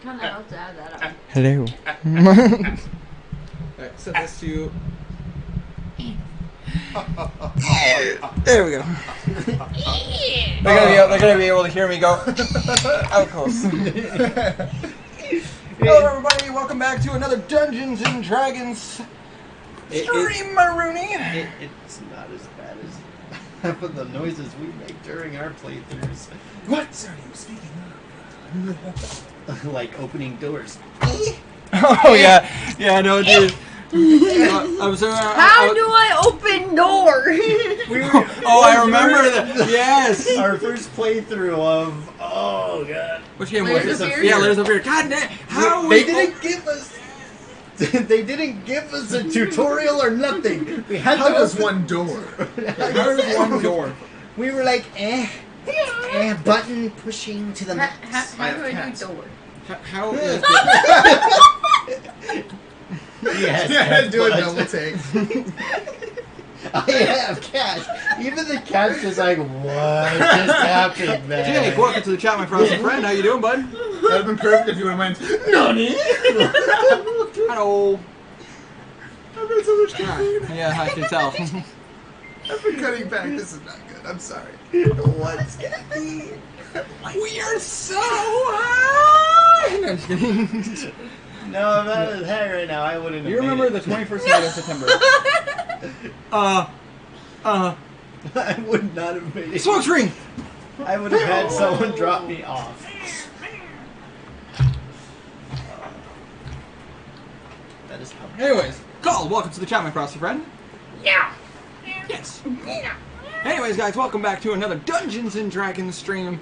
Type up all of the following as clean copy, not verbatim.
kind of helps to add that up. Hello. Alright, set this to... There we go. They're gonna be able to hear me go out close. Hello everybody, welcome back to another Dungeons and Dragons stream, Marooney. It's not as bad as half of the noises we make during our playthroughs. What are you speaking of? Like opening doors. Oh yeah, no dude. I'm sorry. How do I open doors? I remember that. Yes. Our first playthrough of Which game Layers was of it? Fear? Yeah, Layers of Fear. God damn! How they didn't give us. They didn't give us a tutorial or nothing. We had How to does open- one door? How is one door? We were like, button pushing to the max. How do I do doors? How is Yes, Yeah, do a but- double take. I have cash. Even the cat's just like, what just happened, man? Jake, welcome to the chat, my frosty friend. How you doing, bud? That would have been perfect if you would have went, NANI? Hello. I've had so much caffeine. Yeah, I can tell. I've been cutting back. This is not good. I'm sorry. What's caffeine? We are so high. No, I'm just kidding. No, if I was high right now, I wouldn't have You remember the made 21st night of September? I would not have made it. Smoke screen. I would have had someone drop me off. That is how. Anyways, Carl, welcome to the chat, my frosty friend. Yeah. Yes. Anyways, guys, welcome back to another Dungeons and Dragons stream.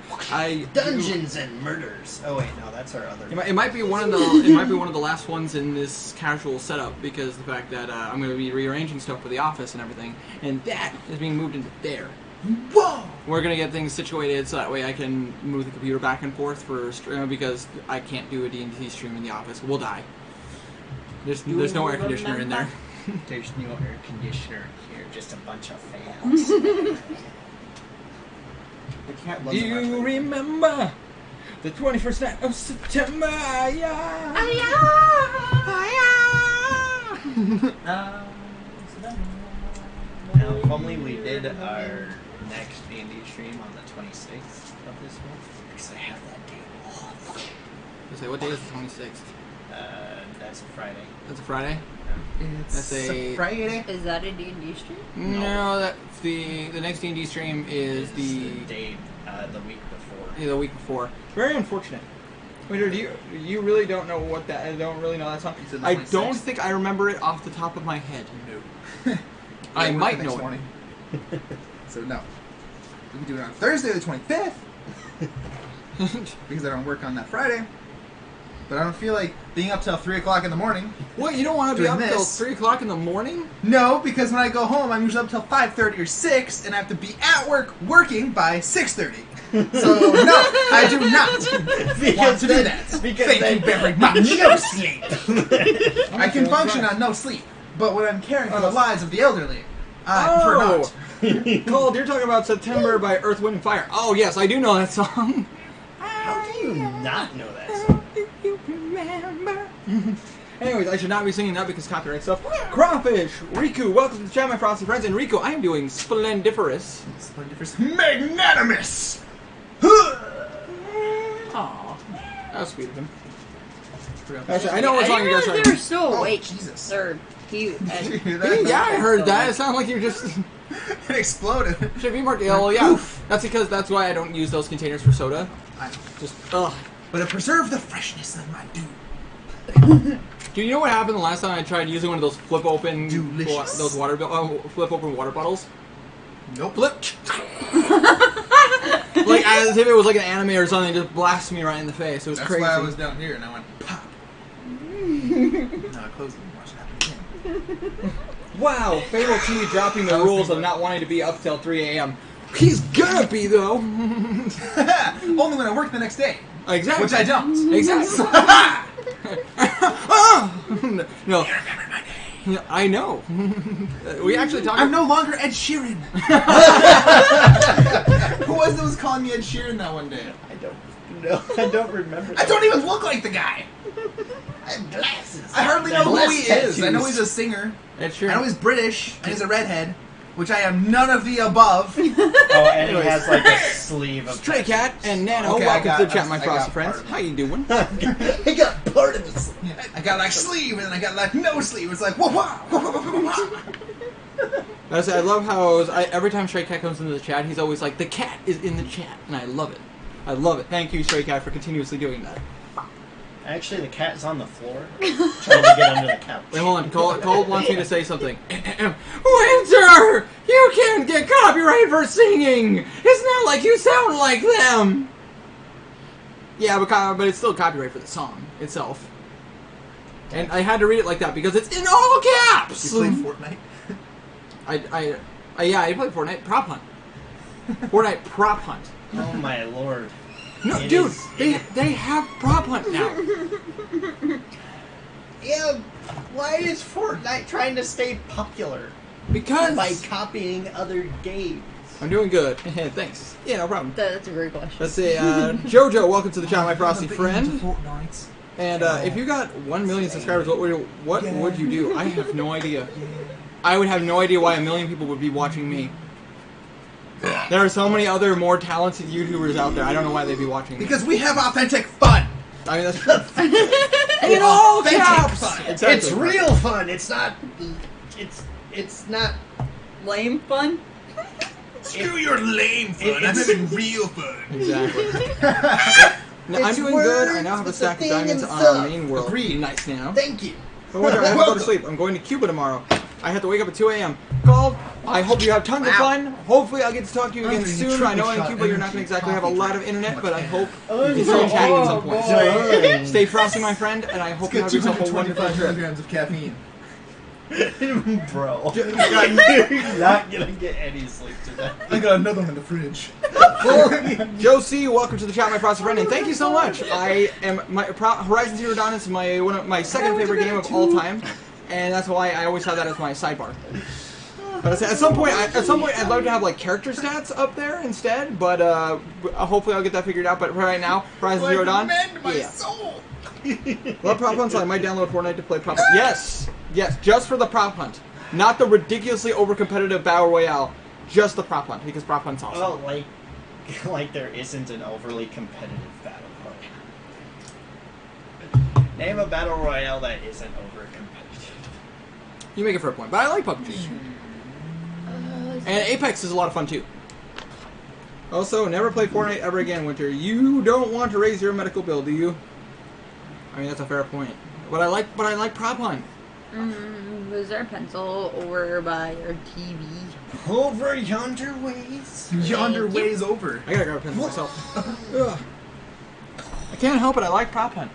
Dungeons and Murders. Oh wait, no, that's our other. It might be one of the last ones in this casual setup because the fact that I'm going to be rearranging stuff for the office and everything, and that is being moved into there. Whoa! We're going to get things situated so that way I can move the computer back and forth for because I can't do a D&D stream in the office. We'll die. There's no air conditioner in there. There's no air conditioner here, just a bunch of fans. Do you remember the 21st night of September? Yeah. Now, if only we did our next D&D stream on the 26th of this month, because I have that day off. Say, what day is the 26th? That's a Friday. That's a Friday? It's That's a Friday. Is that a D&D stream? No, that's the next D&D stream is the day, the week before. the week before. Very unfortunate. Waiter, do you really don't know what that? I don't really know that song. It's in the I 26th. don't think I remember it off the top of my head. No. I work might the next know it. morning. So no. We can do it on Thursday the 25th. Because I don't work on that Friday. But I don't feel like being up till 3 o'clock in the morning. What? You don't want to be up Doing till this. 3 o'clock in the morning? No, because when I go home, I'm usually up till 5:30 or 6, and I have to be at work working by 6:30. So no, I do not want to do that. Thank you very much. No sleep. I can function on no sleep, but when I'm caring for the lives of the elderly, I prefer not. Cold, you're talking about September by Earth, Wind, and Fire. Oh, yes, I do know that song. How do you not know that song? You remember? Anyways, I should not be singing that because copyright stuff. Crawfish! Riku, welcome to the chat, my frosty friends. And Riku, I am doing splendiferous. Splendiferous, magnanimous. Aww. That was sweet of him. Actually, I know what song you guys They are. were still awake. Jesus. They're cute. Did you hear that? Yeah, I heard that. It sounded like you're just... It exploded. Should be more... Well, yeah. That's because that's why I don't use those containers for soda. I know. Just, ugh. But it preserved the freshness of my dew. Do you know what happened the last time I tried using one of those flip open... Delicious. Those flip open water bottles? Nope. Flip. Like as if it was like an anime or something, just blasted me right in the face. It was That's crazy. why I was down here and I went pop. Now I closed it and watched it happen again. Wow, Fable T dropping the rules of not wanting to be up till 3 a.m. He's gonna be though. Only when I work the next day. Exactly. Which I don't. Exactly. No. You remember my name. I know. We actually talked. I'm no longer Ed Sheeran. Who was calling me Ed Sheeran that one day? I don't know. I don't remember. I don't even look like the guy. I have glasses. I hardly know who he is. I know he's a singer. That's true. I know he's British, and he's a redhead, which I am none of the above. Oh, and he Anyways. has like a sleeve of Stray Cat and Nano, Okay, welcome I to got- the chat, my I got frosty part friends. of it. How you doing? He got part of his. Yeah, I got like sleeve, and then I got like no sleeve. It's like wah wah wah wah wah wah. I love how every time Stray Cat comes into the chat, he's always like, the cat is in the chat, and I love it. I love it. Thank you, Stray Cat, for continuously doing that. Actually, the cat's on the floor, trying to get under the couch. Wait, hold on. Cole wants me to say something. Winter! You can't get copyright for singing! It's not like you sound like them! Yeah, but it's still copyright for the song itself. And I had to read it like that because it's in all caps! You played Fortnite? Yeah, I played Fortnite Prop Hunt. Fortnite Prop Hunt. Oh my lord. No, It dude, is- they have Prop Hunt now. Yeah, why is Fortnite trying to stay popular Because by copying other games? I'm doing good. Thanks. Yeah, no problem. That's a great question. Let's see, Jojo, welcome to the channel, my frosty The friend. Age of Fortnite. And if you got 1 million subscribers, what would you do? I have no idea. I would have no idea why 1 million people would be watching me. There are so many other more talented YouTubers out there. I don't know why they'd be watching me. Because we have authentic fun. I mean, that's true. In all Authentic caps. fun. Exactly. It's real fun. It's not. It's not. Lame fun? Screw your lame fun. I'm It's- having real fun. Exactly. No, I'm It's doing good. I words now have a with stack the of thing diamonds and on stuff. our main world. Agreed. Nice now. Thank you. But Winter, I have to go to Welcome. sleep. I'm going to Cuba tomorrow. I have to wake up at 2 a.m. Called. I hope you have tons of Wow. fun. Hopefully I'll get to talk to you again Andre, you soon. I know truly in shot Cuba you're not energy going to exactly have a coffee lot of drink. internet, Much but I man. hope Oh, you can still chat at some boy. point. Stay frosty, my friend, and I hope you It's have got yourself a wonderful 225 trip. milligrams of caffeine. Bro. You're not gonna get any sleep today. I got another one in the fridge. Josie, welcome to the chat, my frosty friend, and thank you so much. Horizon Zero Dawn is one of my second favorite game of all time, and that's why I always have that as my sidebar. But at some point, I'd love to have like character stats up there instead. But hopefully, I'll get that figured out. But right now, Horizon Zero Dawn. My Yeah. soul. Love Prop Hunt, so I might download Fortnite to play Prop Hunt. Yes, just for the Prop Hunt, not the ridiculously over-competitive Battle Royale. Just the Prop Hunt because Prop Hunt's awesome. Well, like there isn't an overly competitive battle royale. Name a battle royale that isn't over competitive. You make it for a point, but I like PUBG. And Apex is a lot of fun too. Also, never play Fortnite ever again, Winter. You don't want to raise your medical bill, do you? I mean, that's a fair point. But I like Prop Hunt. Was there a pencil over by your TV? Over yonder ways. Yonder ways over. I gotta grab a pencil myself. Ugh. I can't help it. I like Prop Hunt.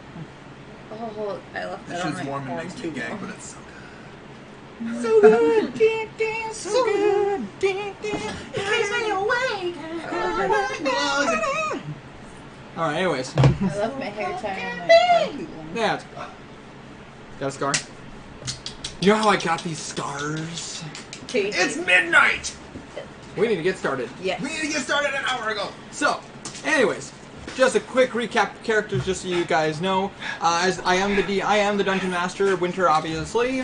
Oh, I left This that on shit's my warm and arm makes me too gag, long. but it's so good. So good, so good. Alright, anyways. I left my hair tie on my arm too long. Yeah. Got a scar? You know how I got these scars? It's midnight! We need to get started. Yes. We need to get started an hour ago. So, anyways, just a quick recap of characters, just so you guys know. As I am the dungeon master, Winter, obviously.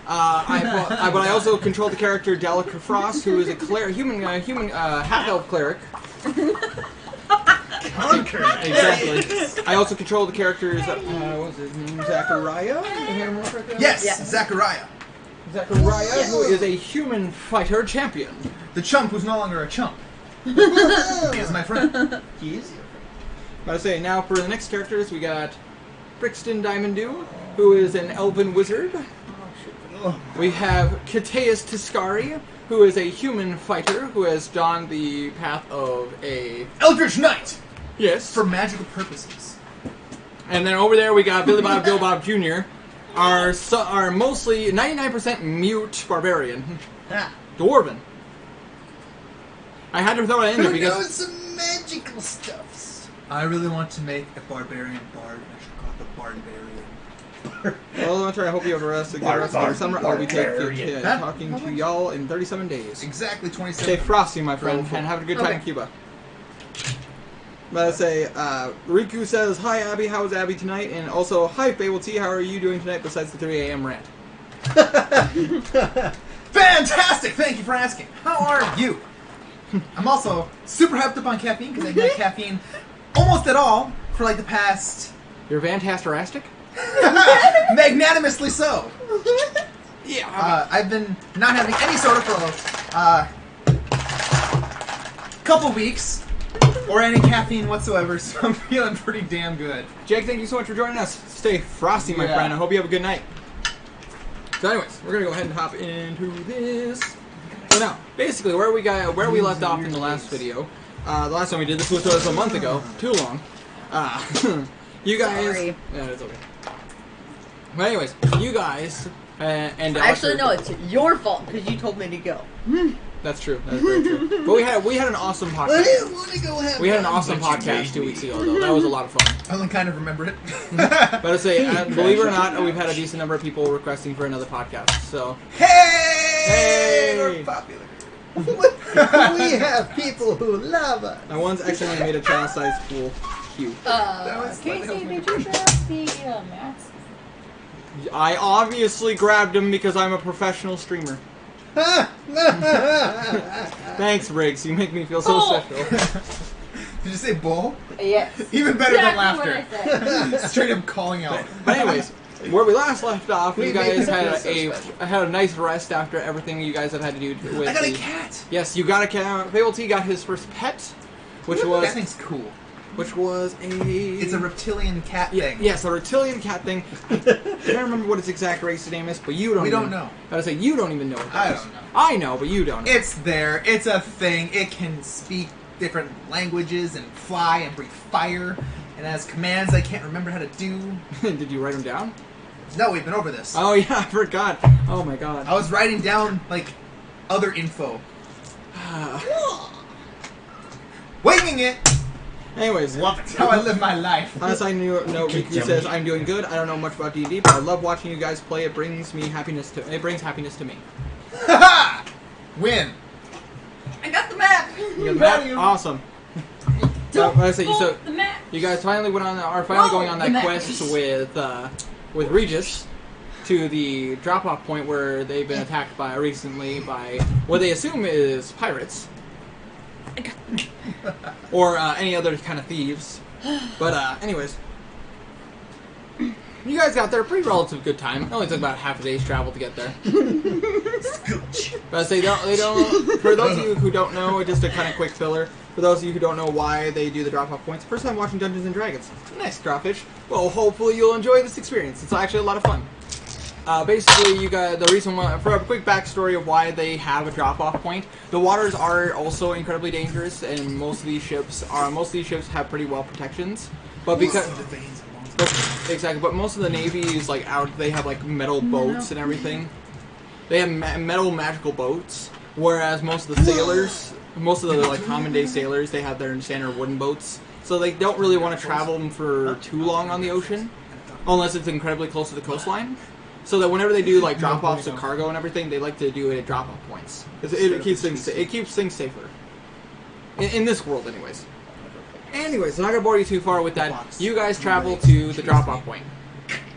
But I also control the character Delicate Frost, who is a human half-elf cleric. Conquer. Exactly. I also control the characters. What's his name? Zachariah. If I remember correctly? Yes, Yeah. Zachariah. Zachariah, who is a human fighter champion. The chump who's no longer a chump. He is my friend. He is. But I say now for the next characters, we got Brixton Diamonddew, who is an elven wizard. We have Cateus Tiscari, who is a human fighter who has donned the path of a... Eldritch Knight! Yes. For magical purposes. And then over there we got Billy Bob Bill Bob Jr., our mostly 99% mute barbarian. Ah. Dwarven. I had to throw it in there Who because... knows some magical stuffs? I really want to make a barbarian bard. I should call it the Barbarian. Well, Winter, I hope you have a rest of your summer. I'll be Barbarian. talking to y'all in 37 days. Exactly 27. Stay frosty, my friend, and have a good time in Cuba. But I say, Riku says, hi Abby, how is Abby tonight? And also, hi Fable T, how are you doing tonight besides the 3 a.m. rant? Fantastic! Thank you for asking. How are you? I'm also super hyped up on caffeine because I've had caffeine almost at all for like the past... You're fantastic? Magnanimously so. Yeah. I've been not having any soda for a couple weeks, or any caffeine whatsoever, so I'm feeling pretty damn good. Jake, thank you so much for joining us. Stay frosty, my friend. I hope you have a good night. So anyways, we're going to go ahead and hop into this. So now, basically, where we left off in the last video, the last time we did this was a month ago. Too long. You guys... Sorry. Yeah, it's okay. But anyways, you guys... and Actually, no, it's your fault because you told me to go. That's true. That's very true. But we had an awesome podcast. I didn't want to go have We had an awesome podcast 2 weeks ago, though. That was a lot of fun. I only kind of remember it. But I say, believe it or not, we've had a decent number of people requesting for another podcast. So Hey! Hey! We're popular. We have people who love us. I once accidentally made a child-sized pool. Cute. Casey, did you grab the mask? I obviously grabbed him because I'm a professional streamer. Thanks, Riggs. You make me feel so special. Did you say bull? Yes. Even better than Exactly laughter. what I said. Straight up calling out. But anyways, where we last left off, you We guys made had you feel so had a nice rest after everything you guys have had to do with. I got a cat. Yes, you got a cat. Fable T got his first pet, which That was thing's cool. It's a reptilian cat thing. Yes, a reptilian cat thing. I can't remember what its exact race name is, but you don't. We don't know. I was say you don't even know. What that I is. don't know. I know, but you don't know. It's there. It's a thing. It can speak different languages and fly and breathe fire. And has commands I can't remember how to do. Did you write them down? No, we've been over this. Oh yeah, I forgot. Oh my god. I was writing down like other info. Winging it. Anyways, That's how I live my life. on a side note, Riku says I'm doing good. I don't know much about D&D, but I love watching you guys play. It brings happiness to me. Win. I got the map. You got Proud that? of you. Awesome. Don't I say, so the map. you guys finally are going on that the quest with Regis to the drop-off point where they've been attacked recently by what they assume is pirates or any other kind of thieves. But anyways, you guys got there pretty relative good time. It only took about half a day's travel to get there. But I say they don't. For those of you who don't know, just a kind of quick filler. For those of you who don't know why they do the drop-off points, first time watching Dungeons and Dragons. Nice, Drawfish. Well, hopefully you'll enjoy this experience. It's actually a lot of fun. Basically, you got the reason why, for a quick backstory of why they have a drop-off point. The waters are also incredibly dangerous, and most of these ships have pretty well protections. But because exactly, but most of the navies they have like metal boats and everything. They have metal magical boats, whereas most of the sailors, most of the like common day sailors, they have their standard wooden boats. So they don't really want to travel them for too long on the ocean, unless it's incredibly close to the coastline. So that whenever they do like drop-offs of cargo and everything, they like to do it at drop-off points. It keeps things safer. In this world, anyways. Anyways, I'm not gonna bore you too far with that. You guys travel to the drop-off point.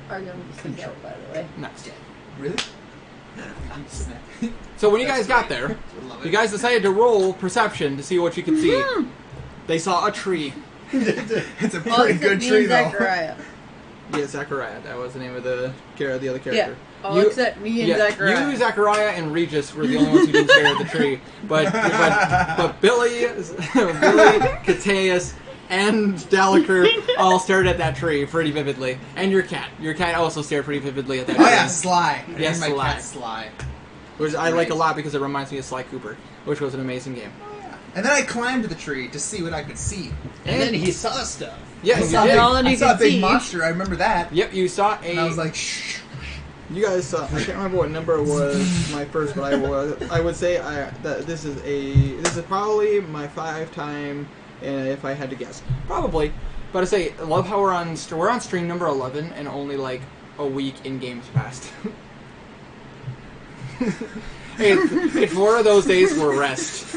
Are you going to sit out, by the way? Nice. Really? So when you guys got there, you guys decided to roll perception to see what you could see. They saw a tree. It's a Well, pretty except good me tree and though. Zachariah. Yeah, Zachariah. That was the name of the other character. Yeah. Oh, except me and Zachariah. You, Zachariah, and Regis were the only ones who didn't stare at the tree. But Billy, Cateus, and Dalaker all stared at that tree pretty vividly. And your cat. Your cat also stared pretty vividly at that tree. Oh yeah, Sly. Yes, My Sly. cat Sly. Which I like a lot because it reminds me of Sly Cooper, which was an amazing game. And then I climbed the tree to see what I could see. And then he saw stuff. Yeah, I you saw, did. all that I you saw a could big see. monster. I remember that. Yep, you saw And I was like, shh. You guys saw. I can't remember what number was my first, but I would say that this is probably my 5-time, if I had to guess, probably. But I say, I love how we're on stream number 11 and only like a week in games passed. It's one of those days where rest.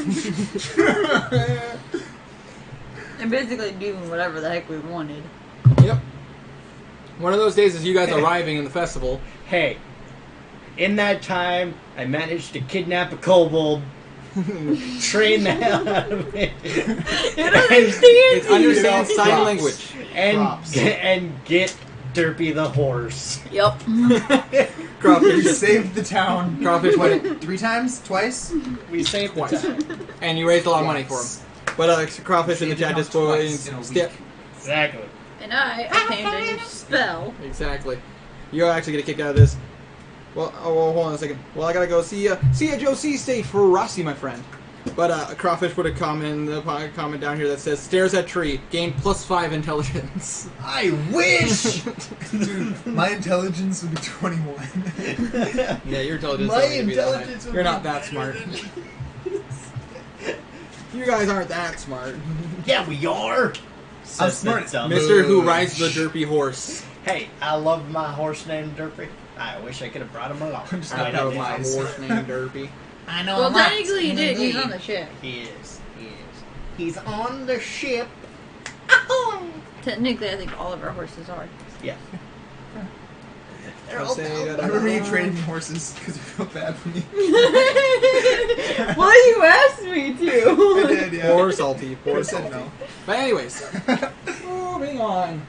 I And basically doing whatever the heck we wanted. Yep. One of those days is you guys arriving in the festival. Hey, in that time, I managed to kidnap a kobold, train the hell out of it. It understands sign language. And get Derpy the horse. Yep. Crawfish saved the town. Crawfish went 3 times? Twice? We saved the Twice. town. And you raised a lot of money for him. But Crawfish in the chat just twice in a week. Exactly. And I obtained a new spell. Exactly. You're actually gonna kick out of this. Well, hold on a second. Well, I gotta go see ya Joe C. Stay frosty, my friend. But Crawfish put a comment down here that says, stares at tree, gain +5 intelligence. I wish! Dude, my intelligence would be 21. Yeah, your intelligence My isn't gonna be that high. intelligence would You're be not that smart. You guys aren't that smart. Yeah, we are. I'm smart. Mr. Who rides the derpy horse. Hey, I love my horse named Derpy. I wish I could have brought him along. I'm just I not know that my wise. horse named Derpy. I know. Well, I'm right. technically you did. He's on the ship. He is. He's on the ship. Technically, I think all of our horses are. Yeah. I'll say that I remember you trading me horses because you felt bad for me. Well, you asked me to. I did, yeah. Poor salty, poor I said salty. no. But anyways, moving on.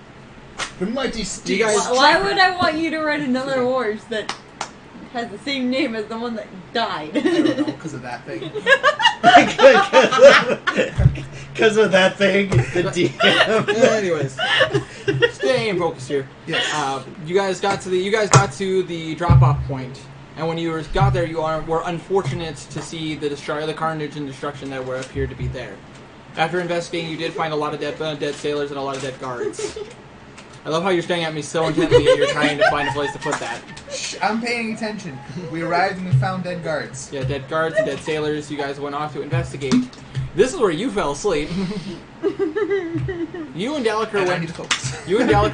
The mighty You steed. guys- Why would I want you to ride another horse that has the same name as the one that died? I don't know, because of that thing. Because of that thing, the DM. Anyways, staying focused here. Yes. You guys got to the drop-off point, and when you got there, were unfortunate to see the carnage and destruction that appeared to be there. After investigating, you did find a lot of dead sailors and a lot of dead guards. I love how you're staring at me so intently and you're trying to find a place to put that. Shh, I'm paying attention. We arrived and we found dead guards. Yeah, dead guards and dead sailors. You guys went off to investigate. This is where you fell asleep. You and I need to focus.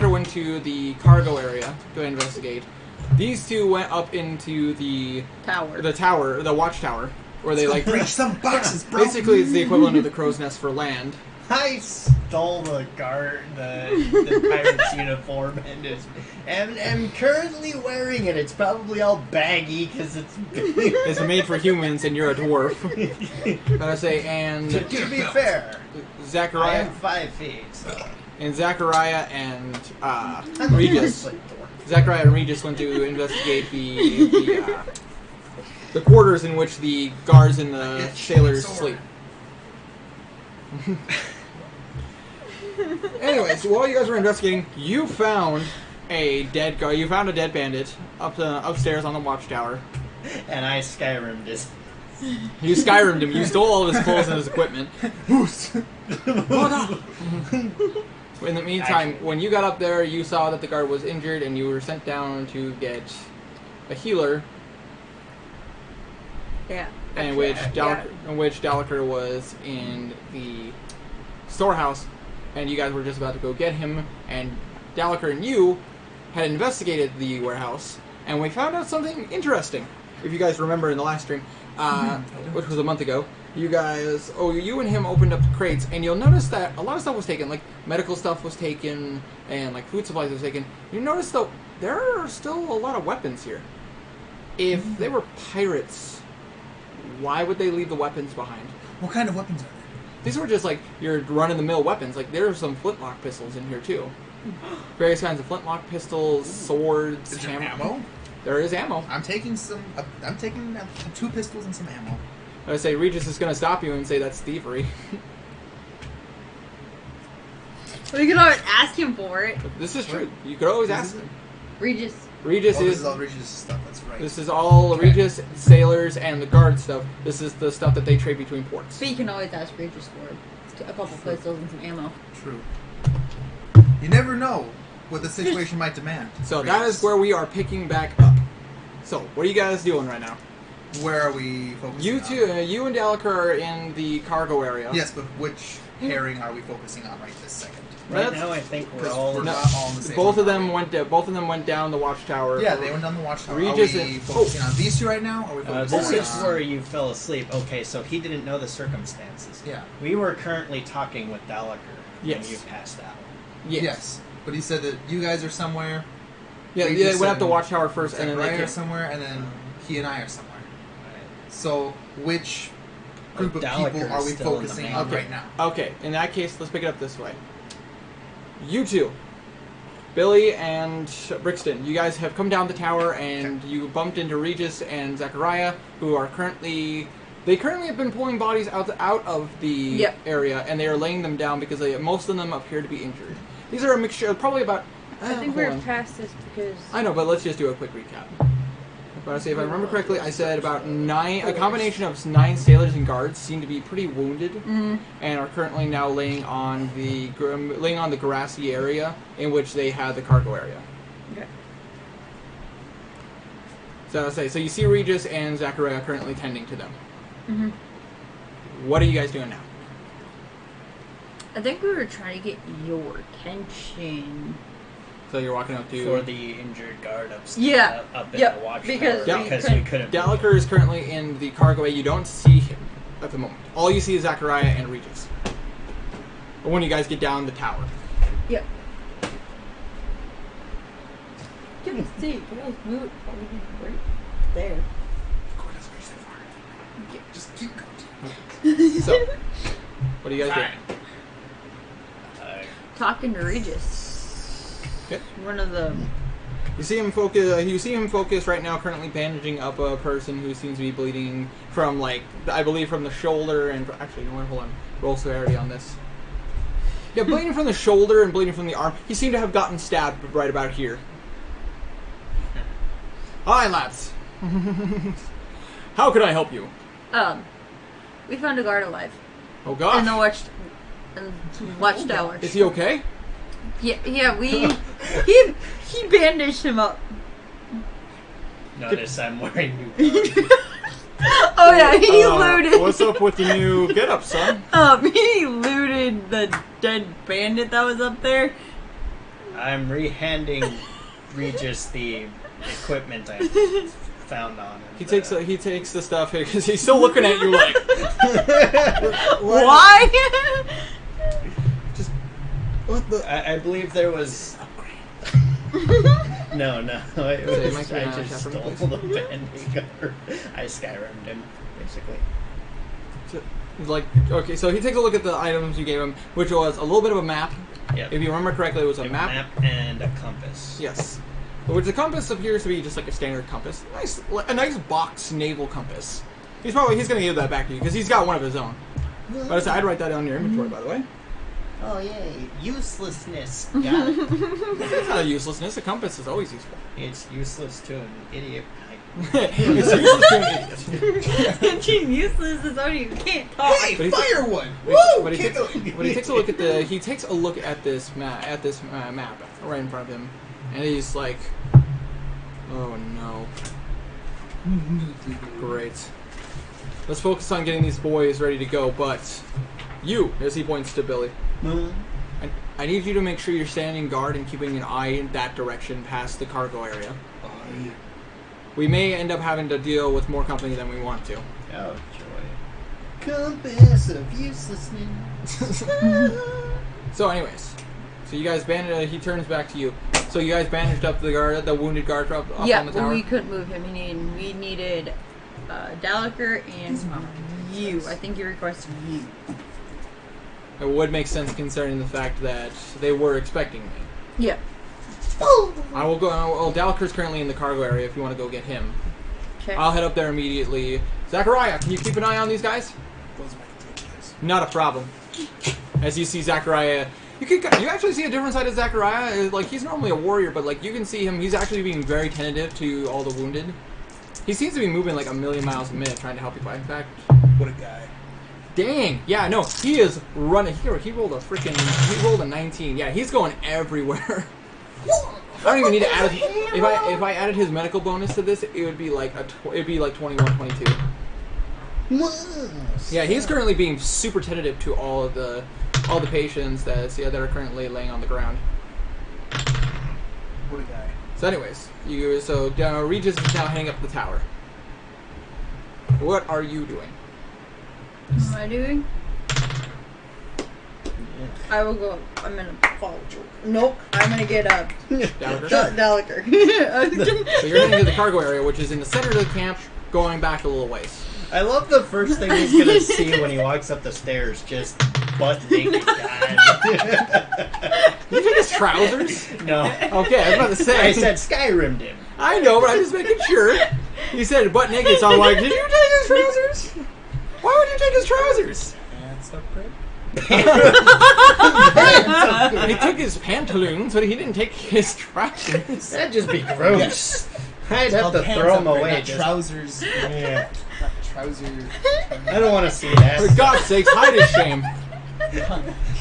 went to the cargo area to investigate. These two went up into the watchtower, where they like breach some boxes, bro. basically it's the equivalent of the crow's nest for land. I stole the pirate's uniform and am currently wearing it. It's probably all baggy because it's It's made for humans, and you're a dwarf. Gotta say, and to be fair, I Zachariah am 5 feet. So. and Zachariah and I'm Regis. a dwarf. Zachariah and Regis went to investigate the quarters in which the guards and the sailors sleep. Anyways, while you guys were investigating, you found a dead guy. You found a dead bandit upstairs on the watchtower. And I Skyrim'd it. You Skyrim'd him. You stole all of his clothes and his equipment. In the meantime, when you got up there, you saw that the guard was injured, and you were sent down to get a healer. Yeah. In which Dalaker was in the storehouse, and you guys were just about to go get him, and Dalaker and you had investigated the warehouse, and we found out something interesting. If you guys remember in the last stream, which was a month ago, you and him opened up the crates, and you'll notice that a lot of stuff was taken, like medical stuff was taken, and like food supplies was taken. You notice though, there are still a lot of weapons here. If they were pirates, why would they leave the weapons behind? What kind of weapons are there? These were just like your run-of-the-mill weapons. Like there are some flintlock pistols in here too. Various kinds of flintlock pistols, swords, Is there ammo? There is ammo. I'm taking 2 pistols and some ammo. I would say Regis is going to stop you and say that's thievery. We could always ask him for it. This is true. You could always ask him. Regis. Regis This is is all Regis' stuff. That's right. this is all Regis, sailors, and the guard stuff. This is the stuff that they trade between ports. But you can always ask Regis for it. A couple pistols and some ammo. True. You never know what the situation might demand. So that is where we are picking back up. So what are you guys doing right now? Where are we focusing You on? two, you and Dalaker are in the cargo area. Yes, but which herring are we focusing on right this second? Right That's- now, I think we're Because all. we're No, not all in the same both of one, them are we? went down the watchtower. Yeah, they went down the watchtower. Regis are we and- focusing on these two right now? Or are we focusing This is on... where you fell asleep. Okay, so he didn't know the circumstances. Yeah. We were currently talking with Dalaker. Yes. And you passed out. Yes. But he said that you guys are somewhere. Yeah, We they just went up said the watchtower first, and then they Zachariah came. are somewhere, and then he and I are somewhere. Right. So, which group of Dalaker people are we is still in the focusing main on Okay. right now? Okay, in that case, let's pick it up this way. You two, Billy and Brixton, you guys have come down the tower, and you bumped into Regis and Zachariah, who are currently... They currently have been pulling bodies out of the Yep. area, and they are laying them down because most of them appear to be injured. These are a mixture of probably about... I think hold we're on. past this because... I know, but let's just do a quick recap. But I say, if I remember correctly, I said about 9, a combination of 9 sailors and guards seem to be pretty wounded, and are currently now laying on the grassy area in which they had the cargo area. Okay. So so you see Regis and Zachariah currently tending to them. Mm-hmm. What are you guys doing now? I think we were trying to get your attention. So you're walking up to... For the injured guard upstairs. Yeah. Up in Yep, the watchtower. because we couldn't. Gallagher is currently in the cargo bay. You don't see him at the moment. All you see is Zachariah and Regis. Or when you guys get down the tower. Yep. Can you see? Can I move it right there? Just keep going. So, what do you guys do? Talking to Regis. Okay. One of the... You see him focus. You see him focus right now, currently bandaging up a person who seems to be bleeding from, like, I believe, from the shoulder and actually, no, hold on, roll severity on this. Yeah, bleeding from the shoulder and bleeding from the arm. He seemed to have gotten stabbed right about here. Hi, lads. How can I help you? We found a guard alive. Oh gosh. In the watchtower. Is he okay? Yeah, he bandaged him up. Notice I'm wearing new clothes. Oh yeah, he looted. What's up with the new getup, son? He looted the dead bandit that was up there. I'm rehanding Regis the equipment I found on him. He takes the stuff here because he's still looking at you like. Why? Just what the? I believe there was. No, it was, Mike, I just Shepard, stole please. the banding. I Skyrim'd him, basically. Like, okay, so he takes a look at the items you gave him, which was a little bit of a map. Yep. If you remember correctly, it was a A map. and a compass. Yes. Which the compass appears to be just like a standard compass. A nice box naval compass. He's going to give that back to you because he's got one of his own. But I'd write that down in your inventory, by the way. Oh yay, uselessness. Got it. It's not a uselessness. A compass is always useful. It's useless to an idiot. It's useless to an idiot. She's useless as only you can't talk. Hey, But he fire one! But Woo! he takes a look at this map right in front of him, and he's like, "Oh no, great. Let's focus on getting these boys ready to go." But you, as he points to Billy, I need you to make sure you're standing guard and keeping an eye in that direction past the cargo area. We may end up having to deal with more company than we want to. Oh, joy. Compass of uselessness. So, anyways, so you guys bandaged. He turns back to you. So you guys bandaged up the wounded guard up on the tower. We couldn't move him. We needed Dalaker and you. I think you requested you. It would make sense concerning the fact that they were expecting me. Yeah. I will go. Dalaker's currently in the cargo area. If you want to go get him, Okay. I'll head up there immediately. Zachariah, can you keep an eye on these guys? Not a problem. As you see Zachariah, you actually see a different side of Zachariah. Like, he's normally a warrior, but like you can see him. He's actually being very tentative to all the wounded. He seems to be moving like a million miles a minute, trying to help you fight. In fact, What a guy. dang, yeah, no, he is running. He rolled a 19. Yeah, he's going everywhere. I don't even need to add. If I added his medical bonus to this, it would be like 21, 22. Yeah, he's currently being super tentative to all the patients that are currently laying on the ground. What a guy. So, anyways, Regis is now heading up the tower. What are you doing? What am I doing? I will go. I'm gonna follow you. Nope. I'm gonna get up. Gallagher. So you're heading to the cargo area, which is in the center of the camp, going back a little ways. I love the first thing he's gonna see when he walks up the stairs, just butt naked guy. Did you take his trousers? No. Okay, I was about to say. I said Skyrimmed him. I know, but I'm just making sure. You said butt naked, so I'm like, did you take his trousers? Why would you take his trousers? Pants upgrade? He took his pantaloons, but he didn't take his trousers. That'd just be gross. Yes. I'd have to throw him away. Not trousers. Yeah. Not trousers. I don't want to see that. For God's sakes, hide his shame.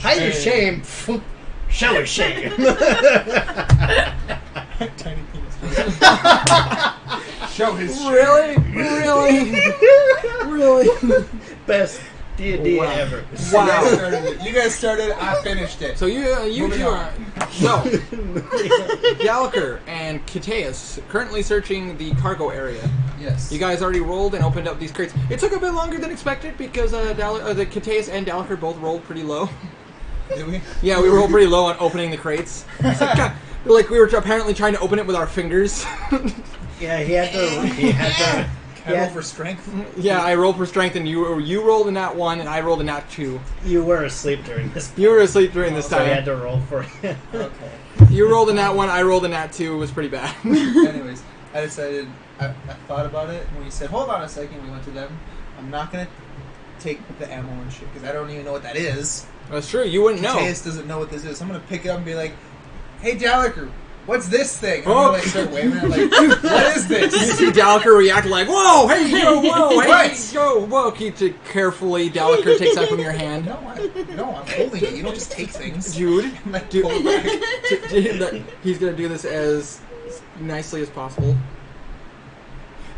Hide your shame. Show his shame. Tiny penis. Show his shame. Really? Best D&D Wow. ever. Wow. You guys started, I finished it. So you Moving two are on. so Gallagher and Kiteus currently searching the cargo area. Yes. You guys already rolled and opened up these crates. It took a bit longer than expected because the Kiteus and Gallagher both rolled pretty low. Did we? Yeah, we rolled pretty low on opening the crates. It's like, God, like we were apparently trying to open it with our fingers. Yeah, he had to. Can I roll for strength? Yeah, I rolled for strength, and you rolled a nat 1, and I rolled a nat 2. You were asleep during this. You were asleep during this So he had time. to roll for it. Okay. You rolled a nat 1, I rolled a nat 2. It was pretty bad. Anyways, I decided, I thought about it, and when you said, hold on a second, we went to them. I'm not going to take the ammo and shit, because I don't even know what that is. That's true. You wouldn't know. Mateus doesn't know what this is. So I'm going to pick it up and be like, hey, Gallagher, what's this thing? I'm Oh. going to start waving it like, what is You this? see Gallagher react like, whoa, hey, yo, whoa, hey, What? yo, whoa. Keep it carefully. Gallagher takes that from your hand. No, I'm holding it. You don't just take things. Jude, I'm like, Dude. pull it back. He's going to do this as nicely as possible.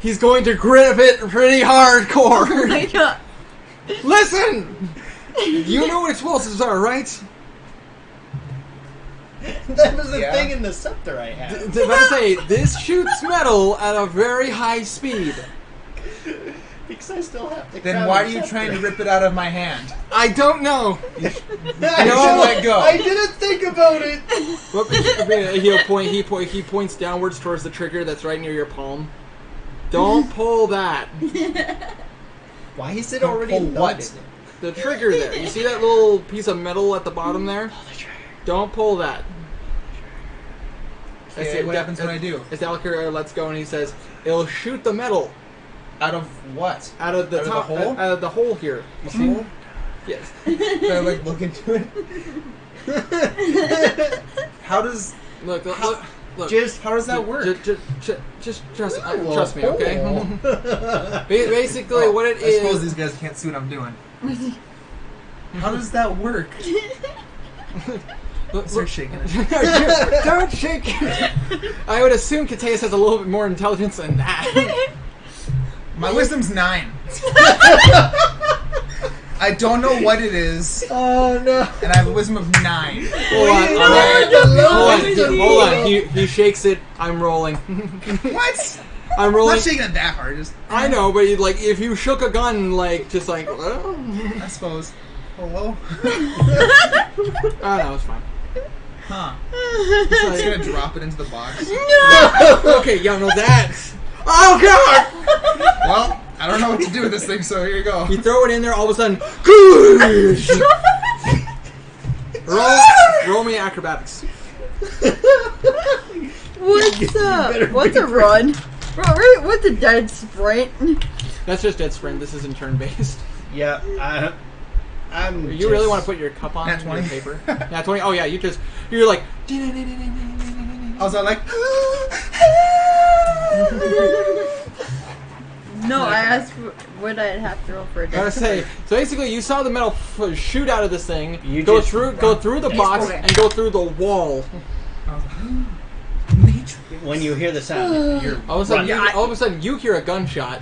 He's going to grip it pretty hardcore. Oh my god. Listen! You know what explosives are, right? That was the Yeah. thing in the scepter I had. About to say, this shoots metal at a very high speed. Because I still have to. Then why are you trying to rip it out of my hand? I don't know. You should let go. I didn't think about it. He points downwards towards the trigger that's right near your palm. Don't pull that. Why is it Don't already pull loaded? what? The trigger there. You see that little piece of metal at the bottom there? Don't pull that. Okay, what happens when I do? As Gallagher lets go and he says, it'll shoot the metal Out of what? out of the Out of the top, hole? out of the hole here. You see? Hole? Yes. Can I like look into it? How does Look. Just how does that work? Just trust Ooh, me, a okay? hole. Basically, what it I suppose is. these guys can't see what I'm doing. How does that work? Start shaking it. Don't shake. I would assume Kiteus has a little bit more intelligence than that. My wisdom's 9. I don't know what it is, Oh no! and I have a wisdom of 9. Hold on. Hold on. He shakes it. I'm rolling. What? I'm I'm rolling. not shaking it that hard. Just I know, but like if you shook a gun, like just like I suppose. Hello? oh no, it's fine. Huh? It's Just like- gonna drop it into the box. okay, yeah, no, that's. Oh god! Well, I don't know what to do with this thing, so here you go. You throw it in there, all of a sudden, roll me acrobatics. What's a run? What's a dead sprint? That's just dead sprint. This isn't turn based. Yeah, I'm. You really want to put your cup on Nat your 20. paper? Yeah, 20. Oh yeah, you're like. I was like, No, I asked what I'd have to roll for a I gotta dead say, sprint. so basically, you saw the metal shoot out of this thing, You go just through the He's box, moving. and go through the wall. I was like, nature. When you hear the sound, you're All of a sudden, running. all of a sudden, you hear a gunshot.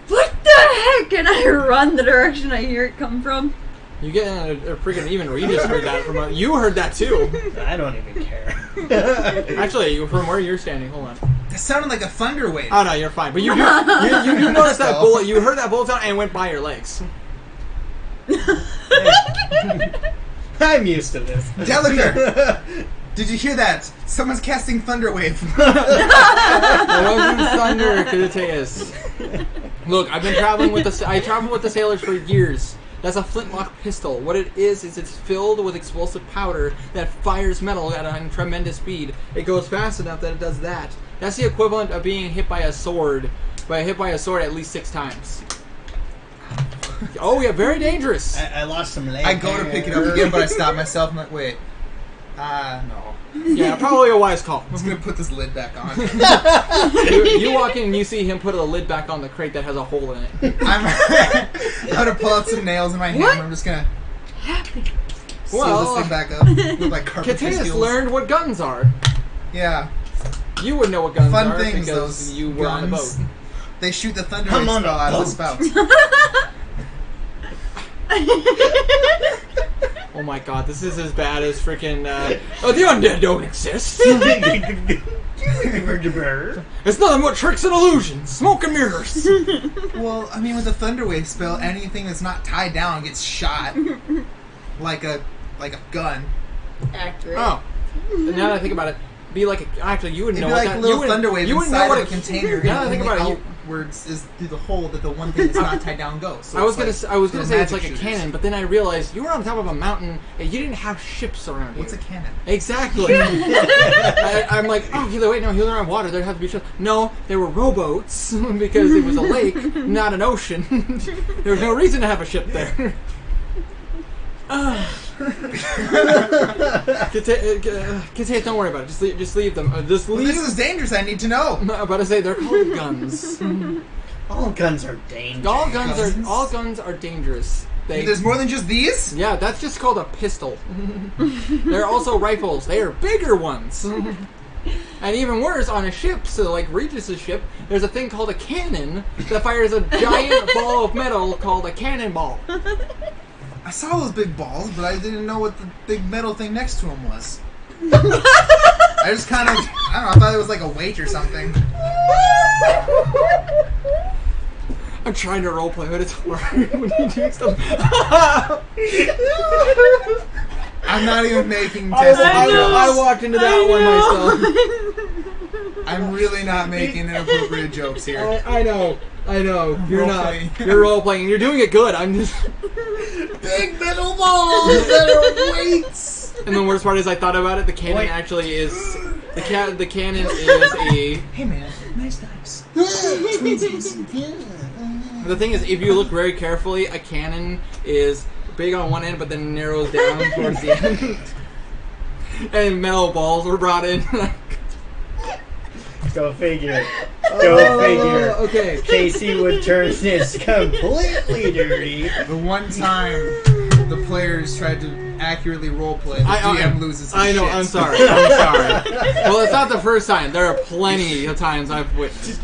What the heck? And I run the direction I hear it come from. You get in a freaking even where you just heard that from. You heard that too. I don't even care. Actually, from where you're standing, hold on. That sounded like a thunder wave. Oh no, you're fine. But you noticed that bullet. You heard that bullet sound and it went by your legs. I'm used to this. Delaker, did you hear that? Someone's casting Thunderwave. It wasn't thunder, Kitateus. Look, I've been traveling with I traveled with the sailors for years. That's a flintlock pistol. What it is it's filled with explosive powder that fires metal at a tremendous speed. It goes fast enough that it does that. That's the equivalent of being hit by a sword. Hit by a sword at least 6 times. Oh yeah, very dangerous. I lost some leg. I go to pick it up again, but I stop myself. I'm like, wait. No. Yeah, probably a wise call. I'm just going to put this lid back on. You walk in and you see him put a lid back on the crate that has a hole in it. I'm going to pull out some nails in my hand. And I'm just going to seal this thing back up with like carpet Kitaeus seals. learned what guns are. Yeah. You would know what guns Fun are things, because those you were on the boat. guns. They shoot the thunder Come spell on a out of the boat. spout. Oh my god, this is as bad as freaking. Oh, the undead don't exist. It's nothing but tricks and illusions, smoke and mirrors. Well, I mean, with the Thunderwave spell, anything that's not tied down gets shot like a gun. Accurate. Oh, now that I think about it, be like actually you would It'd know be what like that. a little You would Thunderwave you would know inside what of a container. Now that I and think only about it, outwards is through the hole that the one thing that's not tied down goes. So I was it's gonna like say it's magic like a shooters. cannon, but then I realized you were on top of a mountain and you didn't have ships around you. What's a cannon? Exactly. I'm like, oh, wait, no, he was around water. There'd have to be ships. No, there were rowboats because it was a lake, not an ocean. There was no reason to have a ship there. Kitaeus, don't worry about it. Just leave them. Just Well, leave. this is dangerous. I need to know. I'm about to say they're called guns. All guns are dangerous. All guns are dangerous. There's more than just these? Yeah, that's just called a pistol. There are also rifles. They are bigger ones. And even worse, on a ship, so like Regis's ship, there's a thing called a cannon that fires a giant ball of metal called a cannonball. I saw those big balls, but I didn't know what the big metal thing next to them was. I just kind of, I don't know, I thought it was like a weight or something. I'm trying to roleplay, but it's hard when you do stuff. I'm not even making testing I jokes. walked into that one myself. I'm really not making inappropriate jokes here. I know. You're Role-playing. not. You're role playing. You're doing it good. I'm just. Big metal balls that are weights. And the worst part is, I thought about it. The cannon Wait. actually is the cannon is a. Hey man, nice dice. The thing is, if you look very carefully, a cannon is big on one end, but then narrows down towards the end. And metal balls were brought in. Go figure. Go figure. Okay. Casey would turn this completely dirty. The one time the players tried to accurately roleplay, the DM loses his I know. shit. I'm sorry. Well, it's not the first time. There are plenty of times I've witnessed.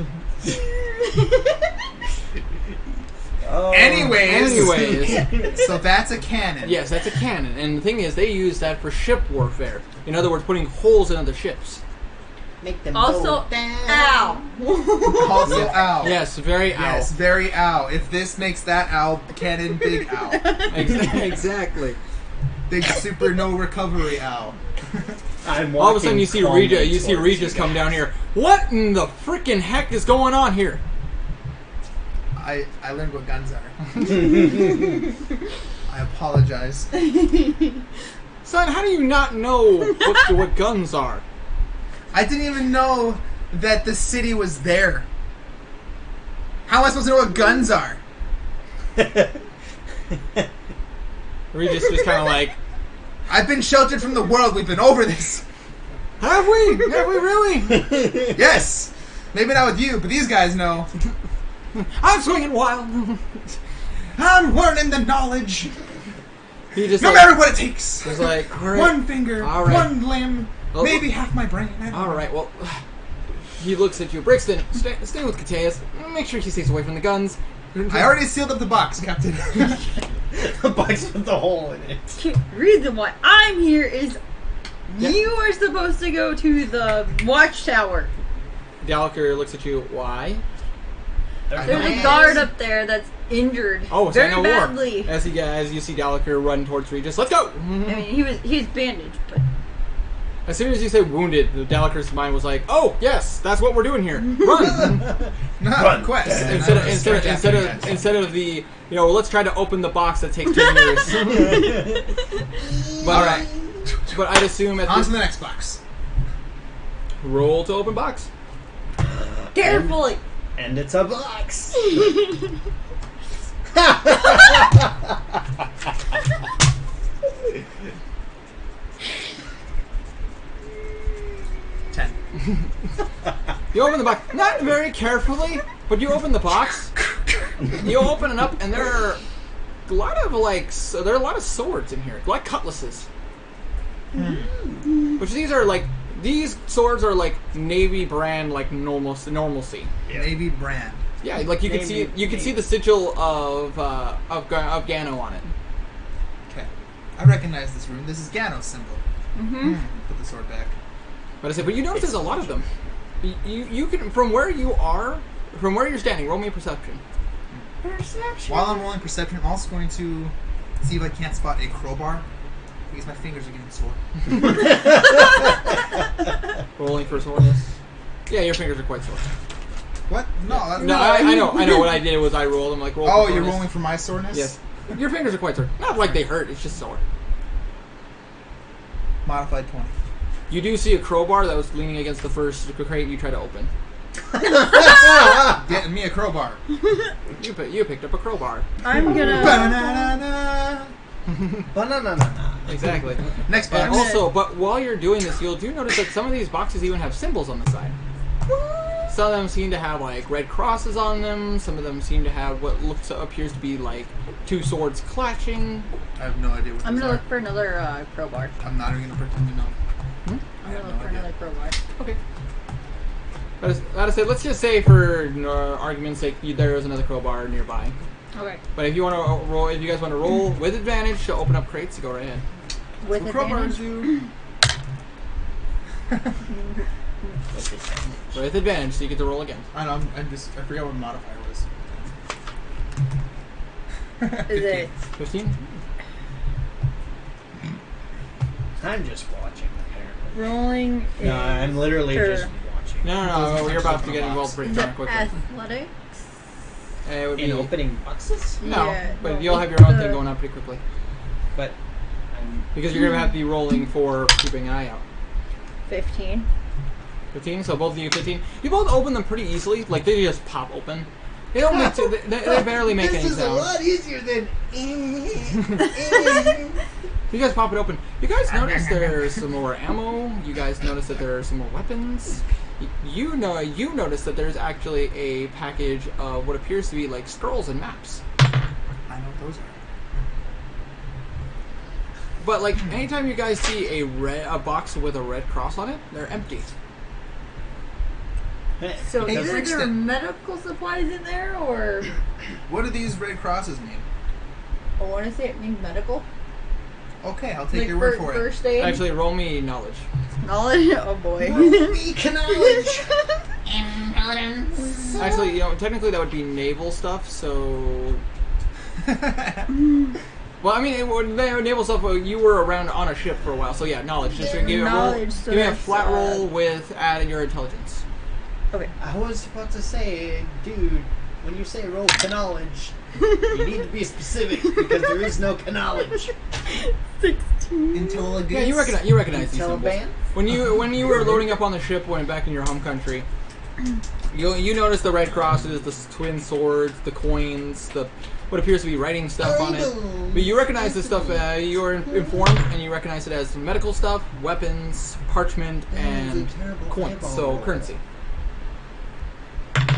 Anyways, so that's a cannon. Yes, that's a cannon. And the thing is, they use that for ship warfare. In other words, putting holes in other ships. Make them Also, go down. ow. Also, ow. Yes, very Yes, ow. very ow. If this makes that ow, cannon, big ow. Exactly. Big super no recovery ow. I'm All of a sudden, you see calmly Regis towards you come down guys. here. What in the freaking heck is going on here? I learned what guns are. I apologize. Son, how do you not know what guns are? I didn't even know that the city was there. How am I supposed to know what guns are? Regis just kind of like, I've been sheltered from the world. We've been over this. have we? Have we really? Yes. Maybe not with you, but these guys know. I'm swinging wild. I'm learning the knowledge. He just No like, matter what it takes. was like, all right. One finger, All right. one limb, Oh. maybe half my brain. I don't know. All right, well, he looks at you. Brixton, stay with Kitaeus. Make sure he stays away from the guns. I already sealed up the box, Captain. The box with the hole in it. Reason why I'm here is Yeah. you are supposed to go to the watchtower. Dalker looks at you. Why? There's a guard up there that's injured very Sign of badly. War. As you see Gallagher run towards Regis, let's go! I mean, he's bandaged, but As soon as you say wounded, the Gallagher's mind was like, "Oh yes, that's what we're doing here. Run!" Run. Quest. Instead of the let's try to open the box that takes 2 years. But all right. But I'd assume at on to the next box. Roll to open box. carefully. And it's a box. 10. You open the box, not very carefully, but you open the box. You open it up, and there are a lot of there are a lot of swords in here, like cutlasses. Which these swords are like Navy brand, like normalcy. Yeah. Navy brand. Yeah, like you can see the sigil of Gano on it. Okay. I recognize this rune. This is Gano's symbol. Put the sword back. But you notice there's a lot of them. You can from where you're standing. Roll me a perception. While I'm rolling perception, I'm also going to see if I can't spot a crowbar because my fingers are getting sore. Rolling for soreness. Yeah, your fingers are quite sore. What? No, that's No, I know. What I did was I rolled them like roll. Oh, for you're soreness. rolling for my soreness? Yes. Your fingers are quite sore. Not like they hurt. It's just sore. Modified 20. You do see a crowbar that was leaning against the first crate you try to open. Getting me a crowbar. You picked up a crowbar. I'm gonna. Ba-na-na-na. Banana. Exactly. Next And box. also, but while you're doing this, you'll notice that some of these boxes even have symbols on the side. Some of them seem to have like red crosses on them. Some of them seem to have what appears to be like 2 swords clashing. I have no idea what I'm these gonna are. look for another crowbar. I'm not even going to pretend to know. I'm I have gonna no look for idea. another crowbar. Okay. Let's just say for argument's sake, there is another crowbar nearby. Okay. But if you want to roll, if you guys want to roll with advantage to open up crates, go right ahead. With Crowbars advantage. do. With advantage, so you get to roll again. I know, I forgot what modifier was. Is it? 15. I'm just watching, apparently. Rolling. No, I'm literally Sure. just watching. No, you're about to get involved pretty Is it darn quickly. athletics? It would be In opening boxes? no, Yeah, but no, you'll have with your own the- thing going on pretty quickly But because you're gonna have to be rolling for keeping an eye out. 15. 15. So both of you 15. You both open them pretty easily. Like they just pop open. They don't make. They barely make any sound. easier than. You guys pop it open. You guys notice there's some more ammo. You guys notice that there are some more weapons. You notice that there's actually a package of what appears to be like scrolls and maps. I know what those are. But like anytime you guys see a box with a red cross on it, they're empty. So Hey, either there are Brixton. medical supplies in there, or What do these red crosses mean? I want to say it means medical. Okay, I'll take Like your word for it. first aid. Actually, roll me knowledge. Knowledge. Oh boy. knowledge. Actually, technically that would be naval stuff. So, well, I mean, naval stuff. You were around on a ship for a while, so yeah, knowledge. Just give me a roll. Knowledge, so Give me a that's, flat roll with adding your intelligence. Okay. I was about to say, dude, when you say roll knowledge, you need to be specific because there is no knowledge. 16. Intelligence. Yeah, you recognize these symbols. Taliban? When you were loading up on the ship, when back in your home country, you notice the red crosses, the twin swords, the coins, the what appears to be writing stuff on it. But you recognize this stuff. You are informed, and you recognize it as medical stuff, weapons, parchment, and coins. So currency.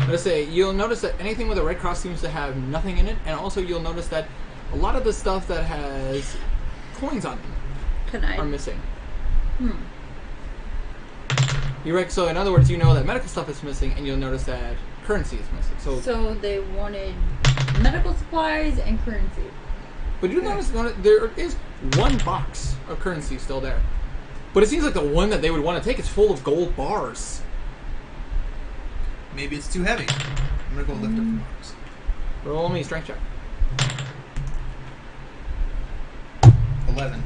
Let's say you'll notice that anything with a red cross seems to have nothing in it, and also you'll notice that a lot of the stuff that has coins on them Can I? are missing. So in other words, you know that medical stuff is missing, and you'll notice that currency is missing. So they wanted medical supplies and currency. But you notice there is one box of currency still there. But it seems like the one that they would want to take is full of gold bars. Maybe it's too heavy. I'm gonna go lift up the marks. Roll me a strength check. 11.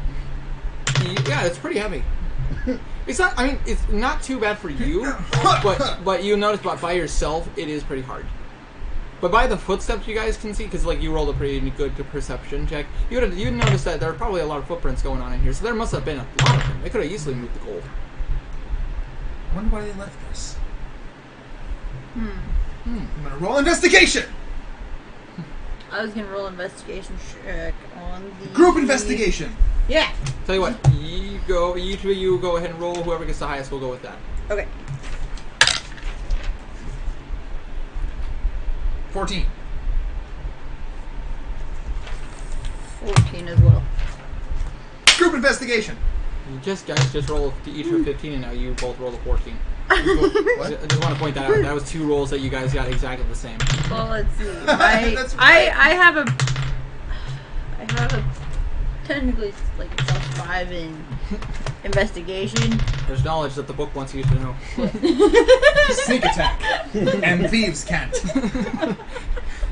Yeah, it's pretty heavy. It's not. I mean, it's not too bad for you, but you notice by yourself, it is pretty hard. But by the footsteps, you guys can see because like you rolled a pretty good perception check. You'd notice that there are probably a lot of footprints going on in here, so there must have been a lot of them. They could have easily moved the gold. I wonder why they left this. I'm gonna roll investigation. I was gonna roll investigation check on the Group investigation. Yeah. Tell you what, each of you go ahead and roll. Whoever gets the highest will go with that. Okay. 14. 14 as well. Group investigation. You guys just roll each of 15, and now you both roll a 14. What? I just want to point that out. That was 2 rolls that you guys got exactly the same. Well, let's see. That's right. I have a technically like +5 in investigation. There's knowledge that the book wants you to know. Sneak attack. And thieves can't.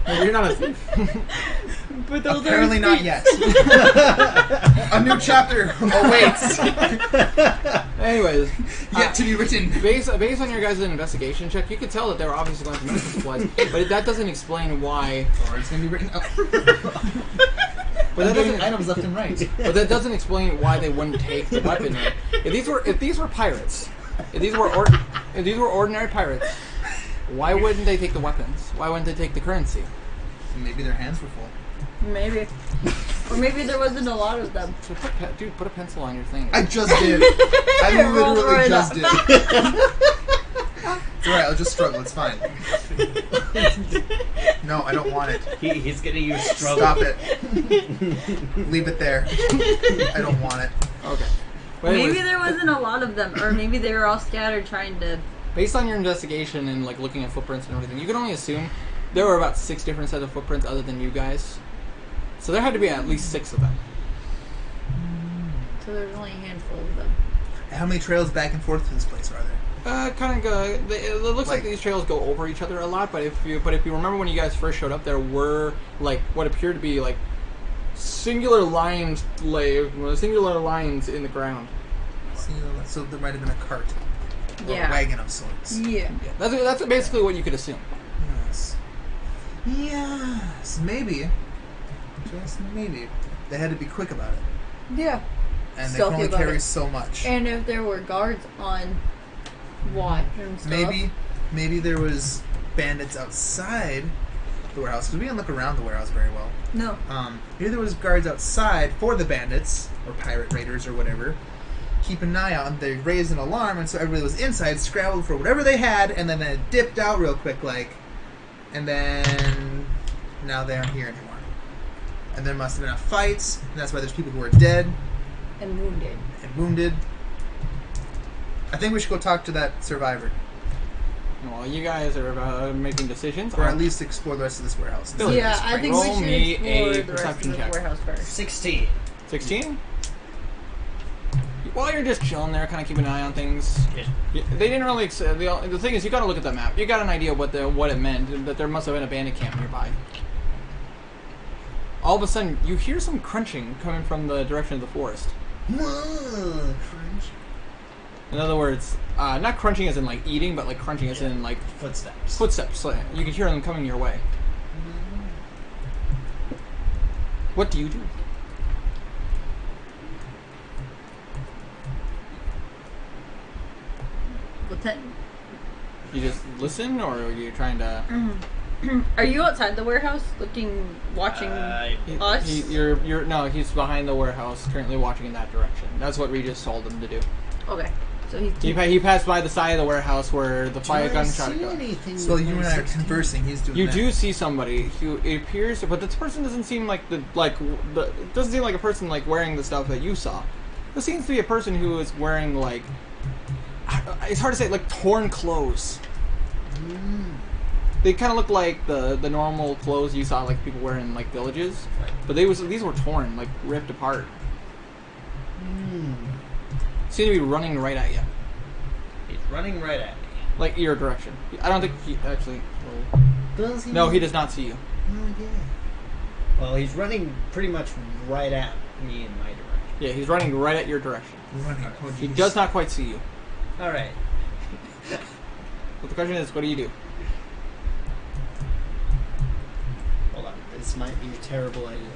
No, you're not a thief. But those Apparently are not yet. A new chapter awaits. Anyways, Yet to be written. based on your guys' investigation check, you could tell that they were obviously going to medical supplies, but that doesn't explain why. Or it's going to be written up. But that doesn't. Items left and right. But that doesn't explain why they wouldn't take the weaponry. If these were pirates, if these were ordinary pirates, why wouldn't they take the weapons? Why wouldn't they take the currency? Maybe their hands were full. maybe, or maybe there wasn't a lot of them. So put a pencil on your thing. I just did. I Rolled literally right just up. did. It's alright, I'll just struggle, it's fine. No, I don't want it. He's gonna use struggle. Stop it. Leave it there. I don't want it. Okay. But anyways, Maybe there wasn't a lot of them, or maybe they were all scattered trying to. based on your investigation and like looking at footprints and everything, you can only assume there were about 6 different sets of footprints other than you guys. So there had to be at least 6 of them. So there's only a handful of them. How many trails back and forth to this place are there? It looks like these trails go over each other a lot. But if you remember when you guys first showed up, there were like what appeared to be like singular lines in the ground. So there might have been a cart. Or Yeah. a wagon of sorts. Yeah. That's basically what you could assume. Yes. Yes. Maybe. Just maybe. They had to be quick about it. Yeah. And they Stealthy can only about carry it. so much. And if there were guards on watch and stuff. Maybe there was bandits outside the warehouse, because we didn't look around the warehouse very well. No. Maybe there was guards outside for the bandits, or pirate raiders, or whatever. Keep an eye out, and they raised an alarm, and so everybody was inside, scrambled for whatever they had, and then they dipped out real quick, like, and then now they aren't here anymore. And there must have been a fight, and that's why there's people who are dead And wounded. and wounded. I think we should go talk to that survivor, Well, you guys are making decisions. or at least explore the rest of this warehouse. Bill, Yeah, I think we roll should me explore a the rest of perception this check. warehouse first. 16. 16. While you're just chilling there, kind of keeping an eye on things. They didn't really. The thing is, you got to look at that map. You got an idea what it meant. That there must have been a bandit camp nearby. All of a sudden, you hear some crunching coming from the direction of the forest. In other words, not crunching as in like eating, but like crunching as in like Footsteps. footsteps. Like, you can hear them coming your way. What do you do? Lieutenant. You just listen, or are you trying to? Are you outside the warehouse watching us? He's behind the warehouse, currently watching in that direction. That's what Regis told him to do. Okay. So he's He passed by the side of the warehouse where the fire gunshot got. So you and I are conversing. He's doing You that. do see somebody who it appears, but this person doesn't seem like it doesn't seem like a person like wearing the stuff that you saw. This seems to be a person who is wearing like, it's hard to say, like torn clothes. They kind of look like the normal clothes you saw like people wear in like villages, but these were torn, like ripped apart. Seem to be running right at you. He's running right at me. Like your direction. I don't think he actually. Does he? No, he does not see you. Okay. Well, he's running pretty much right at me in my direction. Yeah, he's running right at your direction. Running. Oh, He geez. does not quite see you. All right. But the question is, what do you do? Hold on. This might be a terrible idea.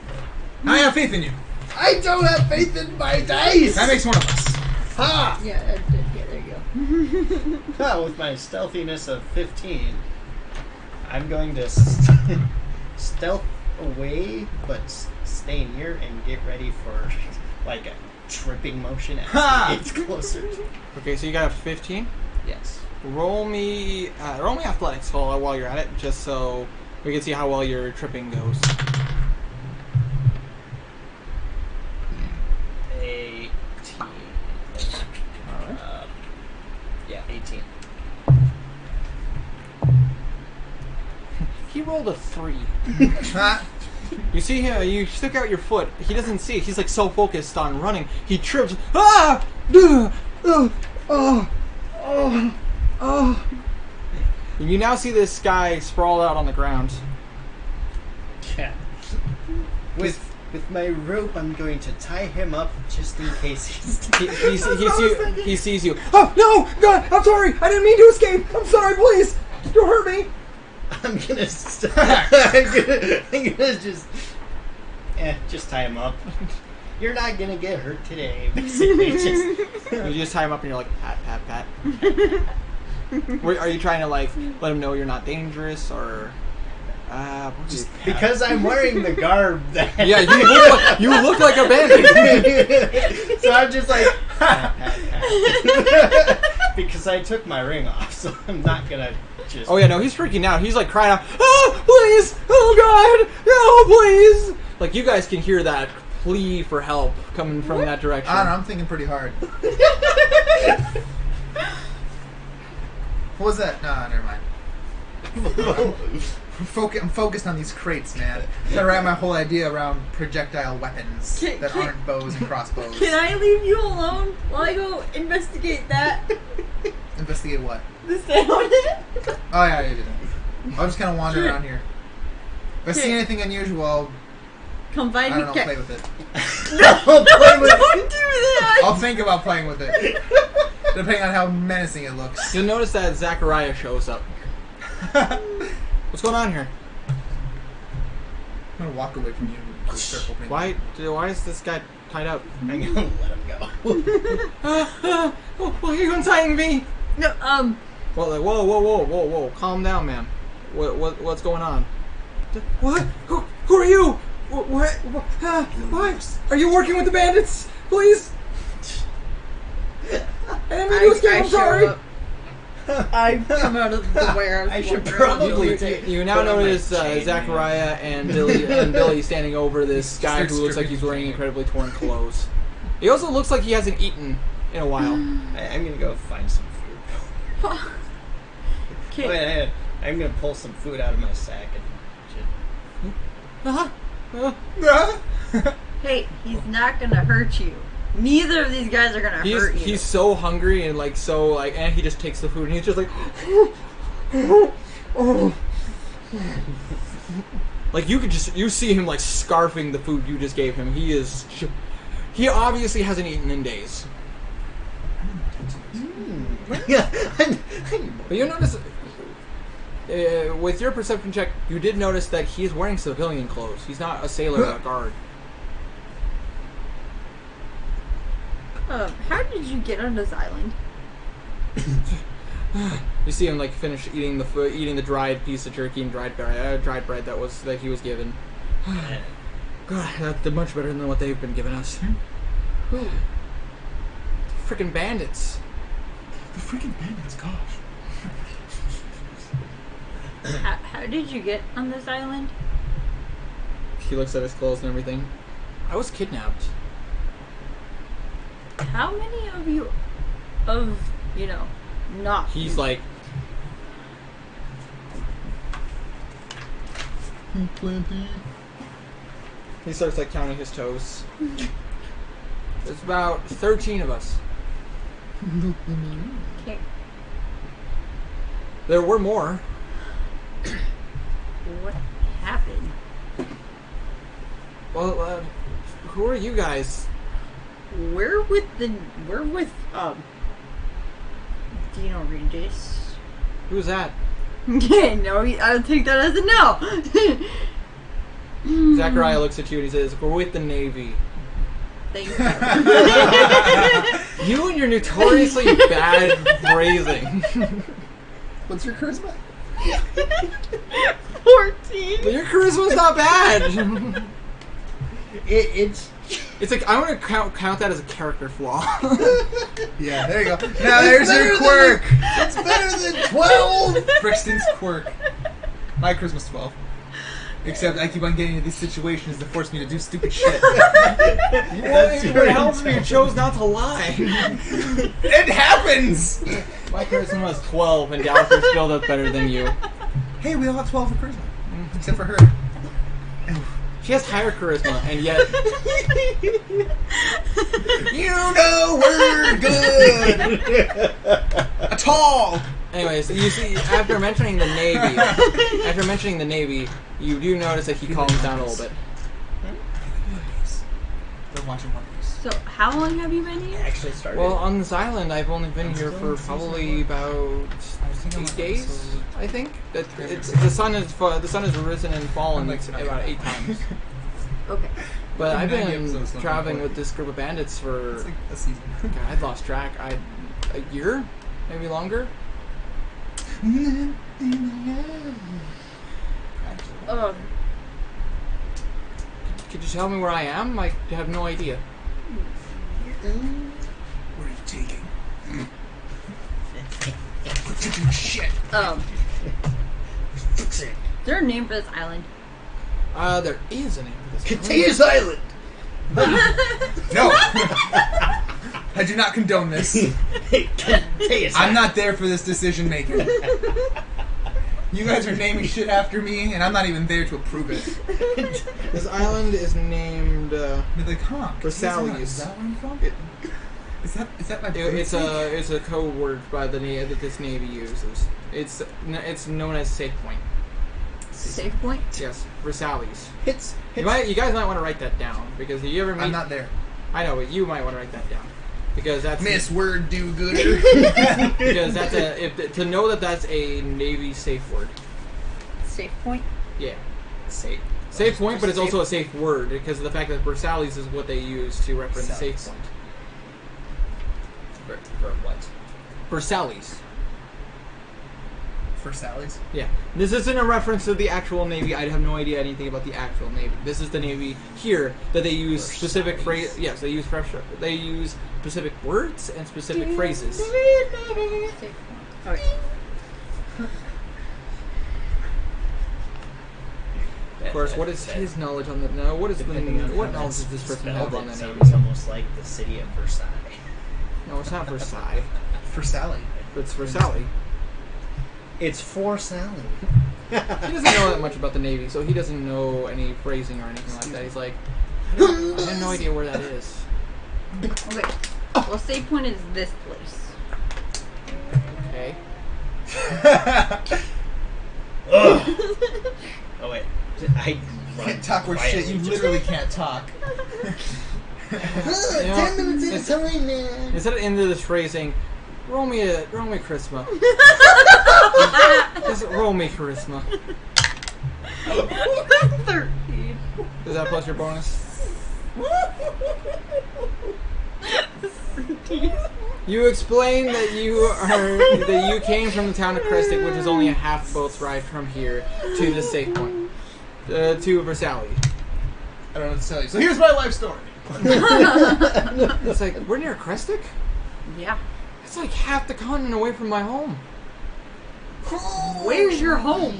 I have faith in you. I don't have faith in my dice. That makes one of us. Ha! Yeah, there you go. With my stealthiness of 15, I'm going to stealth away, but stay near and get ready for like a tripping motion as Ha! it gets closer. Okay, so you got a 15. Yes. Roll me athletics while you're at it, just so we can see how well your tripping goes. 18. Alright. Yeah, 18. He rolled a 3. Ha! You see him, you stick out your foot. He doesn't see it. He's like so focused on running. He trips. Ah! And you now see this guy sprawled out on the ground. Yeah. With my rope, I'm going to tie him up just in case He sees you. Oh, no! God, I'm sorry! I didn't mean to escape! I'm sorry, please! Don't hurt me! I'm gonna just tie him up. You're not gonna get hurt today. Basically, You just tie him up and you're like, pat, pat, pat. Are you trying to like let him know you're not dangerous or? just because I'm wearing the garb. That Yeah, you look like a bandit. So I'm just like pat, pat, pat. Because I took my ring off, so I'm not gonna just. Oh yeah, no, he's freaking out. He's like crying out, "Oh, please! Oh God! Oh, please!" Like you guys can hear that plea for help coming from that direction. I don't know, I'm thinking pretty hard. What was that? No, never mind. I'm focused on these crates, man. I wrap my whole idea around projectile weapons that aren't bows and crossbows. Can I leave you alone while I go investigate that? Investigate what? The sound. Oh yeah, I did. I'll just kind of wander around here. If I see anything unusual, Come I find don't me. know, play with it. Don't do that! I'll think about playing with it, depending on how menacing it looks. You'll notice that Zachariah shows up. What's going on here? I'm gonna walk away from you. And circle thing. Why is this guy tied up? I'm gonna let him go. Why are you untying me? No, Well, like, whoa, calm down, man. What's going on? What? Who are you? What? Why? Are you working with the bandits? Please. I didn't mean to escape. I'm sorry. I come out of the warehouse. I should walk around. probably You now put on my notice chain, Zachariah and Billy standing over this guy who looks like he's wearing incredibly torn clothes. He also looks like he hasn't eaten in a while. I'm gonna go find some food. Okay. Wait, I'm gonna pull some food out of my sack and Hey, he's not gonna hurt you. Neither of these guys are gonna hurt you. He's so hungry and and he just takes the food and he's just like like you see him like scarfing the food you just gave him. He obviously hasn't eaten in days. But you notice with your perception check, you did notice that he is wearing civilian clothes. He's not a sailor or a guard. How did you get on this island? You see him like finish eating the dried piece of jerky and dried bread that he was given. God, that's much better than what they've been giving us. Who? Freaking bandits. The freaking bandits, gosh. How did you get on this island? He looks at his clothes and everything. I was kidnapped. How many of you, not? He's like, Plenty. he starts like counting his toes. There's about 13 of us. Okay. There were more. What happened? Well, who are you guys? We're with Dino Regis. Who's that? Yeah, no, I don't take that as a no. Zachariah looks at you and he says, "We're with the Navy." Thank you. You and your notoriously bad phrasing. What's your charisma? 14. But your charisma's not bad. It's It's like I want to count that as a character flaw. Yeah, there you go. Now there's your quirk. It's better than 12! Brixton's quirk. My charisma's 12. Except I keep on getting into these situations that force me to do stupid shit. Well, it would help if you chose not to lie. It happens! My charisma was 12, and Gallagher still does better than you. Hey, we all have 12 for charisma. Except for her. She has higher charisma, and yet You know we're good! At all! anyways, you see, after mentioning the Navy, you do notice that he calms down a little bit. They're watching One Piece. So, how long have you been here? actually started. Well, on this island, I've only been here for probably about 8 days, I think. The sun has risen and fallen about 8 times. Okay. But I've 90 been episodes, not traveling before. with this group of bandits for It's like a season. God, I'd lost track. A year, maybe longer. Could you tell me where I am? I have no idea. Where are you taking? Quit taking shit! Is there a name for this island? There is a name for this. Contagious Island! No! I do not condone this. I'm not there for this decision making. You guys are naming shit after me, and I'm not even there to approve it. This island is named. They're like, huh? Versailles. Is that where I'm from? Is that my It's a code word by the that this navy uses. It's known as Safe Point. Safe point? Yes, Versailles. It's You guys might want to write that down because if you ever meet. I'm not there. I know, but you might want to write that down because that's Miss Word Do Gooder. because that's to know that that's a navy safe word. Safe point? Yeah, safe. safe point, but it's also a safe word because of the fact that Versailles is what they use to reference Versailles. safe point. For what? Versailles. For Sally's. Yeah, this isn't a reference to the actual Navy. I have no idea anything about the actual Navy. This is the Navy here that they use specific phrase. Yes, they use specific words and specific phrases. Safe point. Okay. Of course, what is his knowledge on the? No, what knowledge does this person have on the Navy? Sounds almost like the city of Versailles. No, it's not Versailles. For Sally. It's Versailles. It's for Sally. He doesn't know that much about the Navy, so he doesn't know any phrasing or anything like that. He's like, I have no idea where that is. Okay. Well, safe point is this place. Okay. Oh wait, I Can't talk with shit. You literally can't talk. You know, 10 minutes at a time, man. instead of into this phrasing, roll me charisma. Just roll me charisma. 13. Is that plus your bonus? You explain that you came from the town of Crestic, which is only a half boat's ride from here to the safe point, to Versailles. I don't know what to tell you. So here's my life story. It's like we're near Crestic. Yeah. It's like half the continent away from my home. Where's your home?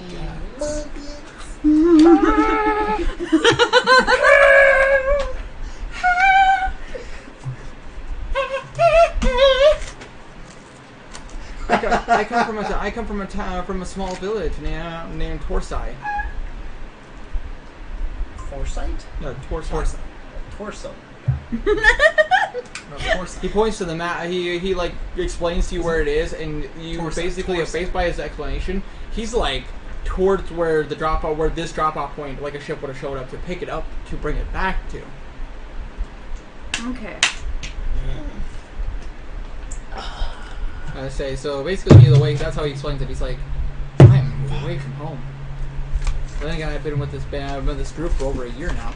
I come from a town, from a small village named Torsai. Foresight? No, Torsai. Torso. No, of course He points to the map. He like explains to you where it is, and you Torsai. basically, based by his explanation, he's like towards where the drop off, where this drop off point, like a ship would have showed up to pick it up to bring it back to. Okay. I say so. Basically, he's awake. That's how he explains it. He's like, I'm away from home. But then again, I've been with this band, I've been with this group for over a year now.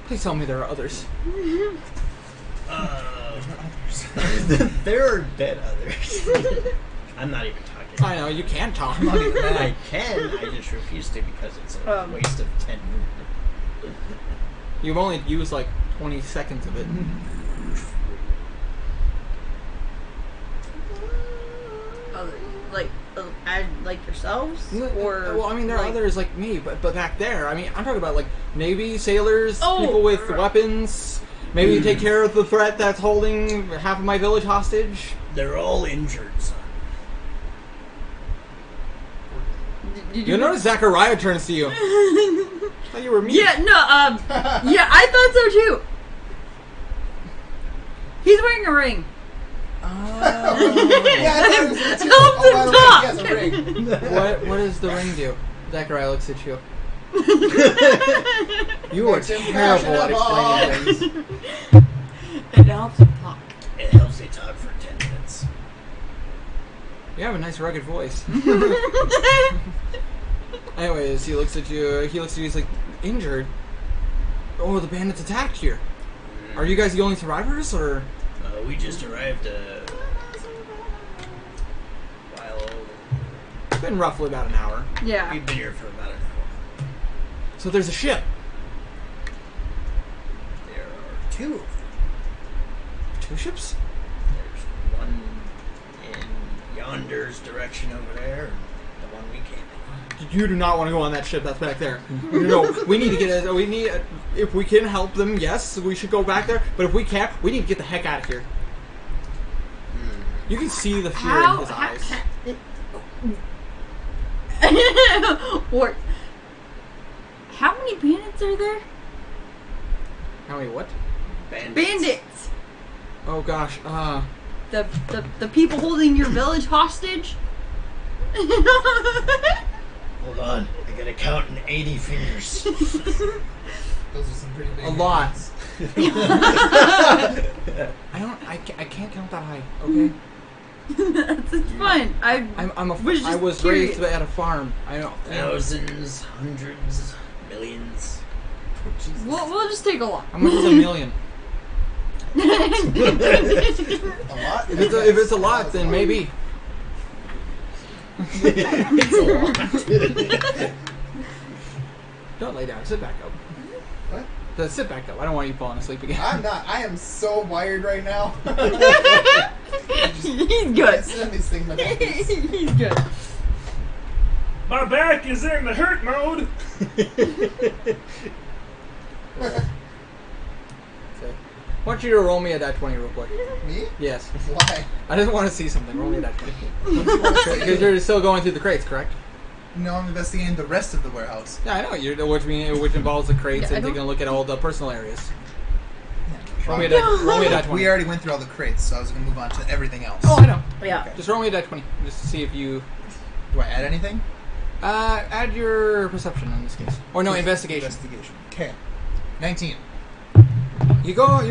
Please tell me there are others. There are dead others. I'm not even talking. I know you can't talk. I'm not even I mad. can. I just refuse to because it's a waste of 10 movement. You've only used like 20 seconds of it. Like yourselves, or well, I mean, there are like, others like me, but back there, I mean, I'm talking about like Navy sailors, Oh, people with right. weapons. Maybe you take care of the threat that's holding half of my village hostage. They're all injured, son. Did You notice Zachariah turns to you. I thought you were me. Yeah, no, yeah, I thought so too. He's wearing a ring. Yeah, Help him talk. Yes, a ring. What does the ring do? Zachariah looks at you. You are Makes him terrible at fashionable. explaining things. It helps him talk. It helps they talk for 10 minutes. You have a nice rugged voice. Anyways, he looks at you. He's like, injured? Oh, the bandits attacked here. Are you guys the only survivors, or? We just arrived a while. It's been roughly about an hour. Yeah. We've been here for about an hour. So there's a ship. There are 2 of them. 2 ships? There's one in yonder's direction over there, and the one we came in. You do not want to go on that ship that's back there. No, we need to get it. We need. If we can help them, yes, we should go back there. But if we can't, we need to get the heck out of here. You can see the fear in his eyes. Or how many bandits are there? How many what? Bandits. Oh gosh. The people holding your village hostage. Hold on, I gotta count in 80 fingers. Those are some pretty big A lot. hands. I can't count that high. Okay. It's fine. I was raised at a farm. I don't. Thousands, hundreds, millions. We'll just take a look. How much is a million? A lot? If it's a lot, then maybe. It's a lot. Don't lay down. Sit back up. What? Sit back up. I don't want you falling asleep again. I'm not. I am so wired right now. He's good. Send these things in my pockets. He's good. My back is in the hurt mode. Okay. I want you to roll me a die 20 real quick. Me? Yes. Why? I just want to see something. Roll me a die 20. Because you're still going through the crates, correct? No, I'm investigating the rest of the warehouse. Yeah, I know. Which involves the crates Yeah, I and don't- taking a look at all the personal areas. Yeah. Roll me a die 20. We already went through all the crates, so I was going to move on to everything else. Oh, I know. Yeah. Just roll me a die 20. Just to see if you... Do I add anything? Add your perception in this case. Or no, investigation. Investigation. Okay. 19. You're going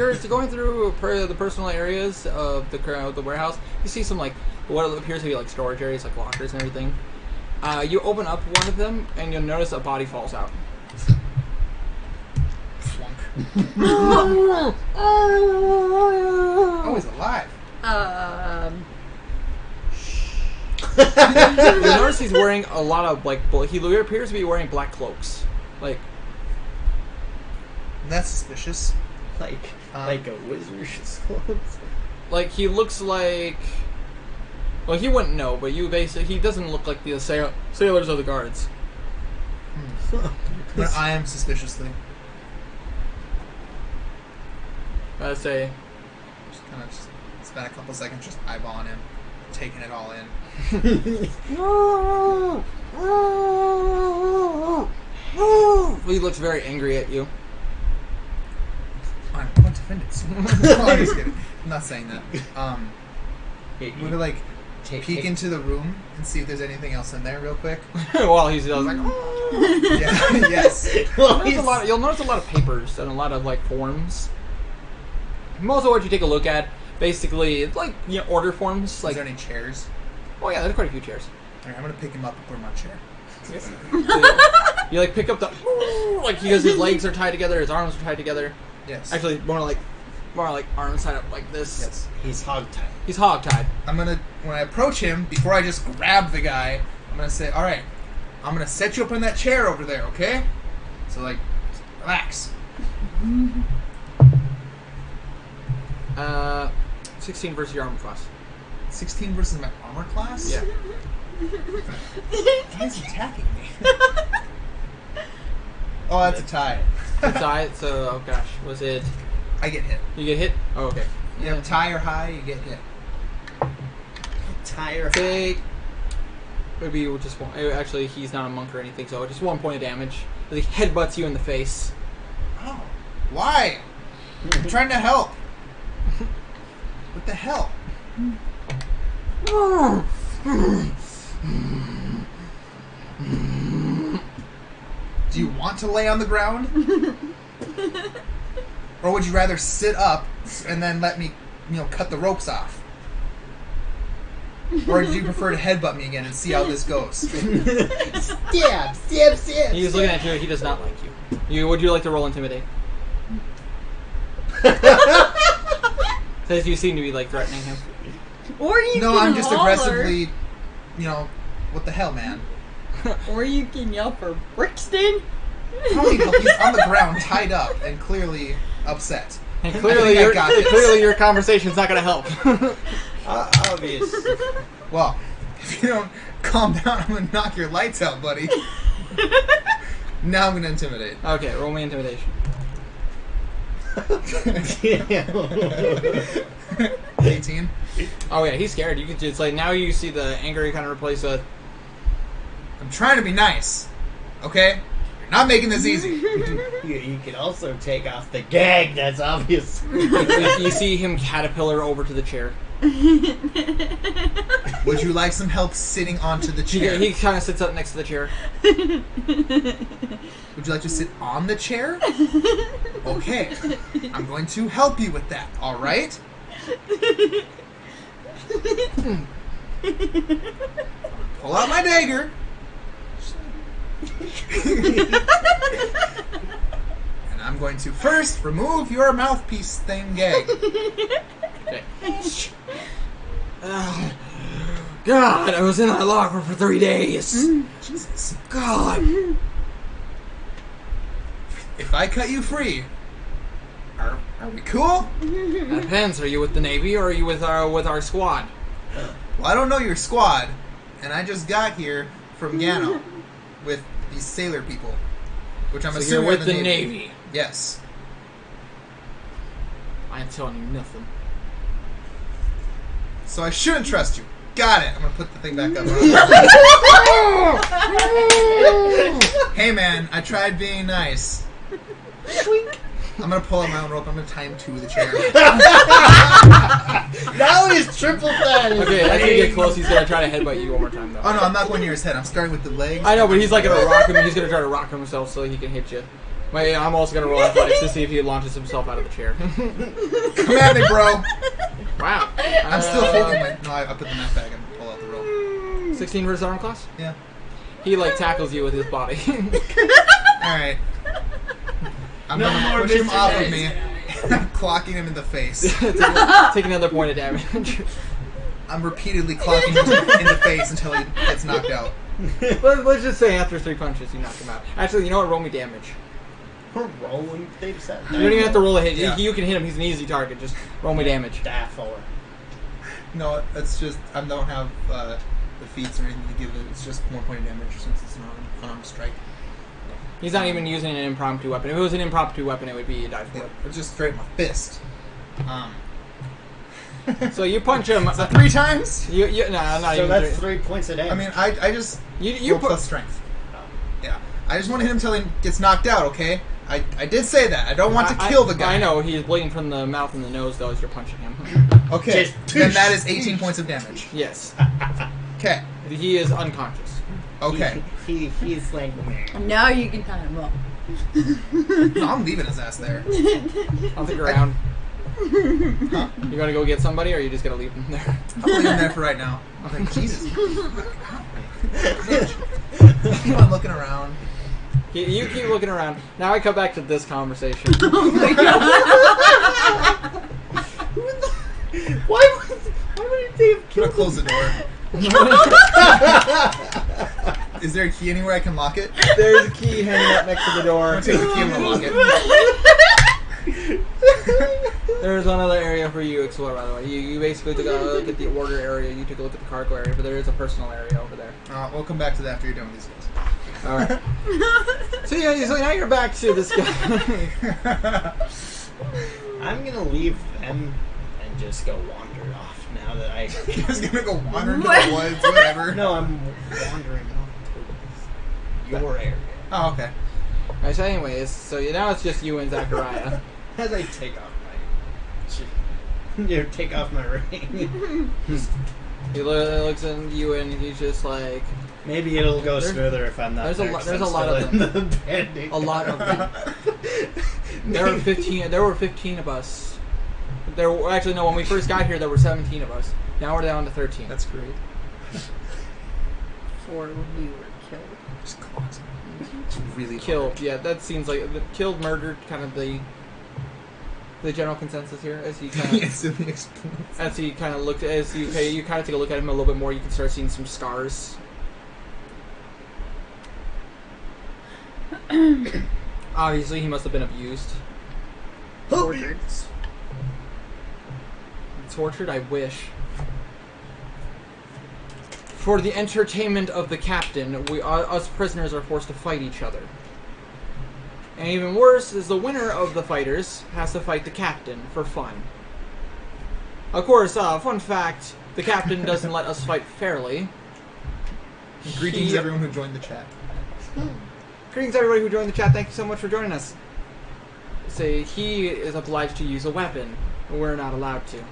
through the personal areas of the warehouse. You see some like what appears to be like storage areas, like lockers and everything. You open up one of them, and you'll notice a body falls out. Flunk. Oh, he's alive. You notice he's wearing a lot of like he appears to be wearing black cloaks, like That's suspicious. like a wizard's clothes. like he looks like. Well, he wouldn't know, but he doesn't look like the sailors or the guards. But I am suspiciously. I'd say. Just kind of spend a couple seconds just eyeballing him, taking it all in. He looks very angry at you. I'm going to offend it. No, I'm just kidding. I'm not saying that. Would it like peek into the room and see if there's anything else in there real quick? While he's like, oh. Yeah, yes. Well, You'll notice a lot of papers and a lot of like forms. Most of what you take a look at, basically, it's like order forms. Like, Is there any chairs? oh yeah, there's quite a few chairs. Alright, I'm gonna pick him up and put him on a chair. So you like pick up the like because his legs are tied together, his arms are tied together. Yes. Actually, more like arms tied up like this. Yes. he's hogtied. He's hog tied. I'm gonna, when I approach him, before I just grab the guy, I'm gonna say, alright, I'm gonna set you up in that chair over there, okay? So, like, relax. 16 versus your armor class. 16 versus my armor class? Yeah. Why is he attacking me? Oh, that's a tie. Tie. So, oh gosh, was it? I get hit. You get hit? Oh, okay. You have tie or high, you get hit. Tire. Take. Maybe just one. Actually, he's not a monk or anything, so just 1 point of damage. He headbutts you in the face. Oh. Why? I'm trying to help. What the hell? Do you want to lay on the ground? Or would you rather sit up and then let me, cut the ropes off? Or do you prefer to headbutt me again and see how this goes? Stab. He's looking at you. He does not like you. Would you like to roll intimidate? Says you seem to be like threatening him. Or you No, can I'm just holler, aggressively, what the hell, man? Or you can yell for Brixton. How do you help? He's on the ground, tied up, and clearly upset. And I clearly, think I got this. clearly your conversation's not going to help. Obvious. Well, if you don't calm down, I'm gonna knock your lights out, buddy. Now I'm gonna intimidate. Okay, roll me intimidation. 18. Oh yeah, he's scared. You can just like now you see the anger you kind of replace with. I'm trying to be nice, okay? You're not making this easy. You can also take off the gag. That's obvious. You see him caterpillar over to the chair. Would you like some help sitting onto the chair? He kind of sits up next to the chair. Would you like to sit on the chair? Okay, I'm going to help you with that, alright? Pull out my dagger. And I'm going to first remove your mouthpiece thing gag. Okay. God, I was in that locker for 3 days. Jesus. God. If I cut you free, are we cool? That depends. Are you with the Navy or are you with our squad? Well, I don't know your squad, and I just got here from Gano with these sailor people, which I'm So assuming you're are with the Navy. Yes. I ain't telling you nothing. So I shouldn't trust you. Got it. I'm gonna put the thing back up. Hey man, I tried being nice. I'm gonna pull out my own rope. I'm gonna tie him to the chair. Now he's triple threat. Okay, as you get close, he's gonna try to headbutt you one more time though. Oh no, I'm not going near his head. I'm starting with the legs. I know, but he's like gonna rock him. He's gonna try to rock himself so he can hit you. I'm also gonna roll athletics to see if he launches himself out of the chair. Come at me, bro. Wow. I'm still holding my. No, I put the mat bag and pull out the rope. 16 versus arm class. Yeah. He like tackles you with his body. All right. I'm No gonna more push him Mr. off of Nice. me. And I'm clocking him in the face. Take another point of damage. I'm repeatedly clocking him in the face until he gets knocked out. Let's just say after 3 punches, you knock him out. Actually, you know what? Roll me damage. We're rolling things set. You don't even have to roll a hit. Yeah. You can hit him. He's an easy target. Just roll me damage. Daffler. No, it's just I don't have the feats or anything to give it. It's just 1 point of damage since it's an unarmed strike. He's not even using an impromptu weapon. If it was an impromptu weapon, it would be a die for Yeah, it. it's just straight my fist. So you punch him. So 3 times? No, not So even that's 3. 3 points of damage. I mean, I just You roll put. plus strength. Yeah, I just want to hit him until he gets knocked out. Okay, I did say that. I don't want to kill the guy. I know he's bleeding from the mouth and the nose though as you're punching him. Okay, Just then that is 18 points of damage. Yes. Okay. He is unconscious. Okay. He's like, Now you can tie him up. No, I'm leaving his ass there. On the ground. Huh? You gonna go get somebody, or are you just gonna leave him there? I'm leaving him there for right now. I'm like, Jesus. Keep on looking around. You keep looking around. Now I come back to this conversation. Oh my god. why would they have I'm gonna killed close the door. Is there a key anywhere I can lock it? There's a key hanging up next to the door. I'm gonna take the key and unlock it. There's another area for you to explore, by the way. You basically took a look at the order area, you took a look at the cargo area, but there is a personal area over there. We'll come back to that after you're done with these guys. Alright. So now you're back to this guy. I'm gonna leave them and just go wander off now that I. You're just gonna go wander into the woods, whatever. No, I'm wandering off to your area. Oh, okay. Alright, so anyways, now it's just you and Zachariah. As I take off take off my ring. He looks at you and he's just like, Maybe it'll go smoother if I'm not there's there. a lot of them. A lot of them. There were 15 of us. Actually no, when we first got here there were 17 of us. Now we're down to 13. That's great. 4 of you were killed. Just claws. It's really Killed. hard. Yeah, that seems like killed, murdered, kind of the general consensus here. As he kind of Instantly explodes. as he kind of looked, as you kind of take a look at him a little bit more, you can start seeing some scars. Obviously, he must have been abused. Tortured. Tortured, I wish. For the entertainment of the captain, us prisoners are forced to fight each other. And even worse is the winner of the fighters has to fight the captain for fun. Of course, fun fact, the captain doesn't let us fight fairly. Greetings, everyone who joined the chat. Greetings everybody who joined the chat, thank you so much for joining us. Say, he is obliged to use a weapon, but we're not allowed to.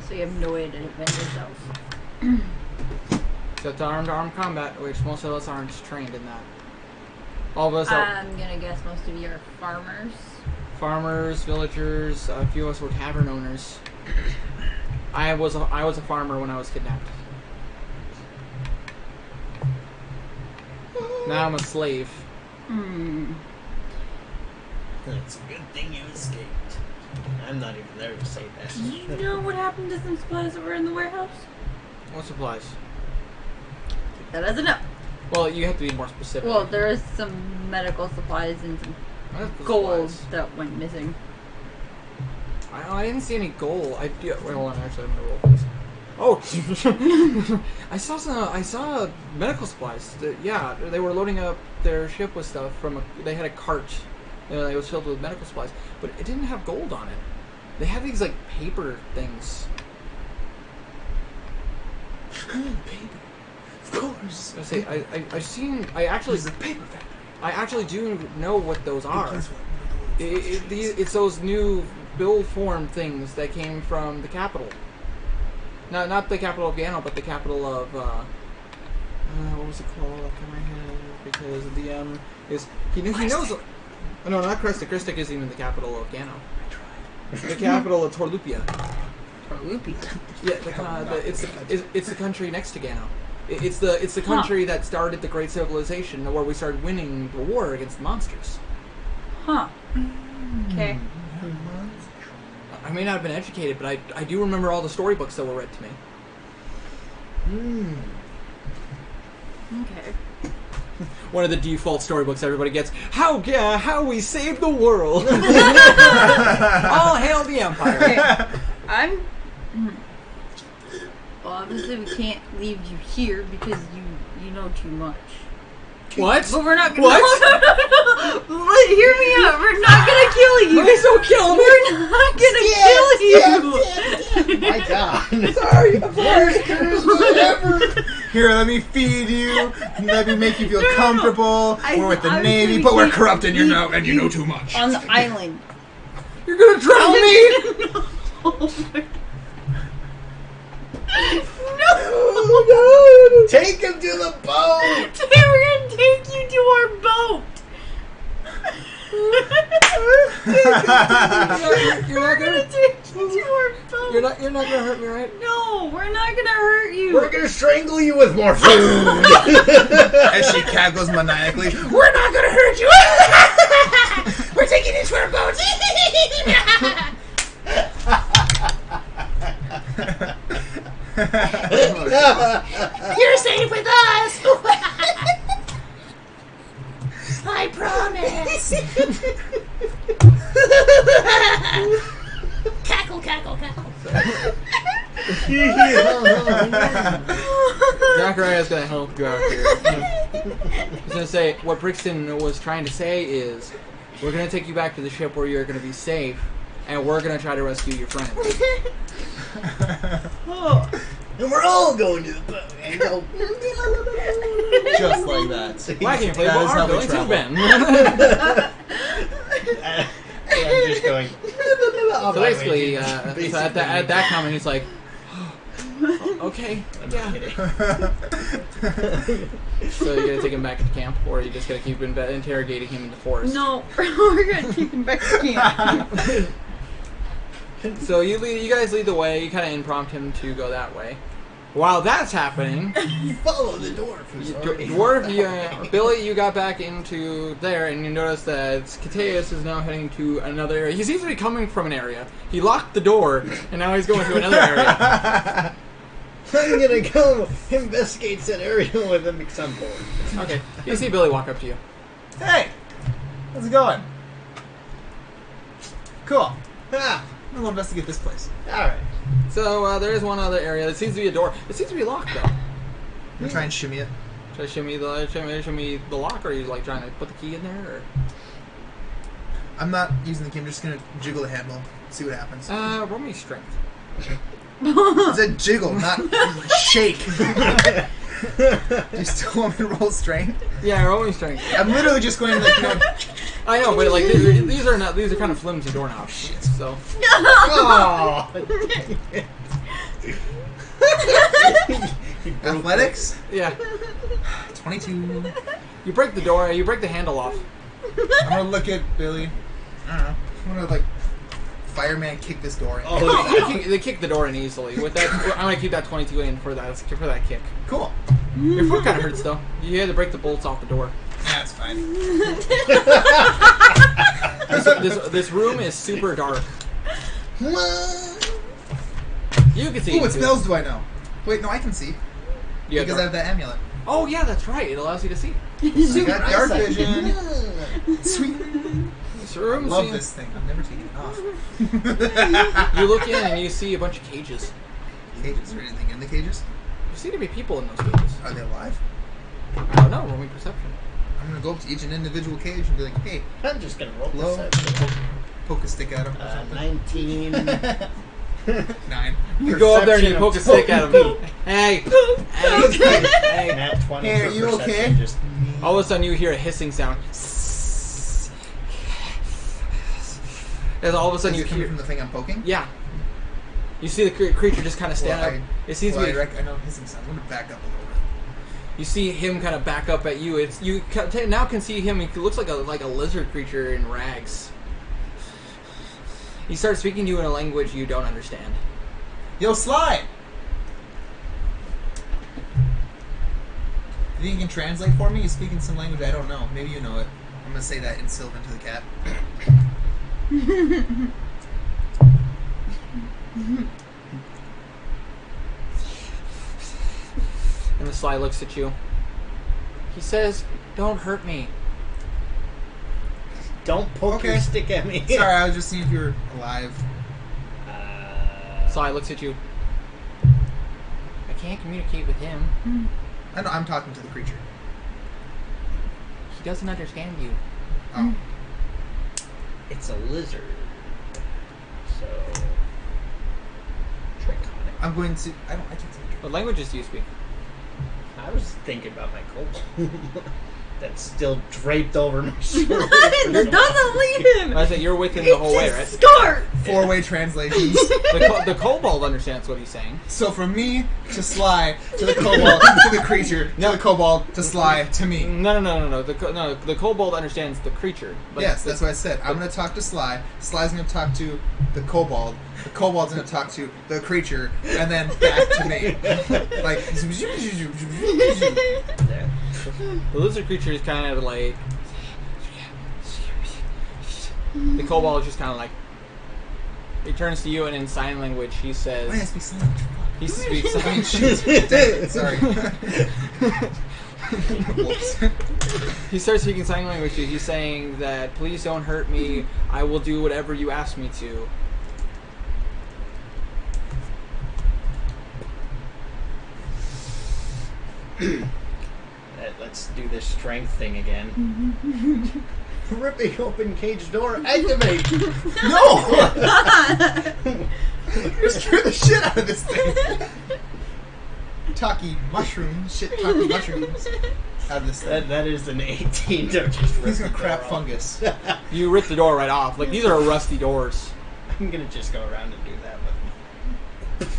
So you have no way to defend yourself. Except armed combat, which most of us aren't trained in that. All of us are I'm gonna guess most of you are farmers. farmers, villagers, a few of us were tavern owners. I was a farmer when I was kidnapped. Now I'm a slave. Hmm. It's a good thing you escaped. I'm not even there to say that. Do you know what happened to some supplies that were in the warehouse? What supplies? That doesn't know. Well, you have to be more specific. Well, there is some medical supplies and some Medical gold supplies. that went missing. I didn't see any gold. Wait, hold on. Actually, I'm gonna roll this. Oh, I saw medical supplies. Yeah, they were loading up their ship with stuff from. They had a cart. It was filled with medical supplies, but it didn't have gold on it. They have these like paper things. Paper. Of course. I say I've seen. I actually do know what those are. It's those new bill form things that came from the capital. No, not the capital of Gano, but the capital of what was it called? Off my head, because the DM is he knows. Oh, no, not Krestik. Krestik isn't even the capital of Gano. I tried. The capital of Torlupia. Torlupia. Yeah, it's the country next to Gano. It's the country that started the Great Civilization, where we started winning the war against the monsters. Huh. Okay. I may not have been educated, but I do remember all the storybooks that were read to me. Okay. One of the default storybooks everybody gets. How we saved the world! All hail the Empire! Okay. Well, obviously we can't leave you here because you know too much. What? But we're not gonna. What? No. Hear me out. We're not gonna kill you. Please don't kill me! We're not gonna kill you. My God. Sorry, I'm sorry. Whatever. Here, let me feed you. Let me make you feel comfortable. I- We're with the I was Navy, gonna but we're keep- corrupt and you know too much. On the island. You're gonna drown me! No! Take him to the boat! Today we're gonna take you to our boat! You're not We're gonna gonna. take you to our boat! You're not gonna hurt me, right? No, we're not gonna hurt you! We're gonna strangle you with more food! As she cackles maniacally, we're not gonna hurt you! We're taking you to our boat! You're safe with us. I promise. Cackle, cackle, cackle. Zachariah's gonna help you out here. He's gonna say what Brixton was trying to say is, we're gonna take you back to the ship where you're gonna be safe, and we're gonna try to rescue your friend. And we're all going to the boat and go. Just like that. Why can't you play That is how bar? we Billy too, travel. Ben. I'm just going. So basically, so at that comment, he's like, okay, yeah. So you're gonna take him back to camp, or are you just gonna keep interrogating him in the forest? No, we're gonna take him back to camp. So you guys lead the way. You kind of impromptu him to go that way. While that's happening, Follow the dwarf. Who's already- Billy, you got back into there, and you notice that Cateus is now heading to another area. He seems to be coming from an area. He locked the door, and now he's going to another area. I'm gonna go investigate that area with him because I'm bored. Okay, you see Billy walk up to you. Hey! How's it going? Cool. Ah, I'm gonna go investigate this place. alright. So there is one other area. There seems to be a door. It seems to be locked though. I'm gonna try and shimmy it. Should I shimmy the lock, or are you like trying to put the key in there? Or? I'm not using the key, I'm just gonna jiggle the handle, see what happens. Roll me strength. It's a jiggle, not shake. Do you still want me to roll strength? Yeah, roll me strength. I'm literally just going to, like, I know, but like these are kind of flimsy doorknobs. Shit. So Oh. athletics? yeah, 22. you break the door. You break the handle off. I'm gonna look at Billy. I don't know. I'm gonna, like, fireman kick this door in. Oh, They kick the door in easily. With that, I'm gonna keep that 22 in for that kick. Cool. Your foot kind of hurts though. You had to break the bolts off the door. That's fine. This room is super dark. You can see. Ooh, what spells do I know? Wait, no, I can see. You Because I have that amulet. Oh yeah, that's right. It allows you to see. I got dark vision. Sweet. This room Love seems- this thing. I'm never taking it off. You look in and you see a bunch of cages. Cages. Is there anything in the cages? There seem to be people in those cages. Are they alive? I don't know. Roll me perception. I'm gonna go up to each an individual cage and be like, hey, I'm just gonna roll hello. this out. Poke a stick at him or something. 19. 9. You go up there and you Perception poke a of stick at him. 20. Hey, hey. Nat 20 Hey, for are you perception, okay? Just All of a sudden you hear a hissing sound. And all of a sudden Is you it coming hear, from the thing I'm poking? yeah. You see the creature just kind of stand up. It seems to be. I know hissing sounds. I'm gonna back up a little bit. You see him kind of back up at you. It's you now can see him. He looks like a lizard creature in rags. He starts speaking to you in a language you don't understand. Yo, Sly! You think you can translate for me? He's speaking some language I don't know. Maybe you know it. I'm gonna say that in Sylvan to the cat. And the Sly looks at you. He says, "Don't hurt me." don't poke your Okay. stick at me. Sorry, I was just seeing if you were alive. Sly looks at you. I can't communicate with him. I know, I'm talking to the creature. He doesn't understand you. Oh. It's a lizard. So. Draconic. I'm going to... I can't say What languages do you speak? I was thinking about my kobold. That's still draped over my shoulder. It doesn't leave him. I say you're with him the whole way, right? Start. Four-way translations. The kobold understands what he's saying. So from me to Sly to the kobold to the creature to the kobold to Sly to me. No. The kobold understands the creature. Like, Yes, that's what I said. I'm going to talk to Sly. Sly's going to talk to the kobold. The kobold's going to talk to the creature, and then back to me. Like, the lizard creature is kind of like. The kobold is just kind of like. He turns to you, and in sign language, he says. Oh, yeah, speak sign language. He speaks sign Shit. Sorry. Whoops. He starts speaking sign language. He's saying that please don't hurt me. I will do whatever you ask me to. Let's do this strength thing again. Ripping open cage door, activate! No! You're scaring the shit out of this thing. Talkie mushrooms. Shit, talkie mushrooms. Out of this thing. That is an 18. Don't just rip He's gonna the crap door off. fungus. You rip the door right off. Like, these are rusty doors. I'm gonna just go around and do that with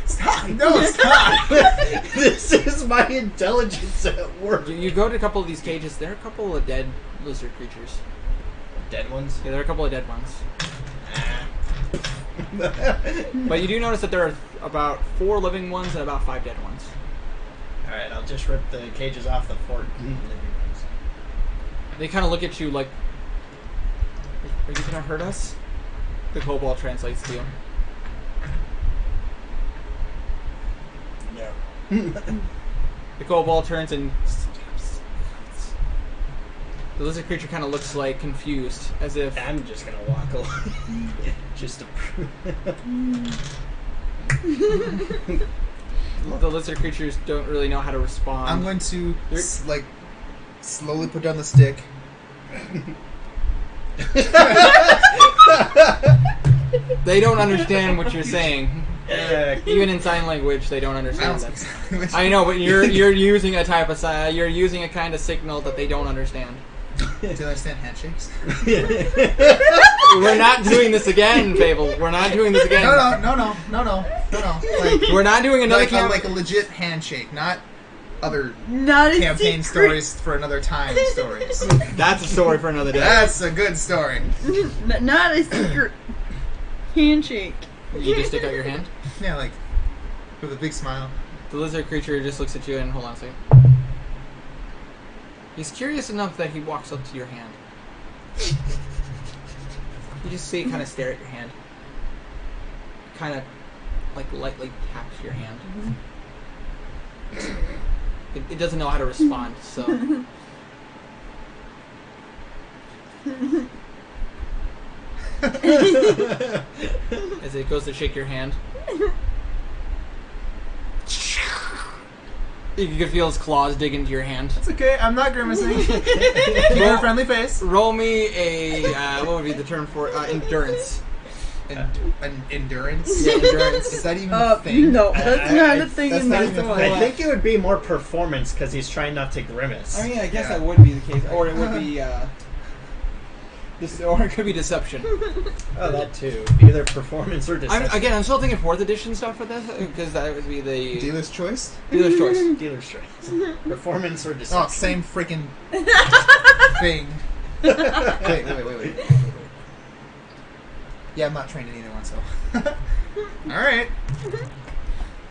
Stop! No, stop! This is my intelligence at work. You go to a couple of these cages. There are a couple of dead lizard creatures. Dead ones? Yeah, there are a couple of dead ones. But you do notice that there are about 4 living ones and about 5 dead ones. Alright, I'll just rip the cages off the 4 living ones. They kind of look at you like, are you gonna hurt us? The kobold translates to you. No. The kobold turns and the lizard creature kind of looks like confused, as if I'm just gonna walk away. Just to the lizard creatures don't really know how to respond. I'm going to slowly put down the stick. They don't understand what you're saying. Even in sign language, they don't I understand don't that. speak sign language. I know, but you're using a type of you're using a kind of signal that they don't understand. Do you understand handshakes? We're not doing this again, Fable. We're not doing this again. No. Like, We're not doing another like a legit handshake, not other Not a campaign secret. stories for another time stories. That's a story for another day. That's a good story. Not a secret handshake. You just stick out your hand. Yeah, like with a big smile. The lizard creature just looks at you and hold on a second. He's curious enough that he walks up to your hand. You just see it kind of stare at your hand. Kind of like lightly taps your hand. It doesn't know how to respond, so. As it goes to shake your hand. You can feel his claws dig into your hand. It's okay, I'm not grimacing. Keep a friendly face. Roll me a, what would be the term for it? Endurance. Endurance? Yeah, endurance. Is that even a thing? No, that's not a thing that's in not this even a one. thing. I think it would be more performance because he's trying not to grimace. I mean, I guess Yeah. that would be the case. Or it would be, or it could be deception. Oh, that too. Either performance or deception. I'm still thinking 4th edition stuff for this, because that would be the Dealer's choice? dealer's choice. Dealer's choice. Performance or Oh, deception. same freaking thing. Wait. Yeah, I'm not trained in either one, so. Alright.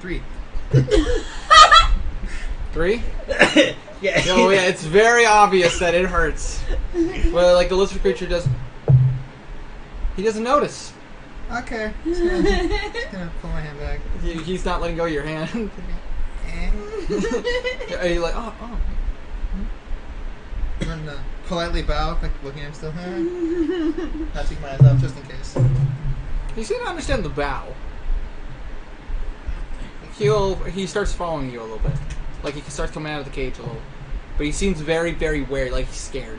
3. 3? Yeah. No, yeah, it's very obvious that it hurts. Well, like the lizard creature does. He doesn't notice. Okay. Just gonna pull my hand back. He's not letting go of your hand. Are you like, oh. I'm gonna politely bow, like looking at him still. Not take my eyes off just in case. You seem to understand the bow. He starts following you a little bit. Like he starts coming out of the cage a little. But he seems very, very wary, like he's scared.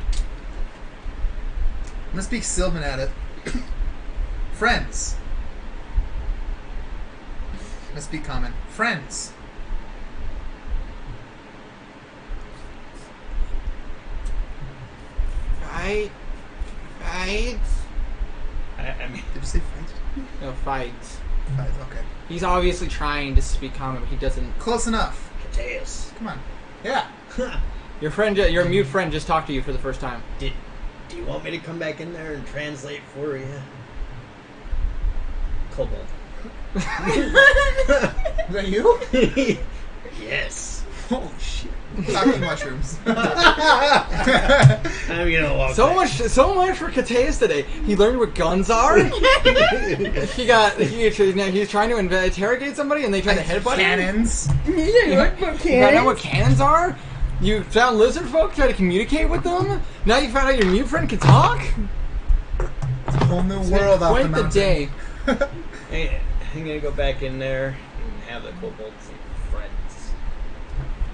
I'm gonna speak Sylvan at it. Friends. I'm gonna speak common. Friends. Fight. I mean, Did you say fight? No, fight. Fight, okay. He's obviously trying to speak common, but he doesn't. Close enough. Mateus. Come on. Yeah. Your mute friend just talked to you for the first time. Do you want me to come back in there and translate for you? Kobold. Is that you? Yes. Holy shit. Talking mushrooms. I'm gonna walk So back. much for Cateus today. He learned what guns are. He's trying to interrogate somebody, and they try to headbutt him. Cannons. You found out what cannons are. You found lizard folk, try to communicate with them. Now you found out your mute friend can talk. It's a whole new world off the Quite mountain. the day. Hey, I'm gonna go back in there and have the kobolds and friends.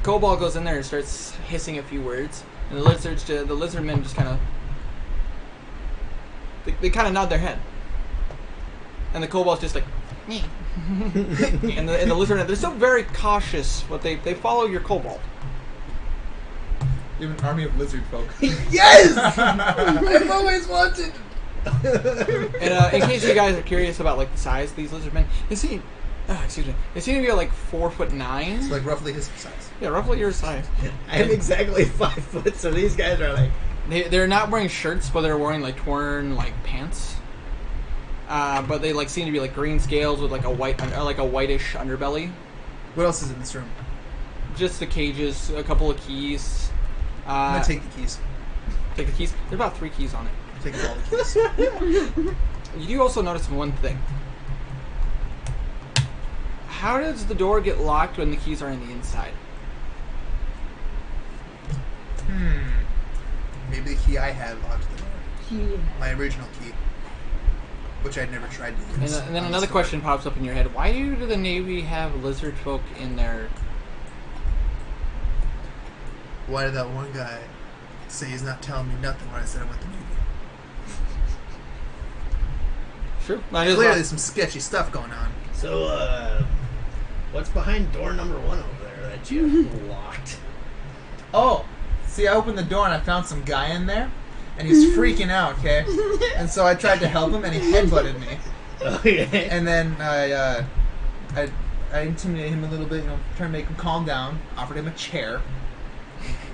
Kobold goes in there and starts hissing a few words, and the lizard men just kind of they kind of nod their head, and the kobold's just like, "Meh." and the lizard men, they're still very cautious, but they follow your kobold. You have an army of lizard folk. Yes! I've always wanted. And in case you guys are curious about like the size of these lizard men, they seem to be like 4'9". It's like roughly his size. Yeah, roughly your size. I'm exactly 5 foot, so these guys are like. They're not wearing shirts, but they're wearing like torn like pants. But they like seem to be like green scales with like a whitish underbelly. What else is in this room? Just the cages, a couple of keys. I'm gonna take the keys. Take the keys. There are about 3 keys on it. I'm taking all the keys. You do also notice one thing. How does the door get locked when the keys are on the inside? Maybe the key I had locked the door. Yeah. My original key. Which I'd never tried to use. And then another question pops up in your head. Why do the Navy have lizard folk in their... Why did that one guy say he's not telling me nothing when I said I went to Navy? Sure. Clearly some sketchy stuff going on. So, what's behind door number 1 over there that you locked? Oh! See, I opened the door and I found some guy in there, and he was freaking out, okay? And so I tried to help him, and he headbutted me. Okay. And then I intimidated him a little bit, trying to make him calm down, offered him a chair,